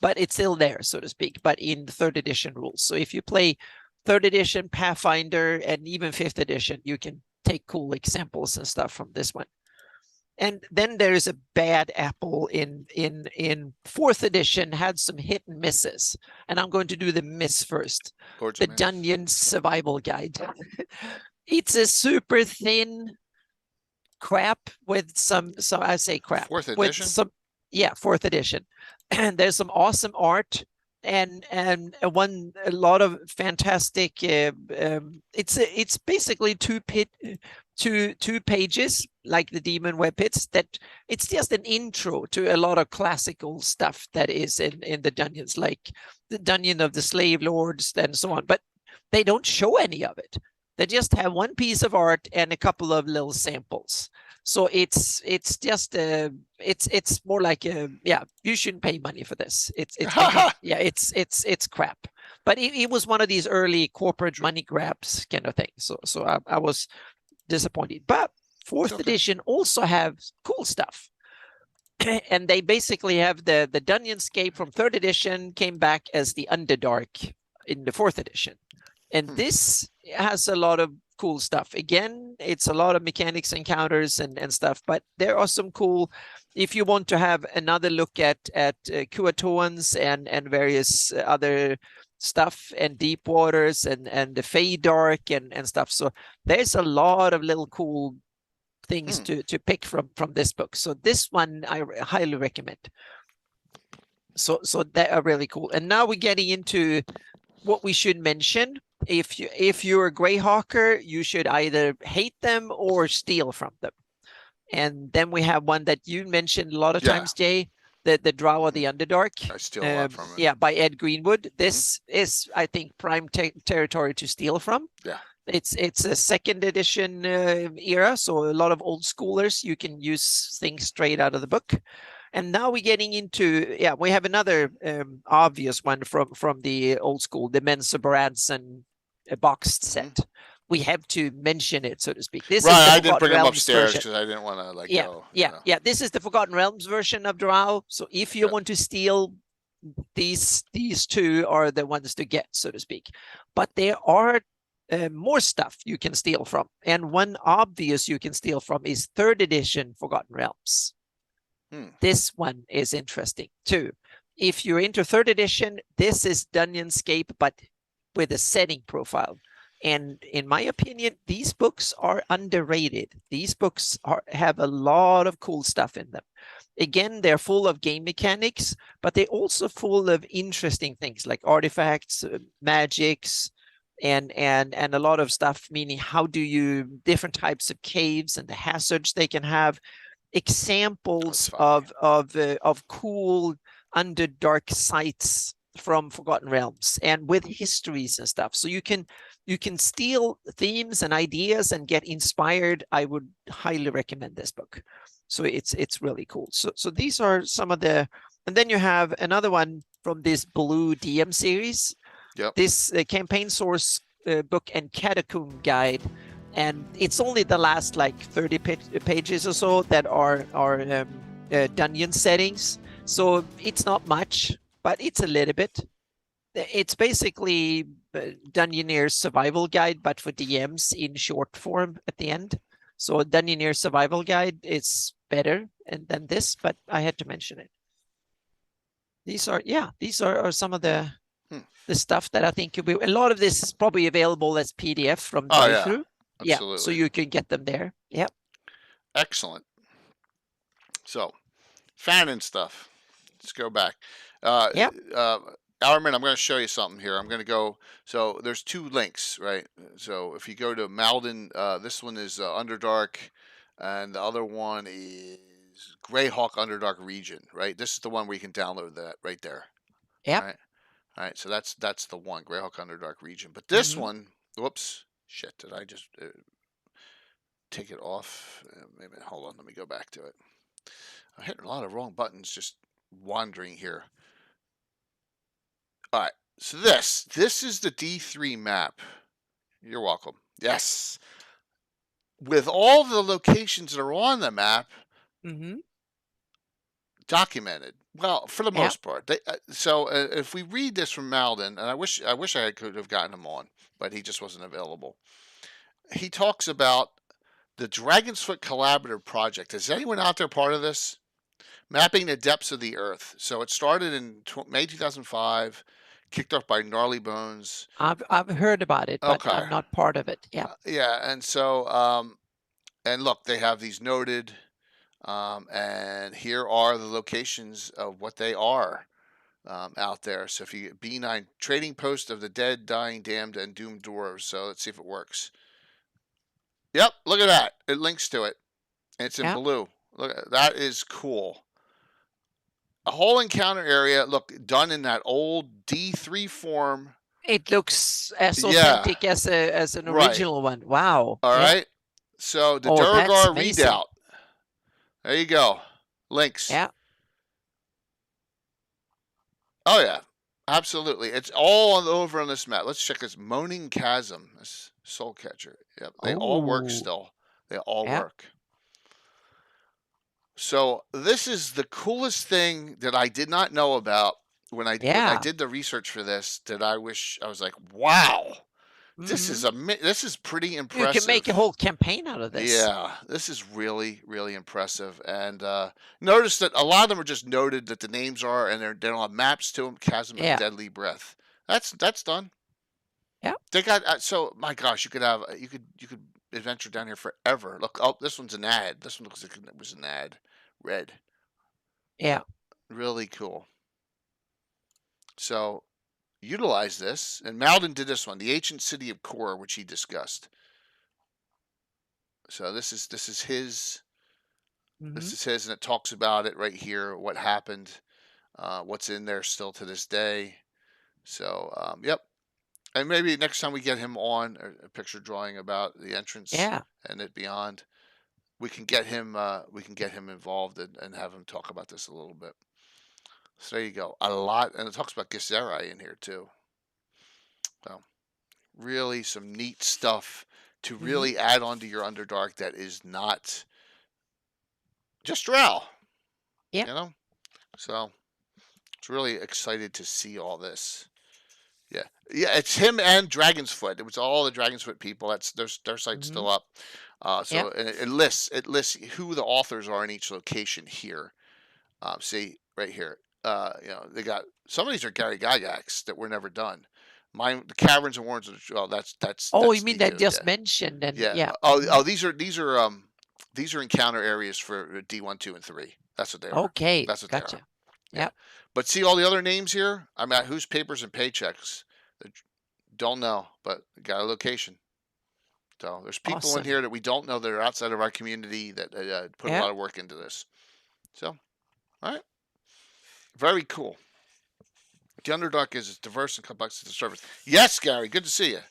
but it's still there, so to speak, but in third edition rules. So if you play third edition, Pathfinder, and even fifth edition, you can take cool examples and stuff from this one. And then there's a bad apple in fourth edition, had some hit and misses, and I'm going to do the miss first. The Dungeon Survival Guide. It's a super thin crap with some I say crap. Fourth edition? Fourth edition. And there's some awesome art and a lot of fantastic it's basically two pages like the Demon Web Pits, that it's just an intro to a lot of classical stuff that is in the dungeons, like the Dungeon of the Slave Lords and so on, but they don't show any of it. They just have one piece of art and a couple of little samples. So it's just it's more like you shouldn't pay money for this. It's crap. But it was one of these early corporate money grabs kind of thing. So I was disappointed. But fourth edition also have cool stuff. and they basically have the Dunyonscape from 3rd edition came back as the Underdark in the 4th edition. And this has a lot of cool stuff. Again, it's a lot of mechanics and counters and stuff, but there are some cool, if you want to have another look at Kuatoans and various other stuff and deep waters and the Feydark and stuff. So there's a lot of little cool things to pick from this book. So this one I highly recommend. So they are really cool. And now we're getting into what we should mention. If you're a Greyhawker, you should either hate them or steal from them. And then we have one that you mentioned a lot of times, Jay, the Drow of the Underdark. I steal a lot from it. Yeah, by Ed Greenwood. This is, I think, prime territory to steal from. Yeah. It's a 2nd edition era, so a lot of old schoolers, you can use things straight out of the book. And now we're getting into, we have another obvious one from the old school, the Mensa Branson boxed set. We have to mention it, so to speak. This is I didn't bring them upstairs because I didn't want to go. Yeah. This is the Forgotten Realms version of Drow. So if you want to steal, these two are the ones to get, so to speak. But there are more stuff you can steal from. And one obvious you can steal from is 3rd edition Forgotten Realms. This one is interesting too. If you're into 3rd edition, this is Dunyonscape, but with a setting profile. And in my opinion, these books are underrated. These books have a lot of cool stuff in them. Again, they're full of game mechanics, but they're also full of interesting things like artifacts, magics, and a lot of stuff, meaning how do you, different types of caves and the hazards they can have, examples of cool Underdark sites from Forgotten Realms and with histories and stuff. So you can steal themes and ideas and get inspired. I would highly recommend this book. So it's really cool. So these are some of the, and then you have another one from this Blue DM series. Yep. This campaign source book and catacomb guide. And it's only the last like 30 pages or so that are dungeon settings. So it's not much, but it's a little bit. It's basically Dungeoneer's survival guide, but for DMs in short form at the end. So Dungeoneer's survival guide is better than this, but I had to mention it. These are some of the stuff that I think could be. A lot of this is probably available as PDF from through. Absolutely. Yeah, so you can get them there. Yep. Excellent. So, fanon stuff. Let's go back. Allerman, I'm going to show you something here. I'm going to go. So there's 2 links, right? So if you go to Malden, this one is Underdark, and the other one is Greyhawk Underdark region, right? This is the one where you can download that right there. Yeah. All right. So that's the one, Greyhawk Underdark region. But this one, whoops. Shit, did I just take it off? Maybe, hold on, let me go back to it. I'm hitting a lot of wrong buttons just wandering here. All right, so this is the D3 map. You're welcome. Yes. With all the locations that are on the map documented. Well, for the most part. So if we read this from Malden, and I wish I could have gotten him on, but he just wasn't available. He talks about the Dragon's Foot Collaborative Project. Is anyone out there part of this? Mapping the depths of the Earth. So it started in May 2005, kicked off by Gnarly Bones. I've heard about it, but I'm not part of it. Yeah. And so, and look, they have these noted, and here are the locations of what they are. Out there. So if you get B9 trading post of the dead, dying, damned, and doomed dwarves. So let's see if it works. Yep, look at that. It links to it. It's in blue. Look, that is cool. A whole encounter area, look, done in that old D3 form. It looks as authentic as an original one. Wow. All right. So the Duragar Redoubt. There you go. Links. Yeah. Oh, yeah. Absolutely. It's all over on this map. Let's check this. Moaning Chasm. This Soul Catcher. Yep. They all work still. They all work. So this is the coolest thing that I did not know about when I Yeah. did the research for this. That I wish I was like, wow, Hmm. this is pretty You can make a impressive. whole campaign out of this. Yeah, this is really, really impressive. And notice that a lot of them are just noted that the names are, and they don't have maps to them. Chasm of Yeah. Deadly Breath. That's done. Yeah. They got so my gosh, you could adventure down here forever. Look, oh, this one's an ad. This one looks like it was an ad. Red, Yeah. really cool. So utilize this, and Malden did this one, the ancient city of Kor, which he discussed. So this is his. Hmm. This is his, and it talks about it right here, what happened, what's in there still to this day. So, yep. And maybe next time we get him on a picture drawing about the entrance Yeah. and it beyond, we can get him involved and have him talk about this a little bit. So there you go. A lot, and it talks about Githzerai in here too. So really some neat stuff to Hmm. really add on to your Underdark that is not just Drow, Yeah. you know? So it's really excited to see all this. Yeah, yeah, it's him and Dragon's Foot. It was all the Dragon's Foot people. That's their site's Hmm. still up. Yeah. So it lists who the authors are in each location here. See right here. They got some of these are Gary Gygax that were never done. Mine, the Caverns and Warrens. Well, Oh, you that's mean the that dude. just Yeah, mentioned and yeah. yeah. Oh, these are encounter areas for D1, 2, and 3. That's what they are. Okay. That's what they are. Gotcha. Yeah. Yeah. But see all the other names here? I'm at Whose Papers and Paychecks. Don't know, but got a location. So there's people in Awesome. here that we don't know that are outside of our community that put a Yeah. lot of work into this. So, all right, very cool. The Underdark is as diverse and complex as the surface. Yes, Gary, good to see you.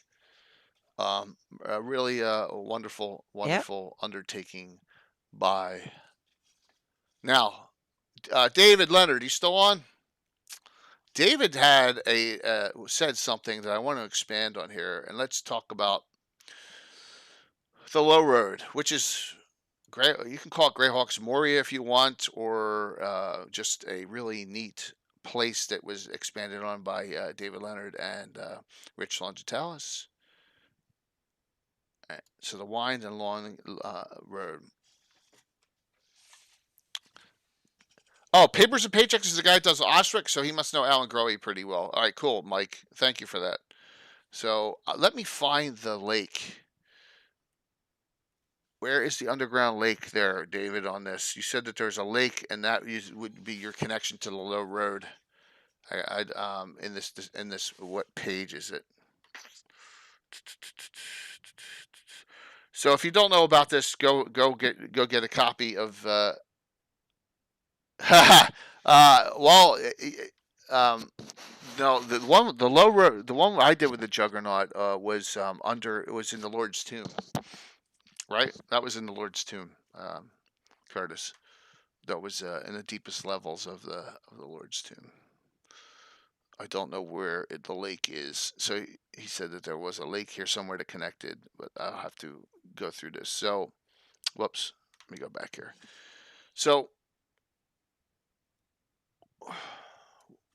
Really a wonderful, Yeah. wonderful undertaking by. Now, David Leonard, you still on? David had said something that I want to expand on here, and let's talk about the Low Road, which is great. You can call it Greyhawk's Moria if you want, or just a really neat place that was expanded on by David Leonard and Rich Longitalis. So the Wind and Long Road. Oh, Papers and Paychecks is the guy that does Ostrich, so he must know Alan Grohe pretty well. All right, cool, Mike. Thank you for that. So let me find the lake. Where is the underground lake there, David, on this? You said that there's a lake, and that would be your connection to the low road. In this, what page is it? So if you don't know about this, go get a copy of. Well, no, the low road, the one I did with the Juggernaut was it was in the Lord's Tomb. Right? That was in the Lord's Tomb, Curtis. That was in the deepest levels of the Lord's Tomb. I don't know where the lake is. So he said that there was a lake here somewhere that connected, but I'll have to go through this. So, whoops. Let me go back here. So,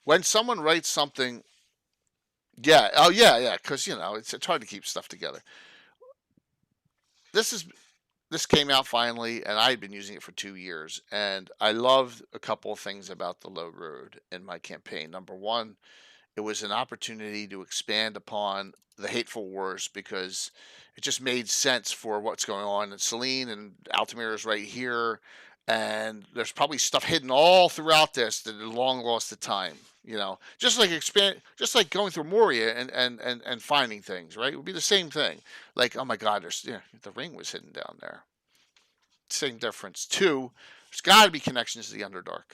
when someone writes something, yeah, oh yeah, because it's hard to keep stuff together. This came out finally, and I had been using it for 2 years, and I loved a couple of things about the Low Road in my campaign. Number one, it was an opportunity to expand upon the Hateful Wars because it just made sense for what's going on. And Selene and Altamira is right here, and there's probably stuff hidden all throughout this that are long lost to time. Just like going through Moria and finding things. Right, it would be the same thing. Like, oh my God, the ring was hidden down there. Same difference. Two, there's got to be connections to the Underdark.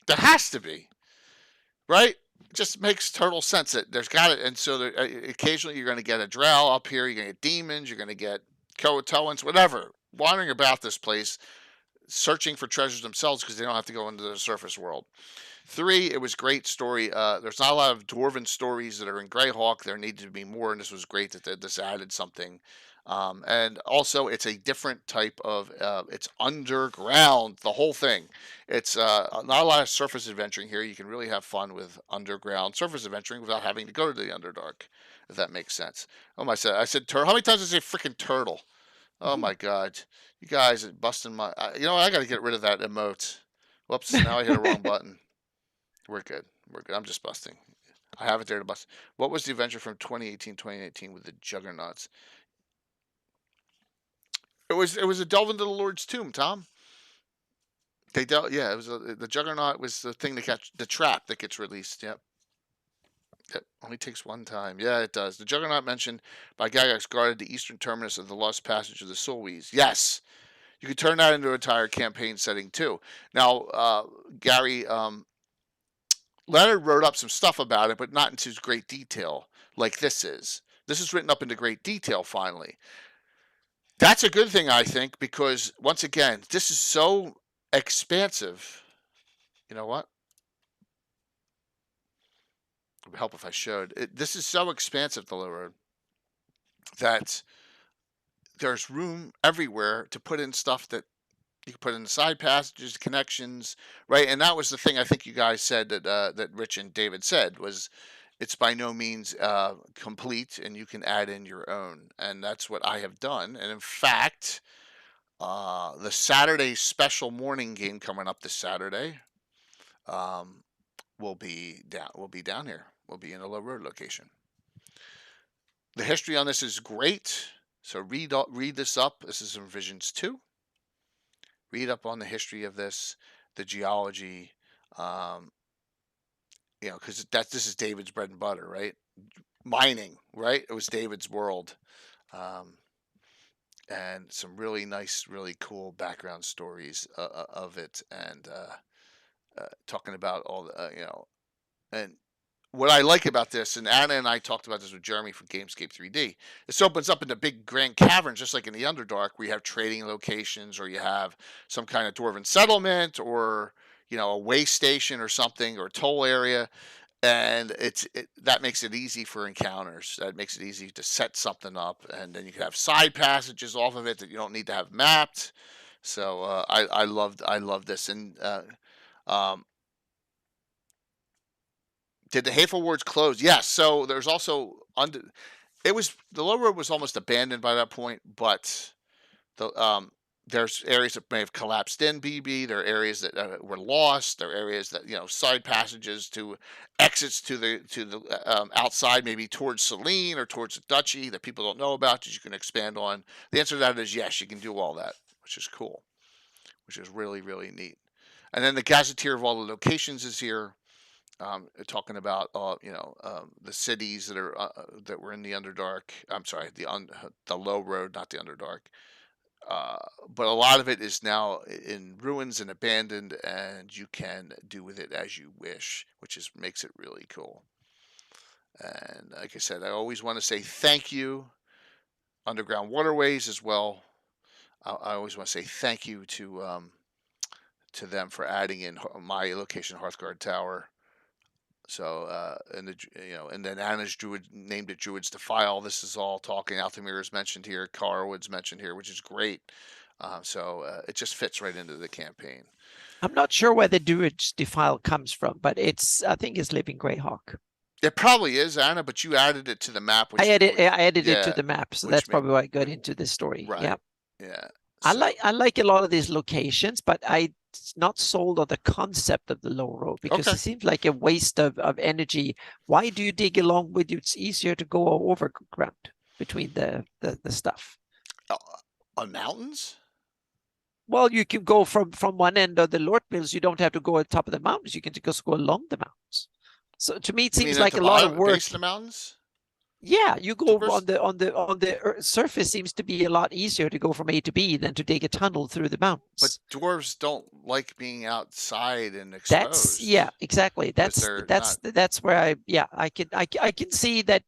There has to be, right? It just makes total sense that there's got it. And so occasionally you're going to get a drow up here. You're going to get demons. You're going to get Croatoans, whatever, wandering about this place, searching for treasures themselves because they don't have to go into the surface world. Three, it was great story. There's not a lot of dwarven stories that are in Greyhawk. There needed to be more, and this was great that this added something And also, it's a different type of. It's underground. The whole thing. It's not a lot of surface adventuring here. You can really have fun with underground surface adventuring without having to go to the Underdark, if that makes sense. Oh my! I said turtle. How many times did I say freaking turtle? Oh my God! You guys are busting my. You know what? I got to get rid of that emote. Whoops! Now I hit a wrong button. We're good. We're good. I'm just busting. I have it there to bust. What was the adventure from 2018, 2019 with the Juggernauts? It was a delve into the Lord's tomb, Tom. They dealt, yeah. It was the Juggernaut was the thing that catch the trap that gets released. Yep, it only takes one time. Yeah, it does. The Juggernaut mentioned by Gygax guarded the eastern terminus of the Lost Passage of the Soulwees. Yes, you could turn that into an entire campaign setting too. Now, Gary Leonard wrote up some stuff about it, but not into great detail like this is. This is written up into great detail finally. That's a good thing, I think, because once again, this is so expansive. You know what? It would help if I showed. This is so expansive, the low road, that there's room everywhere to put in stuff that you can put in the side passages, connections, right? And that was the thing I think you guys said that Rich and David said was it's by no means complete, and you can add in your own, and that's what I have done. And in fact, the Saturday special morning game coming up this Saturday will be down. Will be down here. Will be in a low road location. The history on this is great. So read this up. This is from Visions 2. Read up on the history of this, the geology, because this is David's bread and butter, right? Mining, right? It was David's world, and some really nice, really cool background stories of it, and talking about all the, and what I like about this, and Anna and I talked about this with Jeremy from Gamescape 3D, this opens up into big grand caverns, just like in the Underdark, where you have trading locations, or you have some kind of dwarven settlement, or a way station or something, or a toll area, and that makes it easy for encounters. That makes it easy to set something up, and then you can have side passages off of it that you don't need to have mapped. So I love this, and did the Hateful Words close? Yes. So there's also the low road was almost abandoned by that point, but there's areas that may have collapsed in BB. There are areas that were lost. There are areas that side passages to exits to the outside, maybe towards Selene or towards the Duchy that people don't know about that you can expand on. The answer to that is yes, you can do all that, which is cool, which is really really neat. And then the gazetteer of all the locations is here. Talking about the cities that were in the Underdark. I'm sorry, the low road, not the Underdark. But a lot of it is now in ruins and abandoned, and you can do with it as you wish, which makes it really cool. And like I said, I always want to say thank you, Underground Waterways as well. I always want to say thank you to them for adding in my location, Hearthguard Tower. So and then Anna's Druid named it Druid's Defile. This is all talking. Altamir is mentioned here. Carwood's mentioned here, which is great. So it just fits right into the campaign. I'm not sure where the Druid's Defile comes from, but I think it's Living Greyhawk. It probably is, Anna, but you added it to the map. I added it to the map, so that's probably why I got into this story. Right. Yeah. Yeah. So. I like a lot of these locations, but I'm not sold on the concept of the low road because it seems like a waste of energy. Why do you dig along with you? It's easier to go over ground between the stuff. On mountains? Well, you can go from one end of the Lord Mills. You don't have to go on top of the mountains. You can just go along the mountains. So to me, it seems like a lot of work. Base of the mountains? Yeah, you go on the surface. Seems to be a lot easier to go from A to B than to dig a tunnel through the mountains. But dwarves don't like being outside and exposed. Exactly. That's where I can see that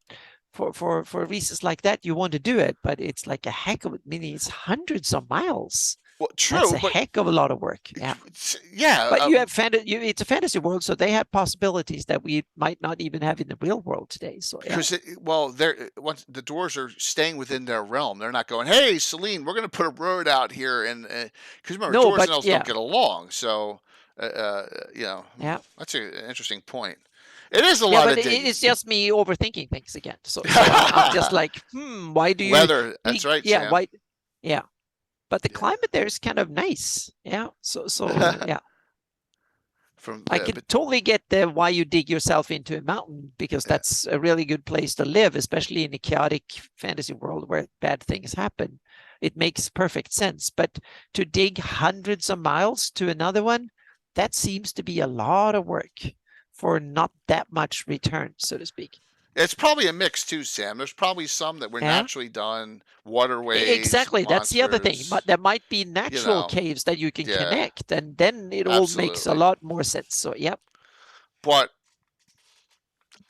for reasons like that you want to do it, but it's like a heck of it. Meaning it's hundreds of miles. Well, true, That's a but heck of a lot of work. Yeah. yeah, But you have it's a fantasy world, so they have possibilities that we might not even have in the real world today. So yeah. because they're once the doors are staying within their realm, they're not going, "Hey, Celine, we're going to put a road out here," and because remember, No, doors but and elves yeah. don't get along, so Yeah. that's an interesting point. It is a Yeah, lot but of digging. it's just me overthinking things again. So I'm just like, why do you Weather. That's right, yeah, Sam. why yeah. But the Yeah. climate there is kind of nice. Yeah. So yeah. I can totally get why you dig yourself into a mountain, because that's a really good place to live, especially in a chaotic fantasy world where bad things happen. It makes perfect sense. But to dig hundreds of miles to another one, that seems to be a lot of work for not that much return, so to speak. It's probably a mix too, Sam. There's probably some that were naturally done, waterways. Exactly. Monsters, that's the other thing. But there might be natural caves that you can connect, and then it all makes a lot more sense. So, yep. But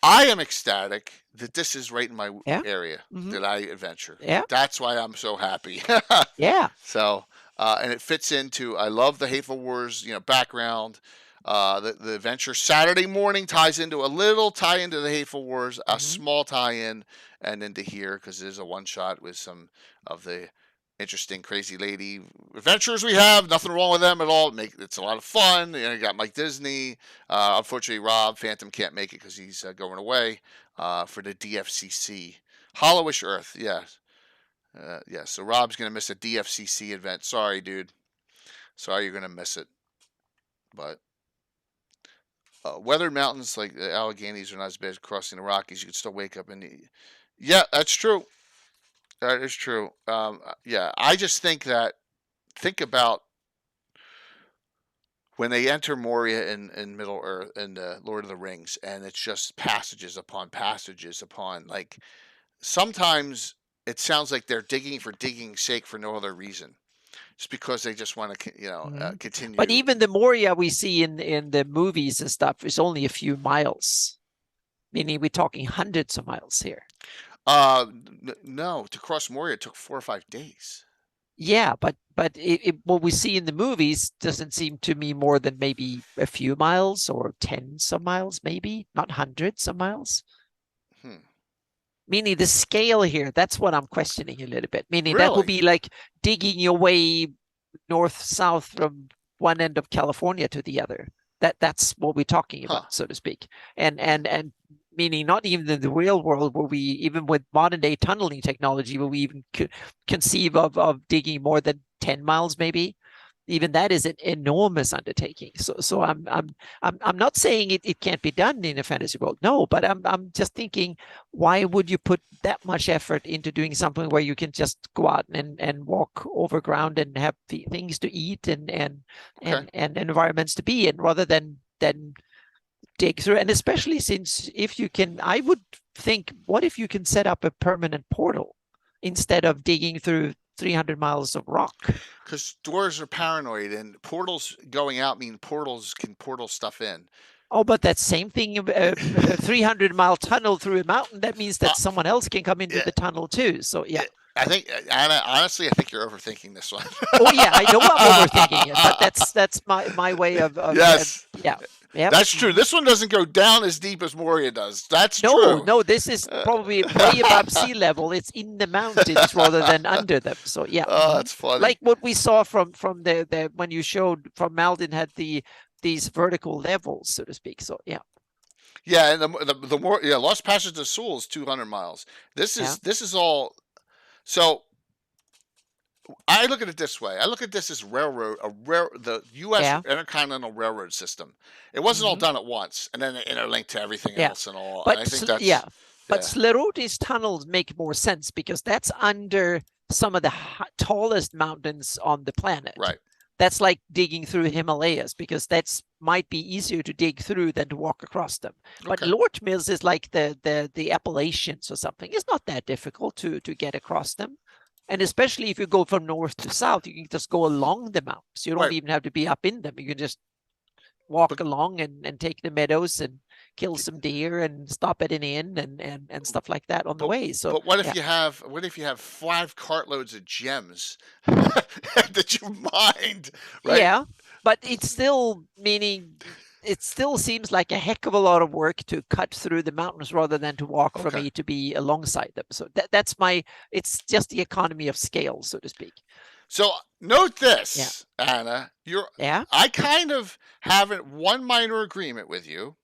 I am ecstatic that this is right in my area that I adventure. Yeah. That's why I'm so happy. Yeah. So, and it fits into, I love the Hateful Wars, background. The adventure Saturday morning ties into a little tie into the Hateful Wars, a small tie-in, and into here because it is a one-shot with some of the interesting crazy lady adventures we have. Nothing wrong with them at all. It's a lot of fun. You got Mike Disney. Unfortunately, Rob Phantom can't make it because he's going away for the DFCC Hollowish Earth. Yes, yeah. So Rob's gonna miss a DFCC event. Sorry, dude. Sorry, you're gonna miss it. But weathered mountains like the Alleghenies are not as bad as crossing the Rockies. You can still wake up and yeah, that's true. That is true. Yeah, I just think about when they enter Moria in Middle Earth and Lord of the Rings, and it's just passages upon passages upon, like, sometimes it sounds like they're digging for digging's sake for no other reason. Just because they just want to, continue. But even the Moria we see in the movies and stuff is only a few miles, meaning we're talking hundreds of miles here. No, to cross Moria it took 4 or 5 days. Yeah, but what we see in the movies doesn't seem to me more than maybe a few miles or tens of miles, maybe not hundreds of miles. Meaning the scale here, that's what I'm questioning a little bit. Meaning that would be like digging your way north-south from one end of California to the other. That's what we're talking about, so to speak. And meaning not even in the real world where we, even with modern day tunneling technology, where we even conceive of digging more than 10 miles, maybe. Even that is an enormous undertaking. So I'm not saying it can't be done in a fantasy world. No, but I'm just thinking, why would you put that much effort into doing something where you can just go out and walk over ground and have things to eat and environments to be in, rather than dig through? And especially since if you can, I would think, what if you can set up a permanent portal instead of digging through 300 miles of rock? Because doors are paranoid, and portals going out mean portals can portal stuff in. Oh, but that same thing, a 300-mile tunnel through a mountain, that means that someone else can come into the tunnel too. So, yeah. I think, Anna, honestly, I think you're overthinking this one. Oh, yeah, I know I'm overthinking it, but that's my way of yes. Yeah. Yep. That's true. This one doesn't go down as deep as Moria does. That's true. No, this is probably way above sea level. It's in the mountains rather than under them. So yeah. Oh, that's funny. Like what we saw from the when you showed from Maldon had these vertical levels, so to speak. So yeah. Yeah, and the more Lost Passage to Sewell is 200 miles. This is all. So I look at it this way. I look at this as the U.S. Intercontinental Railroad System. It wasn't all done at once, and then it interlinked to everything else and all. But and I think that's But Sleroti's tunnels make more sense because that's under some of the tallest mountains on the planet. Right. That's like digging through Himalayas, because that's might be easier to dig through than to walk across them. But Lort Mills is like the Appalachians or something. It's not that difficult to get across them. And especially if you go from north to south, you can just go along the mountains. You don't even have to be up in them. You can just walk along and take the meadows and kill some deer and stop at an inn and stuff like that on the way. So, but what if you have 5 cartloads of gems that you mined? Right? Yeah, but it's still meaning it still seems like a heck of a lot of work to cut through the mountains rather than to walk from A to B alongside them. So that's it's just the economy of scale, so to speak. So note this, Anna, I kind of have one minor agreement with you.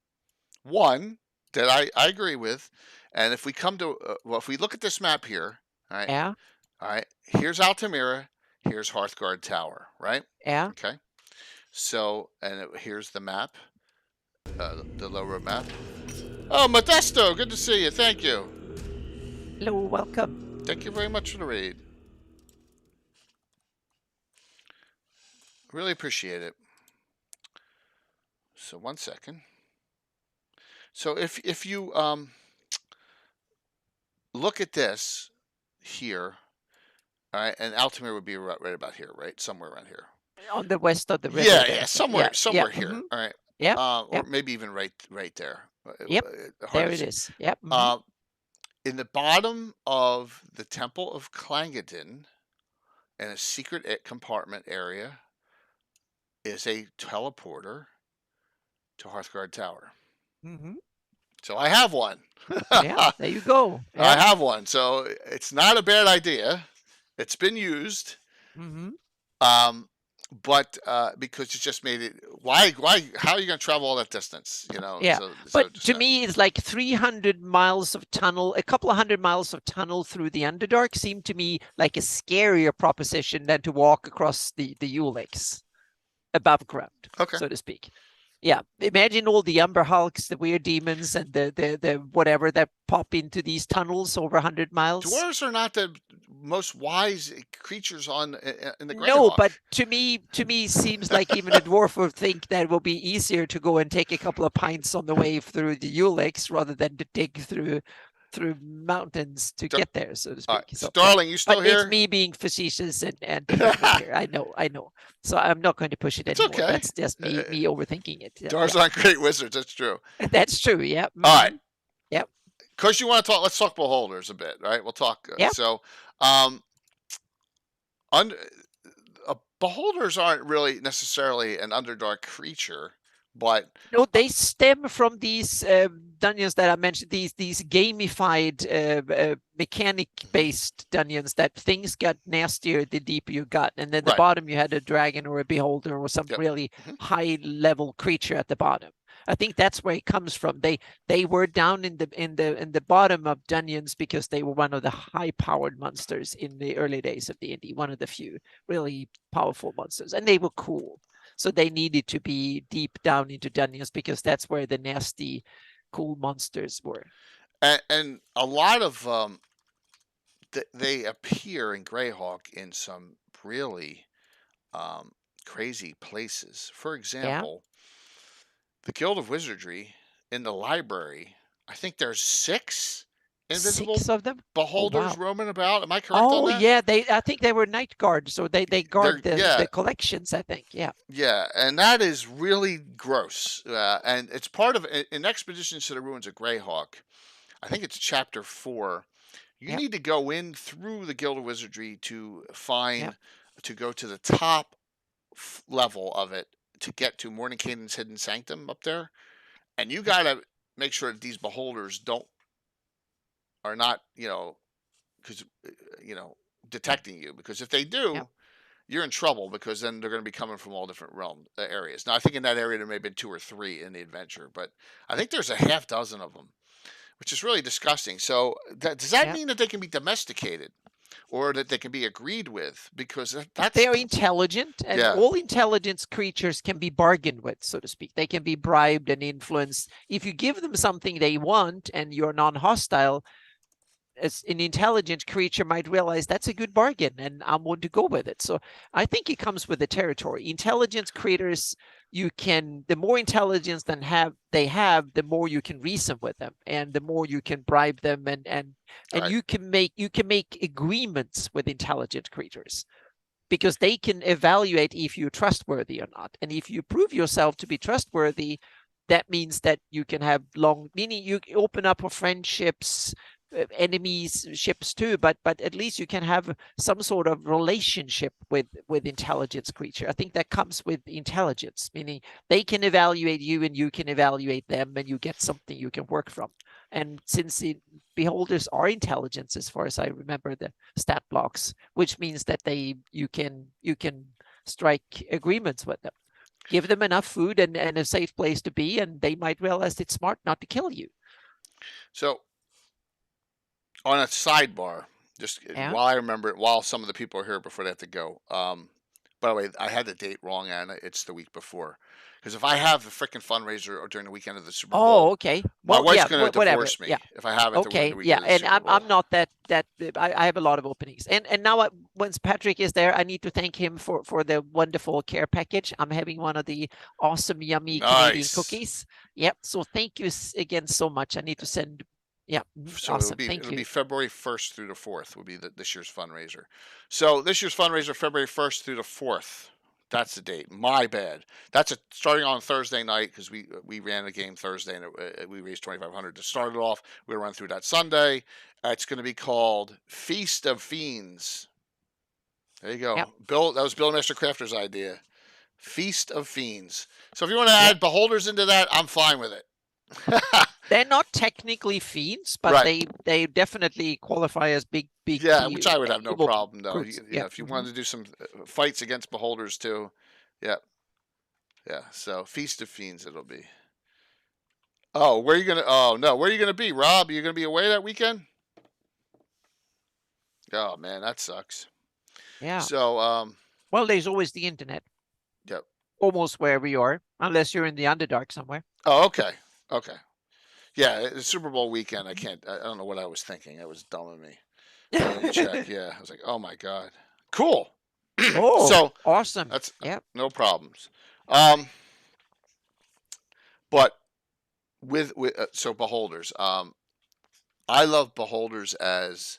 One that I agree with. And if we come to, if we look at this map here, all right? Yeah. All right. Here's Altamira. Here's Hearthguard Tower, right? Yeah. Okay. So, and here's the map, the low road map. Oh, Modesto, good to see you. Thank you. Hello, welcome. Thank you very much for the raid. Really appreciate it. So 1 second. So if you look at this here, all right, and Altamira would be right about here, right, somewhere around here. On the west of the river. Yeah, somewhere here. Mm-hmm. All right. Yeah. Or maybe even right there. Yep. There it is. Yep. Mm-hmm. In the bottom of the Temple of Clangeddin, in a secret compartment area, is a teleporter to Hearthguard Tower. Mm-hmm. So I have one. Yeah, there you go. Yeah. I have one. So it's not a bad idea. It's been used. Mm-hmm. But because you just made it, why, how are you going to travel all that distance? You know? Yeah. But to me, it's like 300 miles of tunnel, a couple of 100 miles of tunnel through the Underdark seemed to me like a scarier proposition than to walk across the Ulex above ground, so to speak. Yeah, imagine all the Umber Hulks, the weird demons, and the whatever that pop into these tunnels over 100 miles. Dwarves are not the most wise creatures in the Greyhawk. No, but to me, seems like even a dwarf would think that it will be easier to go and take a couple of pints on the way through the Ulex rather than to dig through mountains to get there, so to speak. Right. So, Darling, you still here? It's me being facetious and here. I know. So I'm not going to push it anymore. Okay. That's just me overthinking it. Dwarves aren't great wizards. That's true. That's true. Yeah. All right. Yep. Because you want to talk, let's talk beholders a bit. Right. We'll talk. Yep. So, beholders aren't really necessarily an Underdark creature. But no, they stem from these dungeons that I mentioned. These gamified, mechanic-based dungeons that things got nastier the deeper you got, and then the bottom you had a dragon or a beholder or some really high-level creature at the bottom. I think that's where it comes from. They were down in the bottom of dungeons because they were one of the high-powered monsters in the early days of D&D. One of the few really powerful monsters, and they were cool. So they needed to be deep down into dungeons because that's where the nasty, cool monsters were. And a lot of they appear in Greyhawk in some really crazy places. For example, the Guild of Wizardry in the library. I think there's 6 invisible 6 of them beholders roaming about. Am I correct on that? Yeah, I think they were night guards, so they guard the collections, I think. Yeah, and that is really gross, and it's part of in Expeditions to the Ruins of Greyhawk. I think it's chapter 4. You need to go in through the Guild of Wizardry to find to go to the top level of it to get to Mordenkainen's hidden sanctum up there, and you got to make sure that these beholders are not, because detecting you, because if they do, you're in trouble, because then they're going to be coming from all different areas. Now, I think in that area there may have been 2 or 3 in the adventure, but I think there's a half dozen of them, which is really disgusting. So does that mean that they can be domesticated, or that they can be agreed with? Because they're intelligent, and all intelligence creatures can be bargained with, so to speak. They can be bribed and influenced. If you give them something they want and you're non-hostile, as an intelligent creature might realize that's a good bargain and I'm going to go with it. So I think it comes with the territory. Intelligence creators, the more intelligence they have, the more you can reason with them, and the more you can bribe them, and you can make agreements with intelligent creatures, because they can evaluate if you're trustworthy or not. And if you prove yourself to be trustworthy, that means that you can have meaning you open up for friendships, enemies ships too, but at least you can have some sort of relationship with intelligence creature. I think that comes with intelligence, meaning they can evaluate you and you can evaluate them, and you get something you can work from. And since the beholders are intelligence, as far as I remember the stat blocks, which means that you can strike agreements with them, give them enough food and a safe place to be, and they might realize it's smart not to kill you. So, on a sidebar, just while I remember it, while some of the people are here before they have to go. By the way, I had the date wrong, Anna. It's the week before. Because if I have a freaking fundraiser or during the weekend of the Super Bowl, okay. Well, my wife's going to divorce me if I have it. Okay, the weekend of the Super Bowl. I'm not that. I have a lot of openings, and now once Patrick is there, I need to thank him for the wonderful care package. I'm having one of the awesome, yummy Canadian cookies. Yep. So thank you again so much. I need to send. Yeah, so awesome. It'll be February 1st through the 4th will be this year's fundraiser. So this year's fundraiser, February 1st through the 4th. That's the date. My bad. That's starting on Thursday night because we ran a game Thursday and we raised $2,500 to start it off. We're gonna run through that Sunday. It's going to be called Feast of Fiends. There you go, yep. Bill. That was Bill Master Crafter's idea. Feast of Fiends. So if you want to add beholders into that, I'm fine with it. They're not technically fiends, but they definitely qualify as big. Yeah, which I would have no problem though. If you wanted to do some fights against beholders too, yeah. So Feast of Fiends it'll be. Oh, where are you gonna? Oh no, where are you gonna be, Rob? Are you gonna be away that weekend? Oh man, that sucks. Yeah. So well, there's always the internet. Yep. Almost wherever you are, unless you're in the Underdark somewhere. Oh, okay. Okay. Yeah, the Super Bowl weekend. I don't know what I was thinking. That was dumb of me. I didn't check. Yeah, I was like, oh my god, cool. Oh, so awesome. That's no problems. But with so beholders. I love beholders as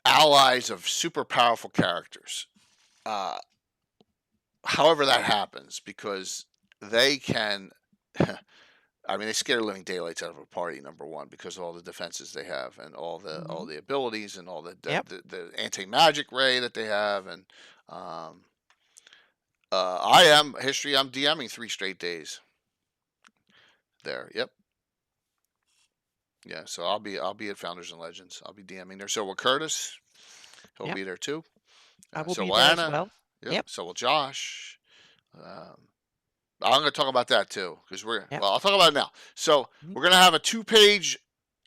allies of super powerful characters. However that happens, because they can. I mean, they scare the living daylights out of a party. Number one, because of all the defenses they have, and all the abilities, and all the anti-magic ray that they have, and I'm DMing 3 straight days. There, yep, yeah. So I'll be at Founders and Legends. I'll be DMing there. So will Curtis. He'll be there too. I will so be will there Anna. as well. Yep. So will Josh. I'm going to talk about that too, because well, I'll talk about it now. So we're going to have a 2-page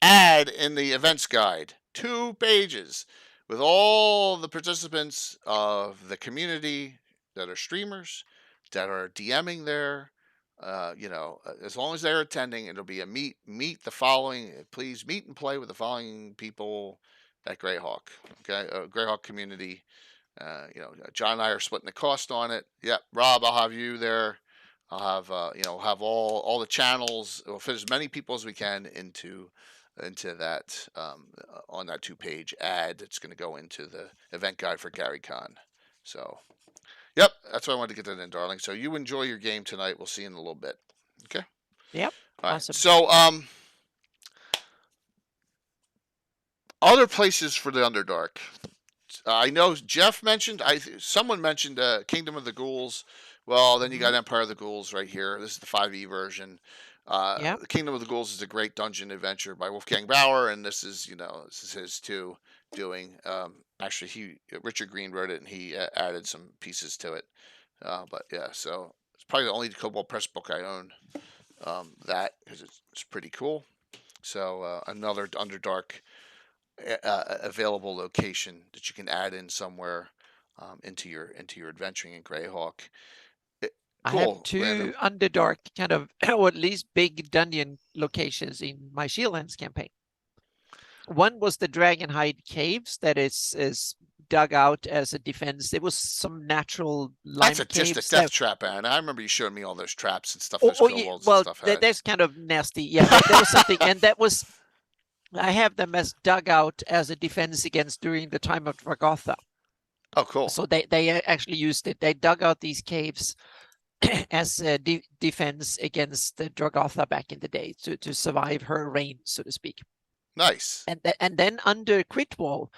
ad in the events guide, 2 pages, with all the participants of the community that are streamers, that are DMing there. As long as they're attending, it'll be a meet the following. Please meet and play with the following people at Greyhawk. Okay, Greyhawk community. John and I are splitting the cost on it. Yep, Rob, I'll have you there. I'll have have all the channels. We'll fit as many people as we can into that on that 2-page ad that's going to go into the event guide for GaryCon. So, yep, that's why I wanted to get that in, darling. So you enjoy your game tonight. We'll see you in a little bit. Okay. Yep. All right. Awesome. So other places for the Underdark. I know Jeff mentioned. Someone mentioned Kingdom of the Ghouls. Well, then you got Empire of the Ghouls right here. This is the 5e version. The Kingdom of the Ghouls is a great dungeon adventure by Wolfgang Bauer, and this is his too doing. Actually, Richard Green wrote it, and he added some pieces to it. But yeah, so it's probably the only Cobalt Press book I own. That because it's pretty cool. So another Underdark available location that you can add in somewhere into your adventuring in Greyhawk. Cool. I have 2 Underdark kind of, or at least big dungeon locations in my Shieldlands campaign. One was the Dragonhide Caves that is dug out as a defense. There was some natural lime caves. Just a death trap, Anna. I remember you showing me all those traps and stuff. And stuff that's kind of nasty. Yeah, there was something, and that was. I have them as dug out as a defense against during the time of Dragotha. Oh, cool. So they actually used it. They dug out these caves as a defense against the Dragatha back in the day to survive her reign, so to speak. Nice. And then under Critwall,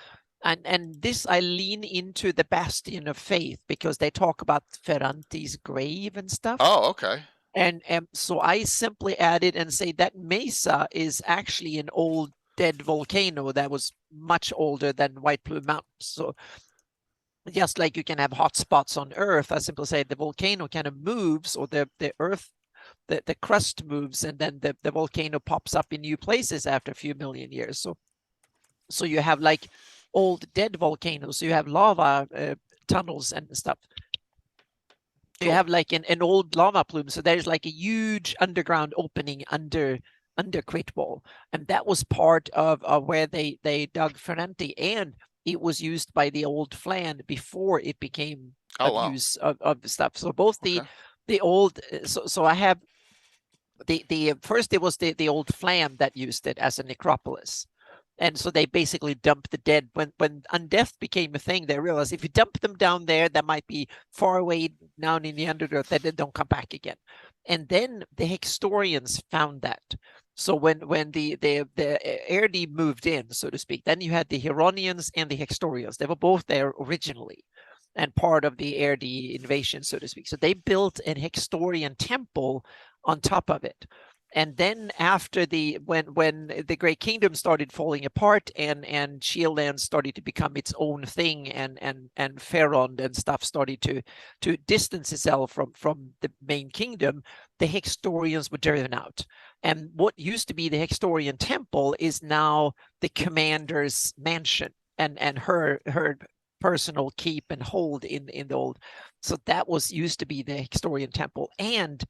and this I lean into the Bastion of Faith because they talk about Ferranti's grave and stuff. Oh, okay. And so I simply added and say that mesa is actually an old dead volcano that was much older than White Plume Mountain. So just like you can have hot spots on Earth, I simply say the volcano kind of moves, or the Earth, the crust moves, and then the volcano pops up in new places after a few million years. So you have like old dead volcanoes. So you have lava tunnels and stuff. You have like an old lava plume. So there's like a huge underground opening under Critwall, and that was part of where they dug Ferranti, and it was used by the old Flan before it became use of stuff. So both the old, so I have the first it was the old Flan that used it as a necropolis. And so they basically dumped the dead. When undeath became a thing, they realized if you dump them down there, that might be far away down in the undergrowth, that they don't come back again. And then the Hextorians found that. So when the Erdi moved in, so to speak, then you had the Hieronians and the Hextorians. They were both there originally and part of the Erdi invasion, so to speak. So they built an Hextorian temple on top of it. And then after when the Great Kingdom started falling apart and Shieldland started to become its own thing, and Ferrond and stuff started to distance itself from the main kingdom, the Hextorians were driven out. And what used to be the Hextorian temple is now the commander's mansion and her personal keep and hold in the old. So that was used to be the Hextorian temple, and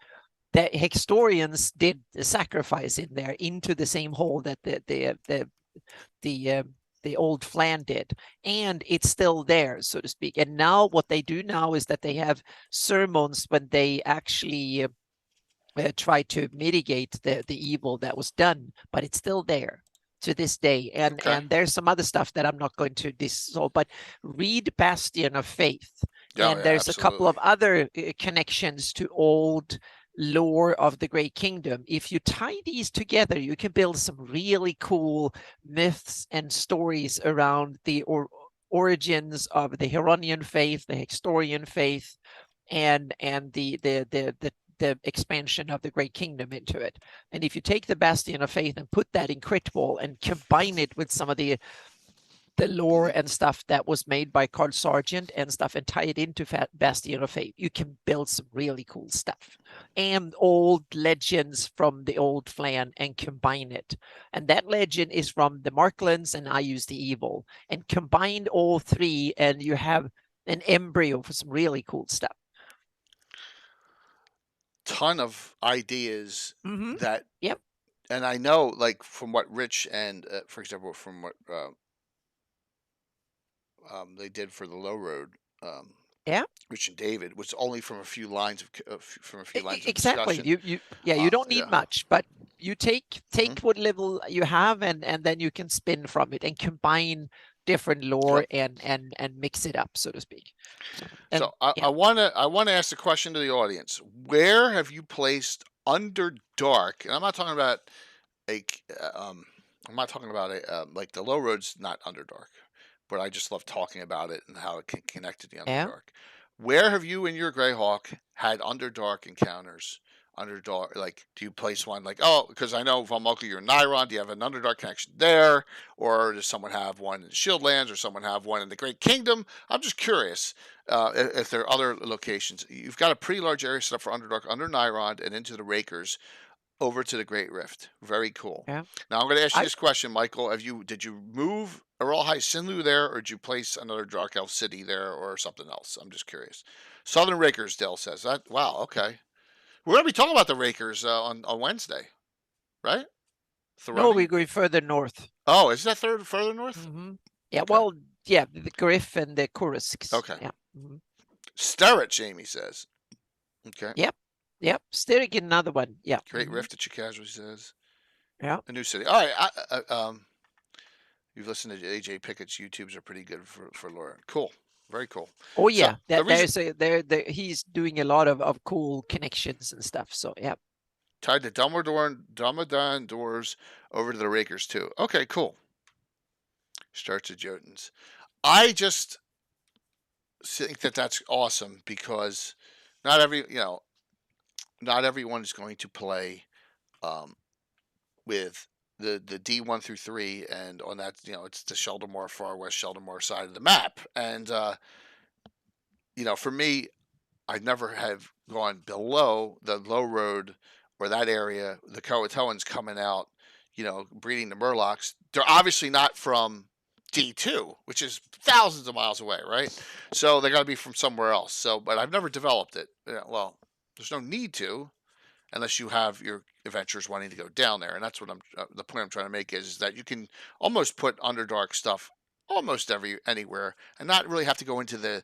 the Hextorians did the sacrifice in there into the same hole that the old Flan did, and it's still there, so to speak. And now what they do now is that they have sermons when they actually try to mitigate the evil that was done, but it's still there to this day. And there's some other stuff that I'm not going to dissolve, but read Bastion of Faith. And there's absolutely a couple of other connections to old lore of the Great Kingdom. If you tie these together, you can build some really cool myths and stories around the origins of the Hieronian faith, the Hextorian faith, and the expansion of the Great Kingdom into it. And if you take the Bastion of Faith and put that in Critwall and combine it with some of the lore and stuff that was made by Carl Sargent and stuff, and tie it into Bastion of Faith, you can build some really cool stuff. And old legends from the old Flan and combine it. And that legend is from the Marklands, and I use the Evil. And combine all three, and you have an embryo for some really cool stuff. Ton of ideas that. Yep. And I know, like, from what Rich and, for example, from what they did for the Low Road, Rich and David, was only from a few lines of exactly. Discussion. You don't need much, but you take what level you have, and then you can spin from it and combine different lore and mix it up, so to speak. So I want to ask the question to the audience: where have you placed Underdark? And I'm not talking about like the Low Road's not Underdark, but I just love talking about it and how it can connect to the Underdark. Where have you in your Greyhawk had Underdark encounters? Underdark, like, do you place one like, because I know Von Mokel, you're in Niron, do you have an Underdark connection there? Or does someone have one in the Shieldlands, or someone have one in the Great Kingdom? I'm just curious if there are other locations. You've got a pretty large area set up for Underdark under Niron and into the Rakers over to the Great Rift. Very cool. Yeah. Now I'm going to ask you this question, Michael. Did you move Aralhai Sinlu there, or did you place another Dark Elf city there, or something else? I'm just curious. Southern Rakers, Dell says that. Wow. Okay. We're going to be talking about the Rakers on Wednesday, right? No, we're going further north. Oh, is that further north? Mm-hmm. Yeah. Okay. Well, yeah, the Griff and the Kurusks. Okay. Yeah. Mm-hmm. Starrett, Jamie says. Okay. Yep. Stirrig, another one. Yeah. Great Rift at Chicazua says. Yeah. A new city. All right. You've listened to AJ Pickett's YouTubes are pretty good for Laura. Cool. Very cool. Oh yeah, he's doing a lot of cool connections and stuff. So yeah. Tied the Dumbledore doors over to the Rakers too. Okay, cool. Starts at Jotuns. I just think that that's awesome because not everyone is going to play with the D1 through 3, and on that, it's the Sheldonmore, far west Sheldonmore side of the map. And for me, I never have gone below the low road or that area. The Croatoans coming out, breeding the Murlocs. They're obviously not from D2, which is thousands of miles away, right? So they got to be from somewhere else. So, but I've never developed it. Well, there's no need to, unless you have your adventurers wanting to go down there. And that's what the point I'm trying to make is that you can almost put Underdark stuff almost anywhere and not really have to go into the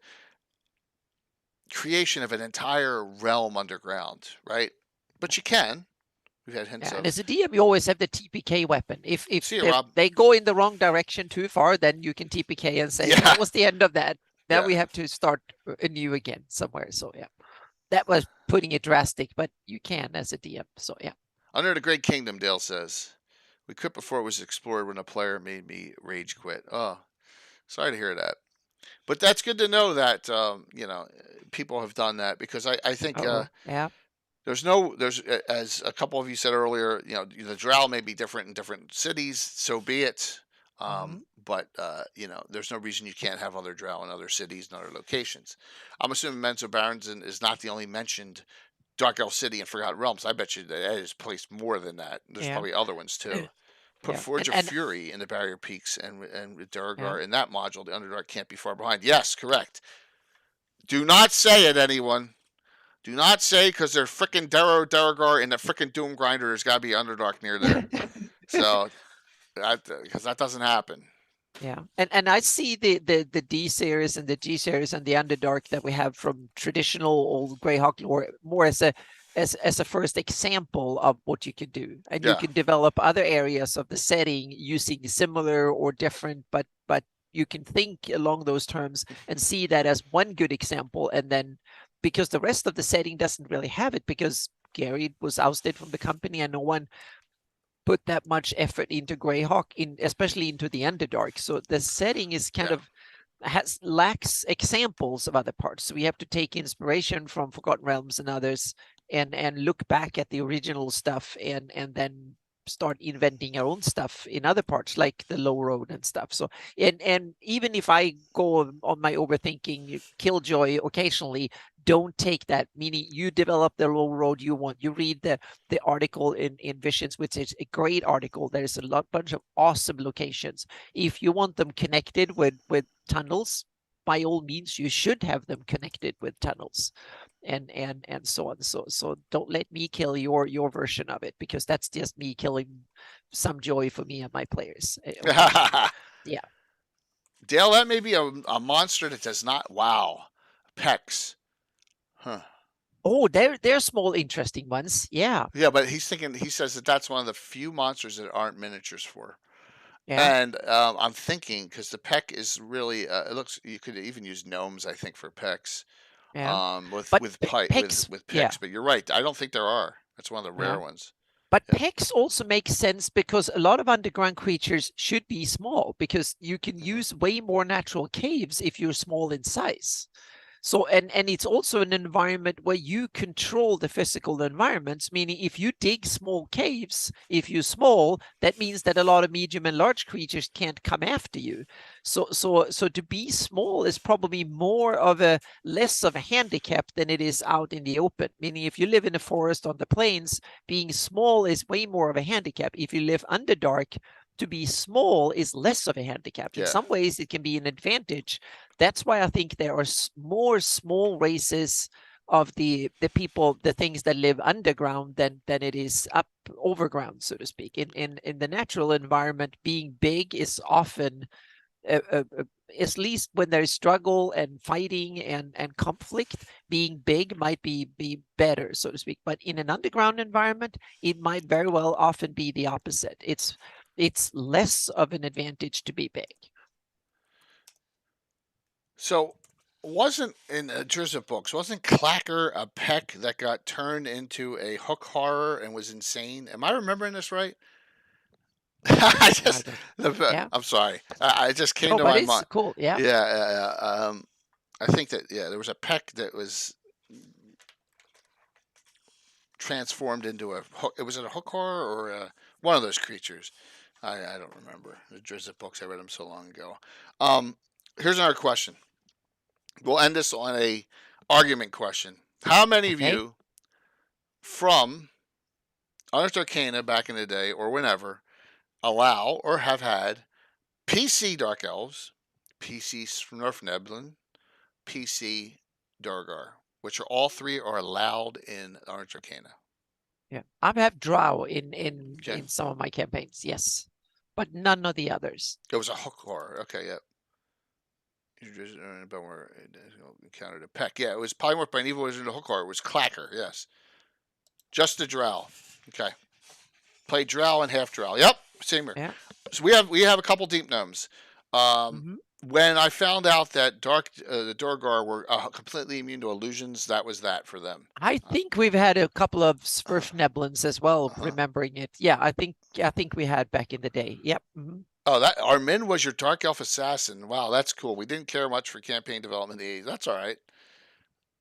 creation of an entire realm underground, right? But you can. We've had hints of. And as a DM, you always have the TPK weapon. If Rob. they go in the wrong direction too far, then you can TPK and say, that was the end of that. Now we have to start anew again somewhere. So yeah, that was putting it drastic, but you can as a DM. So yeah. Under the Great Kingdom, Dale says, we quit before it was explored when a player made me rage quit. Oh, sorry to hear that. But that's good to know that people have done that, because I think there's as a couple of you said earlier, the drow may be different in different cities, so be it. But there's no reason you can't have other drow in other cities and other locations. I'm assuming Menzo Barrington is not the only mentioned Dark Elf City and Forgotten Realms. I bet you that is placed more than that. There's probably other ones too. Put Forge of Fury in the Barrier Peaks and with Duragar in that module. The Underdark can't be far behind. Yes, correct. Do not say it, anyone. Do not say, because they're frickin' Duragar and the frickin' Doom Grinder, there's got to be Underdark near there. So, because that doesn't happen. Yeah, and I see the D series and the G series and the Underdark that we have from traditional old Greyhawk lore more as a first example of what you can do, and you can develop other areas of the setting using similar or different, but you can think along those terms and see that as one good example. And then, because the rest of the setting doesn't really have it, because Gary was ousted from the company and no one put that much effort into Greyhawk, especially into the Underdark. So the setting is kind of lacks examples of other parts. So we have to take inspiration from Forgotten Realms and others, and look back at the original stuff, and then start inventing our own stuff in other parts, like the low road and stuff. So and even if I go on my overthinking killjoy occasionally, don't take that, meaning you develop the low road you want. You read the article in Visions, which is a great article. There's a bunch of awesome locations. If you want them connected with tunnels, by all means, you should have them connected with tunnels, and so on. So don't let me kill your version of it, because that's just me killing some joy for me and my players. Yeah. Dale, that may be a monster that does not pecs. Huh. Oh, they're small, interesting ones. Yeah. Yeah, but he says that's one of the few monsters that aren't miniatures for. Yeah. And I'm thinking, because the peck is really, it looks, you could even use gnomes, I think, for pecks. Yeah. With pecks. But you're right. I don't think there are. That's one of the rare ones. But pecks also makes sense, because a lot of underground creatures should be small, because you can use way more natural caves if you're small in size. So, and it's also an environment where you control the physical environments, meaning if you dig small caves, if you're small, that means that a lot of medium and large creatures can't come after you. So to be small is probably less of a handicap than it is out in the open. Meaning if you live in a forest on the plains, being small is way more of a handicap. If you live Underdark, to be small is less of a handicap. In some ways, it can be an advantage. That's why I think there are more small races of the people, the things that live underground than it is up overground, so to speak. In the natural environment, being big is often, at least when there's struggle and fighting and conflict, being big might be better, so to speak. But in an underground environment, it might very well often be the opposite. It's less of an advantage to be big. So wasn't in Drizzt books. Wasn't Clacker a peck that got turned into a hook horror and was insane? Am I remembering this right? I I just, don't. Yeah. I'm sorry. I just came No, to but my it's mind. cool. Yeah. Yeah, I think that there was a peck that was transformed into a hook. Was it a hook horror or one of those creatures? I don't remember the Drizzt books. I read them so long ago. Um, Here's another question. We'll end this on a argument question. How many of Okay. you from Honest Arcana back in the day or whenever allow or have had PC Dark Elves, PC Smurfneblin, PC Durgar, which are all three are allowed in Honest Arcana? Yeah. I have drow Okay. in some of my campaigns. Yes, but none of the others. It was a hook horror. Okay, yeah. You just encountered a peck. Yeah, it was polymorphed by an evil wizard and a hook horror. It was Clacker, yes. Just the drow. Okay. Play drow and half drow. Yep, same here. Yeah. So we have a couple deep gnomes. Hmm. When I found out that the Durgar were completely immune to illusions, that was that for them. I think we've had a couple of Svirfneblins as well, Uh-huh. remembering it. Yeah, I think we had back in the day. Yep. Hmm. Oh, that Armin was your dark elf assassin. Wow, that's cool. We didn't care much for campaign development in the 80s. That's all right.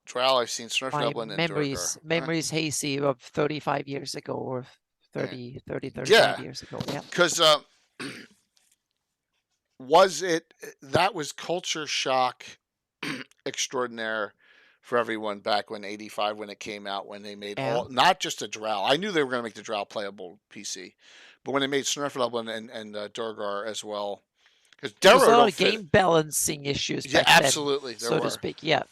Trial, I've seen My Smurfneblin and Durgar. memories All right. memories hazy of 35 years ago or Yeah. 35 Yeah, years ago. Yeah. because was it that was culture shock extraordinaire for everyone back when 85 when it came out when they made Yeah. all not just a drow. I knew they were going to make the drow playable PC, but when they made Smurfneblin and Durgar as well, because There was a Durgar lot don't of fit. game balancing issues Yeah, back then, absolutely there so to were. speak. Yeah.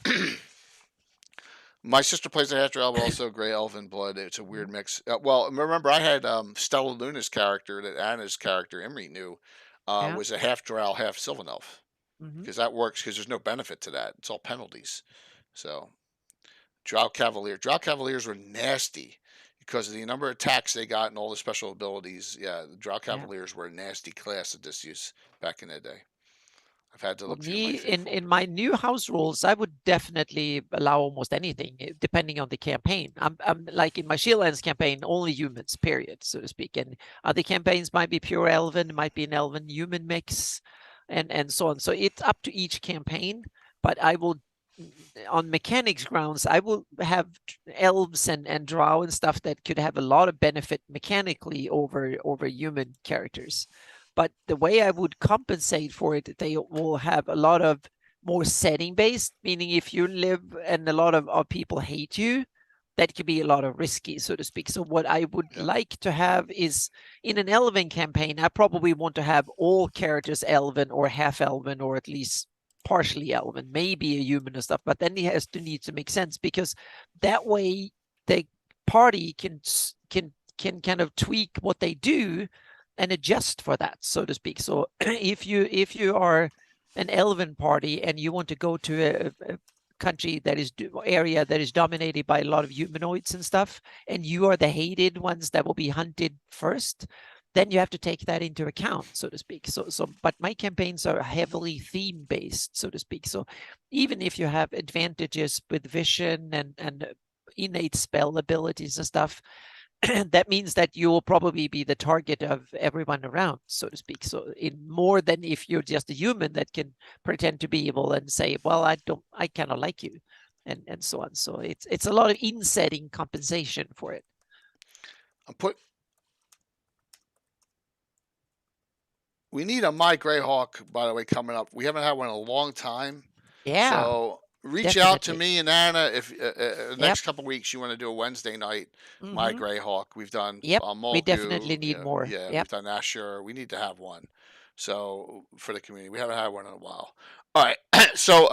My sister plays a half drow, but also Grey Elven blood. It's a weird Mhm. mix. Well, remember I had Stella Luna's character that Anna's character Imri knew Yeah. was a half drow, half Sylvan elf Hmm. because that works because there's no benefit to that. It's all penalties. So Drow Cavalier. Drow Cavaliers were nasty because of the number of attacks they got and all the special abilities. Yeah, the Drow Yeah. Cavaliers were a nasty class of disuse back in the day. I've had to For look through my me, faithful. in my new house rules, I would definitely allow almost anything, depending on the campaign. I'm like in my Shieldlands campaign, only humans, period, so to speak. And other campaigns might be pure elven, might be an elven human mix, and so on. So it's up to each campaign. But I will, on mechanics grounds, I will have elves and drow and stuff that could have a lot of benefit mechanically over human characters. But the way I would compensate for it, they will have a lot of more setting based, meaning if you live and a lot of people hate you, that could be a lot of risky, so to speak. So what I would Yep. like to have is in an elven campaign, I probably want to have all characters elven or half elven or at least partially elven, maybe a human and stuff, but then it has to need to make sense because that way the party can kind of tweak what they do and adjust for that, so to speak. So if you are an elven party and you want to go to a country that is area that is dominated by a lot of humanoids and stuff, and you are the hated ones that will be hunted first, then you have to take that into account, so to speak. But my campaigns are heavily theme based, so to speak. So even if you have advantages with vision and innate spell abilities and stuff, that means that you will probably be the target of everyone around, so to speak. So in more than if you're just a human that can pretend to be evil and say, well, I kind of like you, and so on. So it's a lot of in-setting compensation for it. We need a My Greyhawk, by the way, coming up. We haven't had one in a long time. Yeah, So reach out to definitely. me and Anna if the Yep. next couple of weeks you want to do a Wednesday night. My Mm-hmm. Greyhawk. We've done Yep. We definitely Mulgu. need more. Yeah, Yep. we've done Asher. We need to have one. So for the community, we haven't had one in a while. All right. So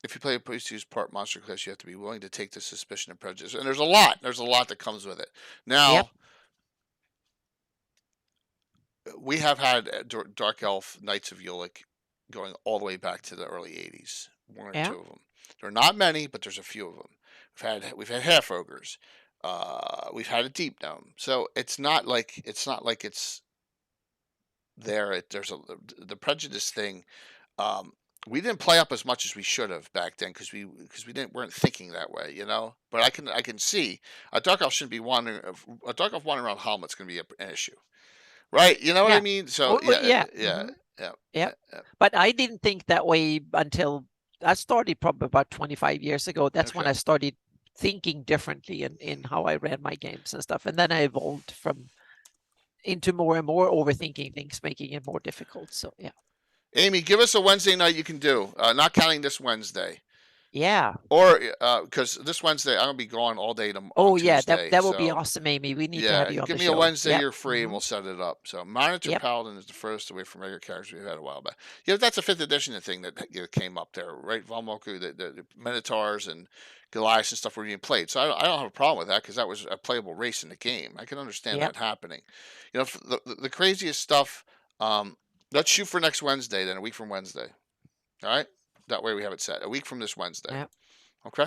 if you play a priest who's part monster class, you have to be willing to take the suspicion and prejudice. And there's a lot. There's a lot that comes with it. Yep. Now we have had Dark Elf Knights of Ulick going all the way back to the early '80s. One or Yeah. two of them. There are not many, but there's a few of them. We've had half ogres. We've had a deep gnome. So it's not like it's there. There's the prejudice thing. Um, we didn't play up as much as we should have back then because we weren't thinking that way, you know. But I can see a dark elf shouldn't be wandering. A dark elf wandering around helmet's going to be an issue, right? You know what I Yeah. mean? So Oh, yeah. yeah, Yeah. yeah. But I didn't think that way until I started probably about 25 years ago. That's when Okay. I started thinking differently in how I ran my games and stuff. And then I evolved from into more and more overthinking things, making it more difficult. So yeah. Amy, give us a Wednesday night you can do, not counting this Wednesday. Yeah. Or because this Wednesday I'm gonna be gone all day on Oh yeah, Tuesday. that will be So awesome, Amy. We need to have yeah, you on give the me a show. Wednesday Yep. you're free and we'll set it up. So Monitor Yep. Paladin is the first away from regular characters we've had a while back. Yeah, that's a fifth edition thing that came up there, right? Valmoku, the Minotaurs and Goliaths and stuff were being played. So I don't have a problem with that because that was a playable race in the game. I can understand Yep. that happening. You know, the craziest stuff. Let's shoot for next Wednesday, then a week from Wednesday. All right, that way we have it set a week from this Wednesday. Yep. Okay.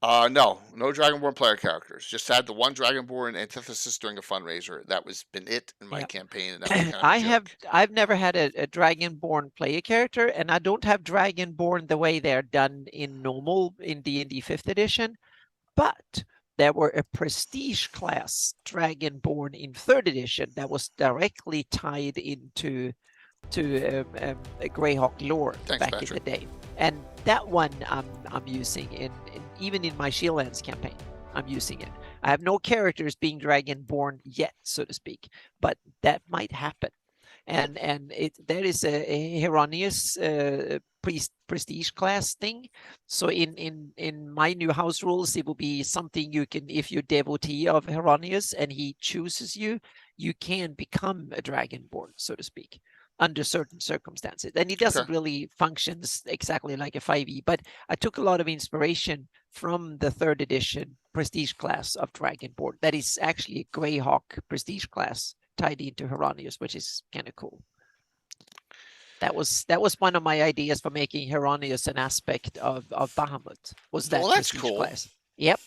No Dragonborn player characters. Just had the one Dragonborn antithesis during a fundraiser. That was been it in my Yep. campaign, and that was kind of a joke. I've never had a Dragonborn player character, and I don't have Dragonborn the way they're done in normal in D&D 5th edition, but there were a prestige class Dragonborn in 3rd edition that was directly tied into a Greyhawk lore. Thanks, back Patrick. in the day, and that one I'm using in even in my Shieldlands campaign. I'm using it. I have no characters being Dragonborn yet, so to speak, but that might happen. And there is a Hieronymus prestige class thing. So in my new house rules, it will be something you can, if you're devotee of Hieronymus and he chooses you, you can become a Dragonborn, so to speak, under certain circumstances. And it doesn't really function exactly like a 5e, but I took a lot of inspiration from the 3rd edition prestige class of Dragonborn. That is actually a Greyhawk prestige class tied into Hieronymus, which is kind of cool. That was one of my ideas for making Hieronymus an aspect of Bahamut. Was that that's cool. Class. Yep.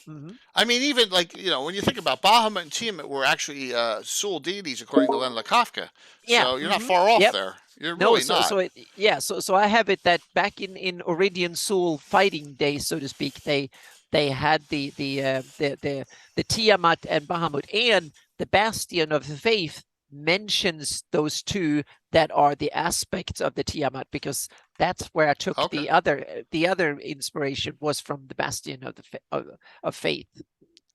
I mean, even like, you know, when you think about Bahamut and Tiamat were actually Sul deities according to Len Lakofka. Yeah. So you're not far off there. You're really not. So I have it that back in Oridian Sul fighting days, so to speak, they had the Tiamat and Bahamut, and the Bastion of the Faith mentions those two that are the aspects of the Tiamat, because that's where I took the other inspiration was from the Bastion of the of Faith,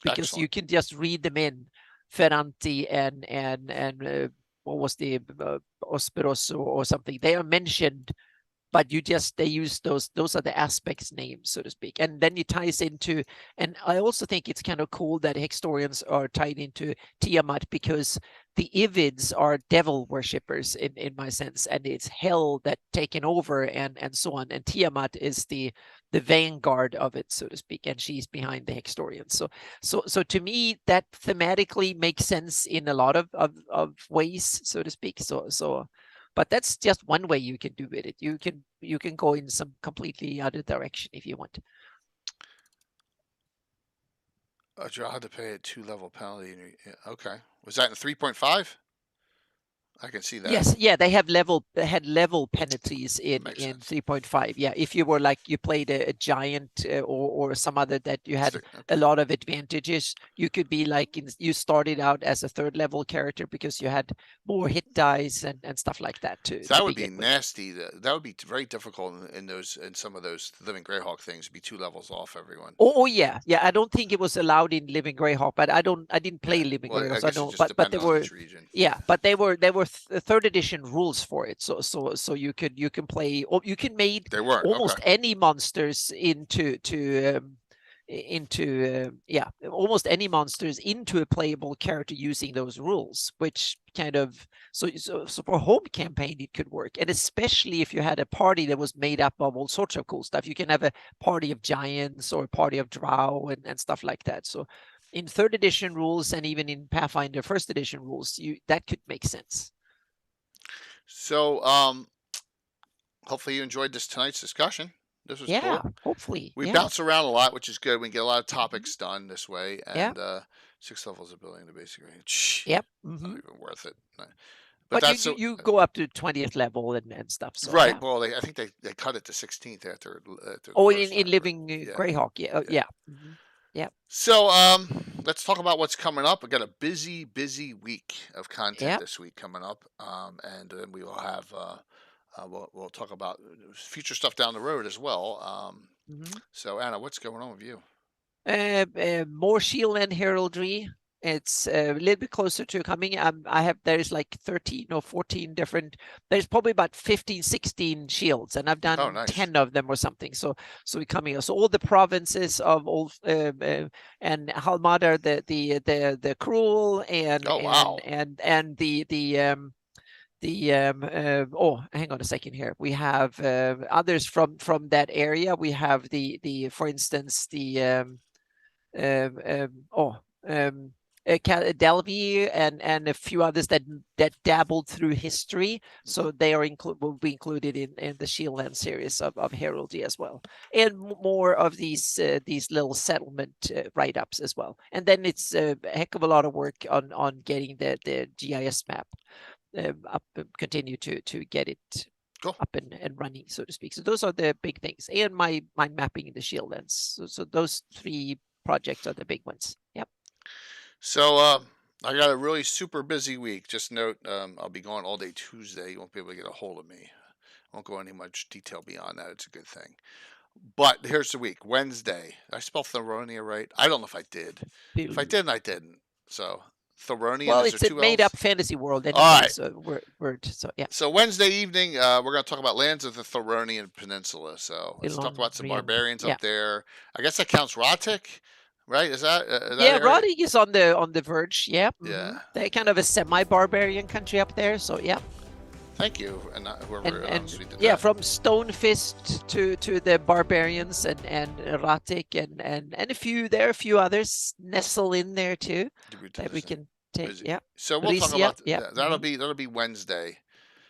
because Excellent. you can just read them in Ferranti and what was the Osperos or something. They are mentioned, but they use those are the aspects names, so to speak. And then it ties into, and I also think it's kind of cool that Hextorians are tied into Tiamat, because the Ivids are devil worshippers in my sense, and it's hell that taken over and so on. And Tiamat is the vanguard of it, so to speak, and she's behind the Hextorians. So to me, that thematically makes sense in a lot of ways, so to speak. So but that's just one way you can do it. You can go in some completely other direction if you want. A draw had to pay a 2-level penalty. Okay, was that in 3.5? I can see that. Yes, yeah, they had level penalties in 3.5. Yeah, if you were like you played a giant or some other that you had a lot of advantages, you could be like you started out as a 3rd level character because you had more hit dice and stuff like that too. So that would be nasty. That would be very difficult in some of those Living Greyhawk things to be 2 levels off everyone. Oh yeah. I don't think it was allowed in Living Greyhawk, but I didn't play Living Greyhawk, so I don't. But they were but they were 3rd edition rules for it. So you can play, or you can make almost any monsters into almost any monsters into a playable character using those rules, which kind of so for home campaign it could work. And especially if you had a party that was made up of all sorts of cool stuff, you can have a party of giants or a party of drow and stuff like that. So in 3rd edition rules and even in Pathfinder 1st edition rules, that could make sense. So hopefully you enjoyed tonight's discussion. This was cool. Hopefully. We bounce around a lot, which is good. We get a lot of topics done this way, and 6 levels of building the basic range. Yep. Not even worth it. But you go up to 20th level and stuff. So, right. Yeah. Well, I think they cut it to 16th after the Oh, first in time, Living yeah. Greyhawk. Yeah. Yeah. Yeah. So let's talk about what's coming up. We got a busy week of content this week coming up, and then we will have we'll talk about future stuff down the road as well. So Anna, what's going on with you? More Shieldland heraldry. It's a little bit closer to coming. There's like 13 or 14 different, there's probably about 15, 16 shields, and I've done nice. 10 of them or something. So we're coming. So all the provinces of old and Halmada, the cruel, and hang on a second here. We have others from that area. We have the for instance Delvey and a few others that dabbled through history, so they are will be included in the Shieldland series of heraldry as well, and more of these little settlement write-ups as well. And then it's a heck of a lot of work on getting the GIS map up, continue to get it up and running, so to speak. So those are the big things, and my mapping in the Shieldlands. So those 3 projects are the big ones. Yep. So I got a really super busy week. Just note, I'll be gone all day Tuesday. You won't be able to get a hold of me. I won't go into much detail beyond that. It's a good thing. But here's the week. Wednesday. I spelled Thoronia right? I don't know if I did. If I didn't, I didn't. So Thoronia. Well, it's a made-up fantasy world anyway. All right. So word. So yeah. So Wednesday evening, we're going to talk about lands of the Thoronian Peninsula. So let's talk about some barbarians up there. I guess that counts Rotic, right? Is that Rotic is on the verge. Yeah. Yeah. They're kind of a semi-barbarian country up there. So yeah. Thank you, and whoever else we did that. From Stonefist to the barbarians and Rotic and a few others nestle in there too that we can take. Busy. Yeah. So we'll talk about that'll be Wednesday,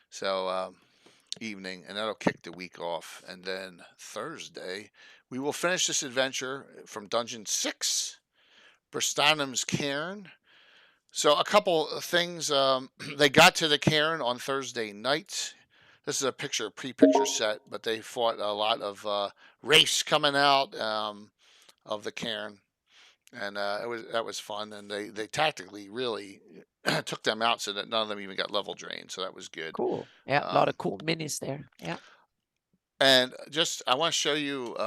so evening, and that'll kick the week off. And then Thursday we will finish this adventure from Dungeon 6, Bristanum's Cairn. So a couple of things. They got to the cairn on Thursday night. This is a pre-picture set, but they fought a lot of race coming out of the cairn, and that was fun. And they tactically really took them out so that none of them even got level drained. So that was good. Cool. Yeah, a lot of cool minis there. Yeah. And I want to show you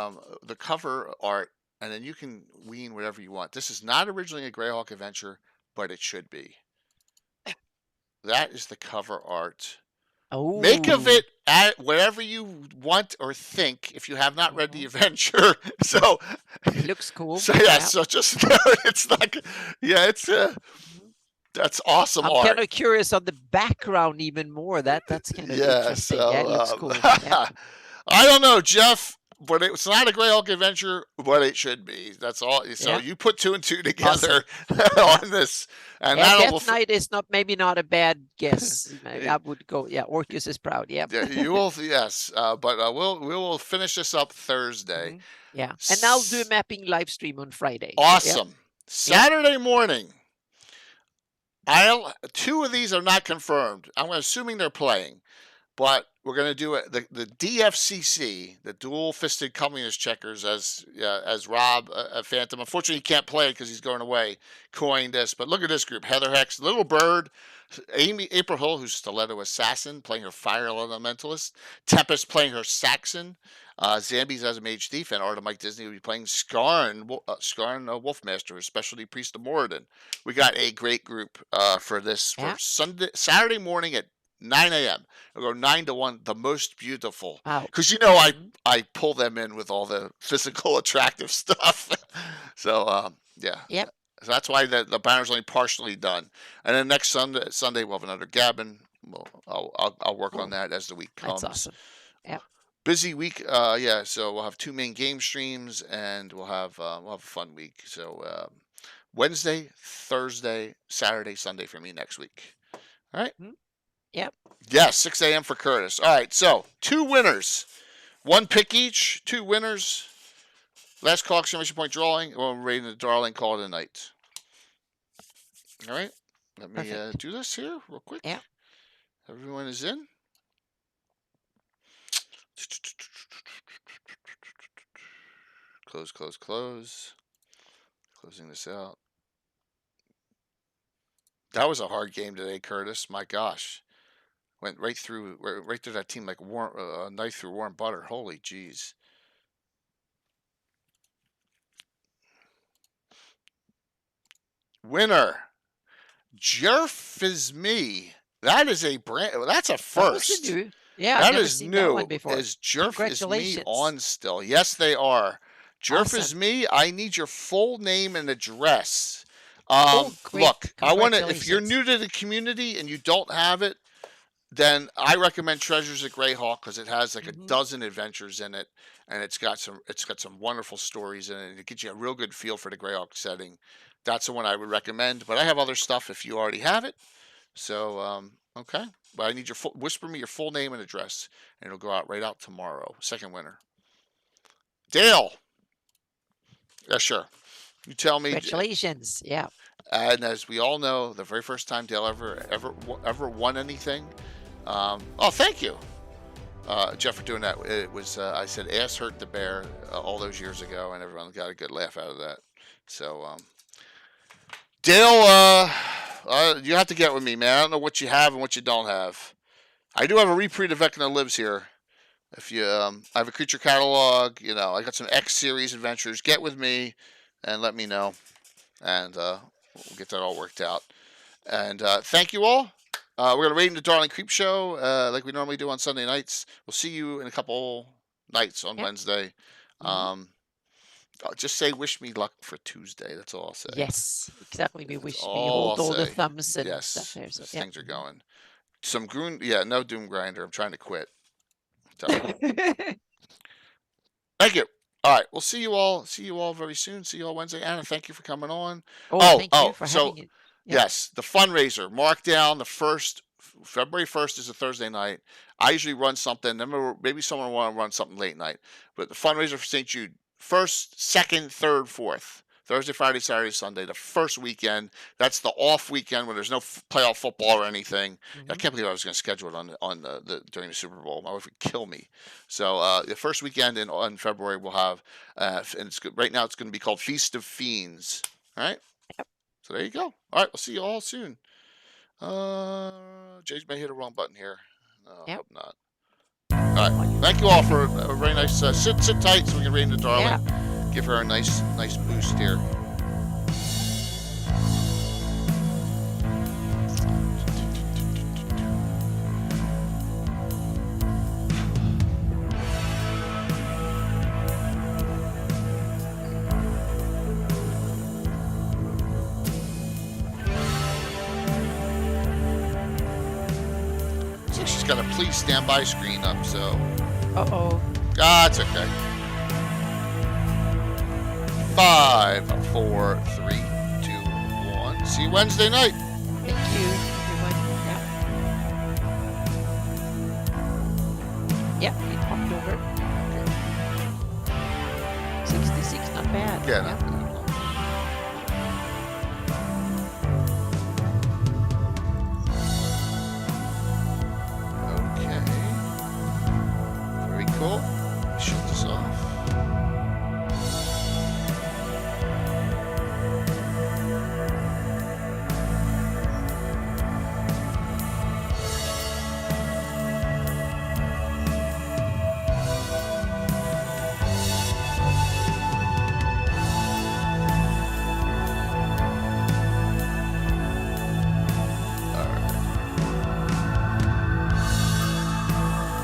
the cover art, and then you can wean whatever you want. This is not originally a Greyhawk adventure, but it should be. That is the cover art. Oh. Make of it whatever you want or think if you have not read the adventure. So it looks cool. So yeah. So just know it's like, it's that's awesome art. I'm kind of curious on the background even more. That's kind of interesting. So, it looks cool. Yeah. I don't know, Jeff. But it's not a Greyhawk adventure, but it should be. That's all. So you put 2 and 2 together on this, and Death Knight is maybe not a bad guess. I would go. Yeah, Orcus is proud. Yeah. You will. Yes, but we will finish this up Thursday. Yeah, and I'll do a mapping live stream on Friday. Awesome. Saturday morning. 2 of these are not confirmed. I'm assuming they're playing. But we're going to do it. The DFCC, the Dual Fisted Communist Checkers, as Rob Phantom. Unfortunately, he can't play it because he's going away. Coined this, but look at this group: Heather Hex, Little Bird, April Hill, who's Stiletto Assassin, playing her Fire Elementalist. Tempest playing her Saxon. Zambies as a Mage Thief, and Art of Mike Disney will be playing Skarn Wolfmaster, her Specialty Priest of Moradin. We got a great group for this for Saturday morning at 9 a.m. We'll go 9 to 1, the most beautiful. Because I pull them in with all the physical attractive stuff. So Yep. So that's why the banner's only partially done. And then next Sunday we'll have another Gabbin. I'll work on that as the week comes. That's awesome. Yep. Busy week. So we'll have 2 main game streams, and we'll have a fun week. So Wednesday, Thursday, Saturday, Sunday for me next week. All right. Yep. Yes, 6 a.m. for Curtis. All right, so 2 winners. 1 pick each, 2 winners. Last call, exclamation point drawing. We're ready to darling call it a night. All right, let me do this here real quick. Yeah. Everyone is in. Close, close, close. Closing this out. That was a hard game today, Curtis. My gosh. Went right through that team like a knife through warm butter. Holy jeez. Winner. Jerf is me. That is a brand. That's a first. Yeah, that I've never is seen new. That one before. Is Jerf is me on still? Yes, they are. Jerf is me. I need your full name and address. Look, I want to. If you're new to the community and you don't have it, then I recommend Treasures at Greyhawk because it has like a dozen adventures in it, and it's got some wonderful stories in it, and it gives you a real good feel for the Greyhawk setting. That's the one I would recommend. But I have other stuff if you already have it. So okay, but I need your whisper me your full name and address, and it'll go out right out tomorrow. Second winner, Dale. Yeah, sure. You tell me. Congratulations. Yeah. And as we all know, the very first time Dale ever won anything. Oh, thank you, Jeff, for doing that. It was I said ass hurt the bear all those years ago, and everyone got a good laugh out of that. So Dale, you have to get with me, man. I don't know what you have and what you don't have. I do have a reprint of Vecna Lives here. If you, I have a creature catalog. You know, I got some X series adventures. Get with me and let me know, and we'll get that all worked out. And thank you all. We're going to raid in the Darling Creep Show like we normally do on Sunday nights. We'll see you in a couple nights on Wednesday. Just say wish me luck for Tuesday. That's all I'll say. Yes, exactly. We wish me hold all the thumbs and stuff there. So, things are going. Some no Doom Grinder. I'm trying to quit. So. Thank you. All right, we'll see you all. See you all very soon. See you all Wednesday. Anna, thank you for coming on. Thank you for having it. Yeah. Yes, the fundraiser. Mark down the February 1st is a Thursday night. I usually run something. Maybe someone want to run something late night. But the fundraiser for St. Jude, 1st, 2nd, 3rd, 4th. Thursday, Friday, Saturday, Sunday, the first weekend. That's the off weekend when there's no playoff football or anything. I can't believe I was going to schedule it on during the Super Bowl. My wife would kill me. So the first weekend in February we'll have, and right now it's going to be called Feast of Fiends. All right. Yep. So there you go. All right, we'll see you all soon. Jay's may hit a wrong button here. No, hope not. All right. Thank you all for a very nice sit tight so we can raid the Darling. Yeah. Give her a nice boost here. So she's got a please stand by screen up, so. It's okay. 5, 4, 3, 2, 1. See you Wednesday night. Thank you, everyone. Yeah, it popped over. Okay. 66, not bad. Yeah.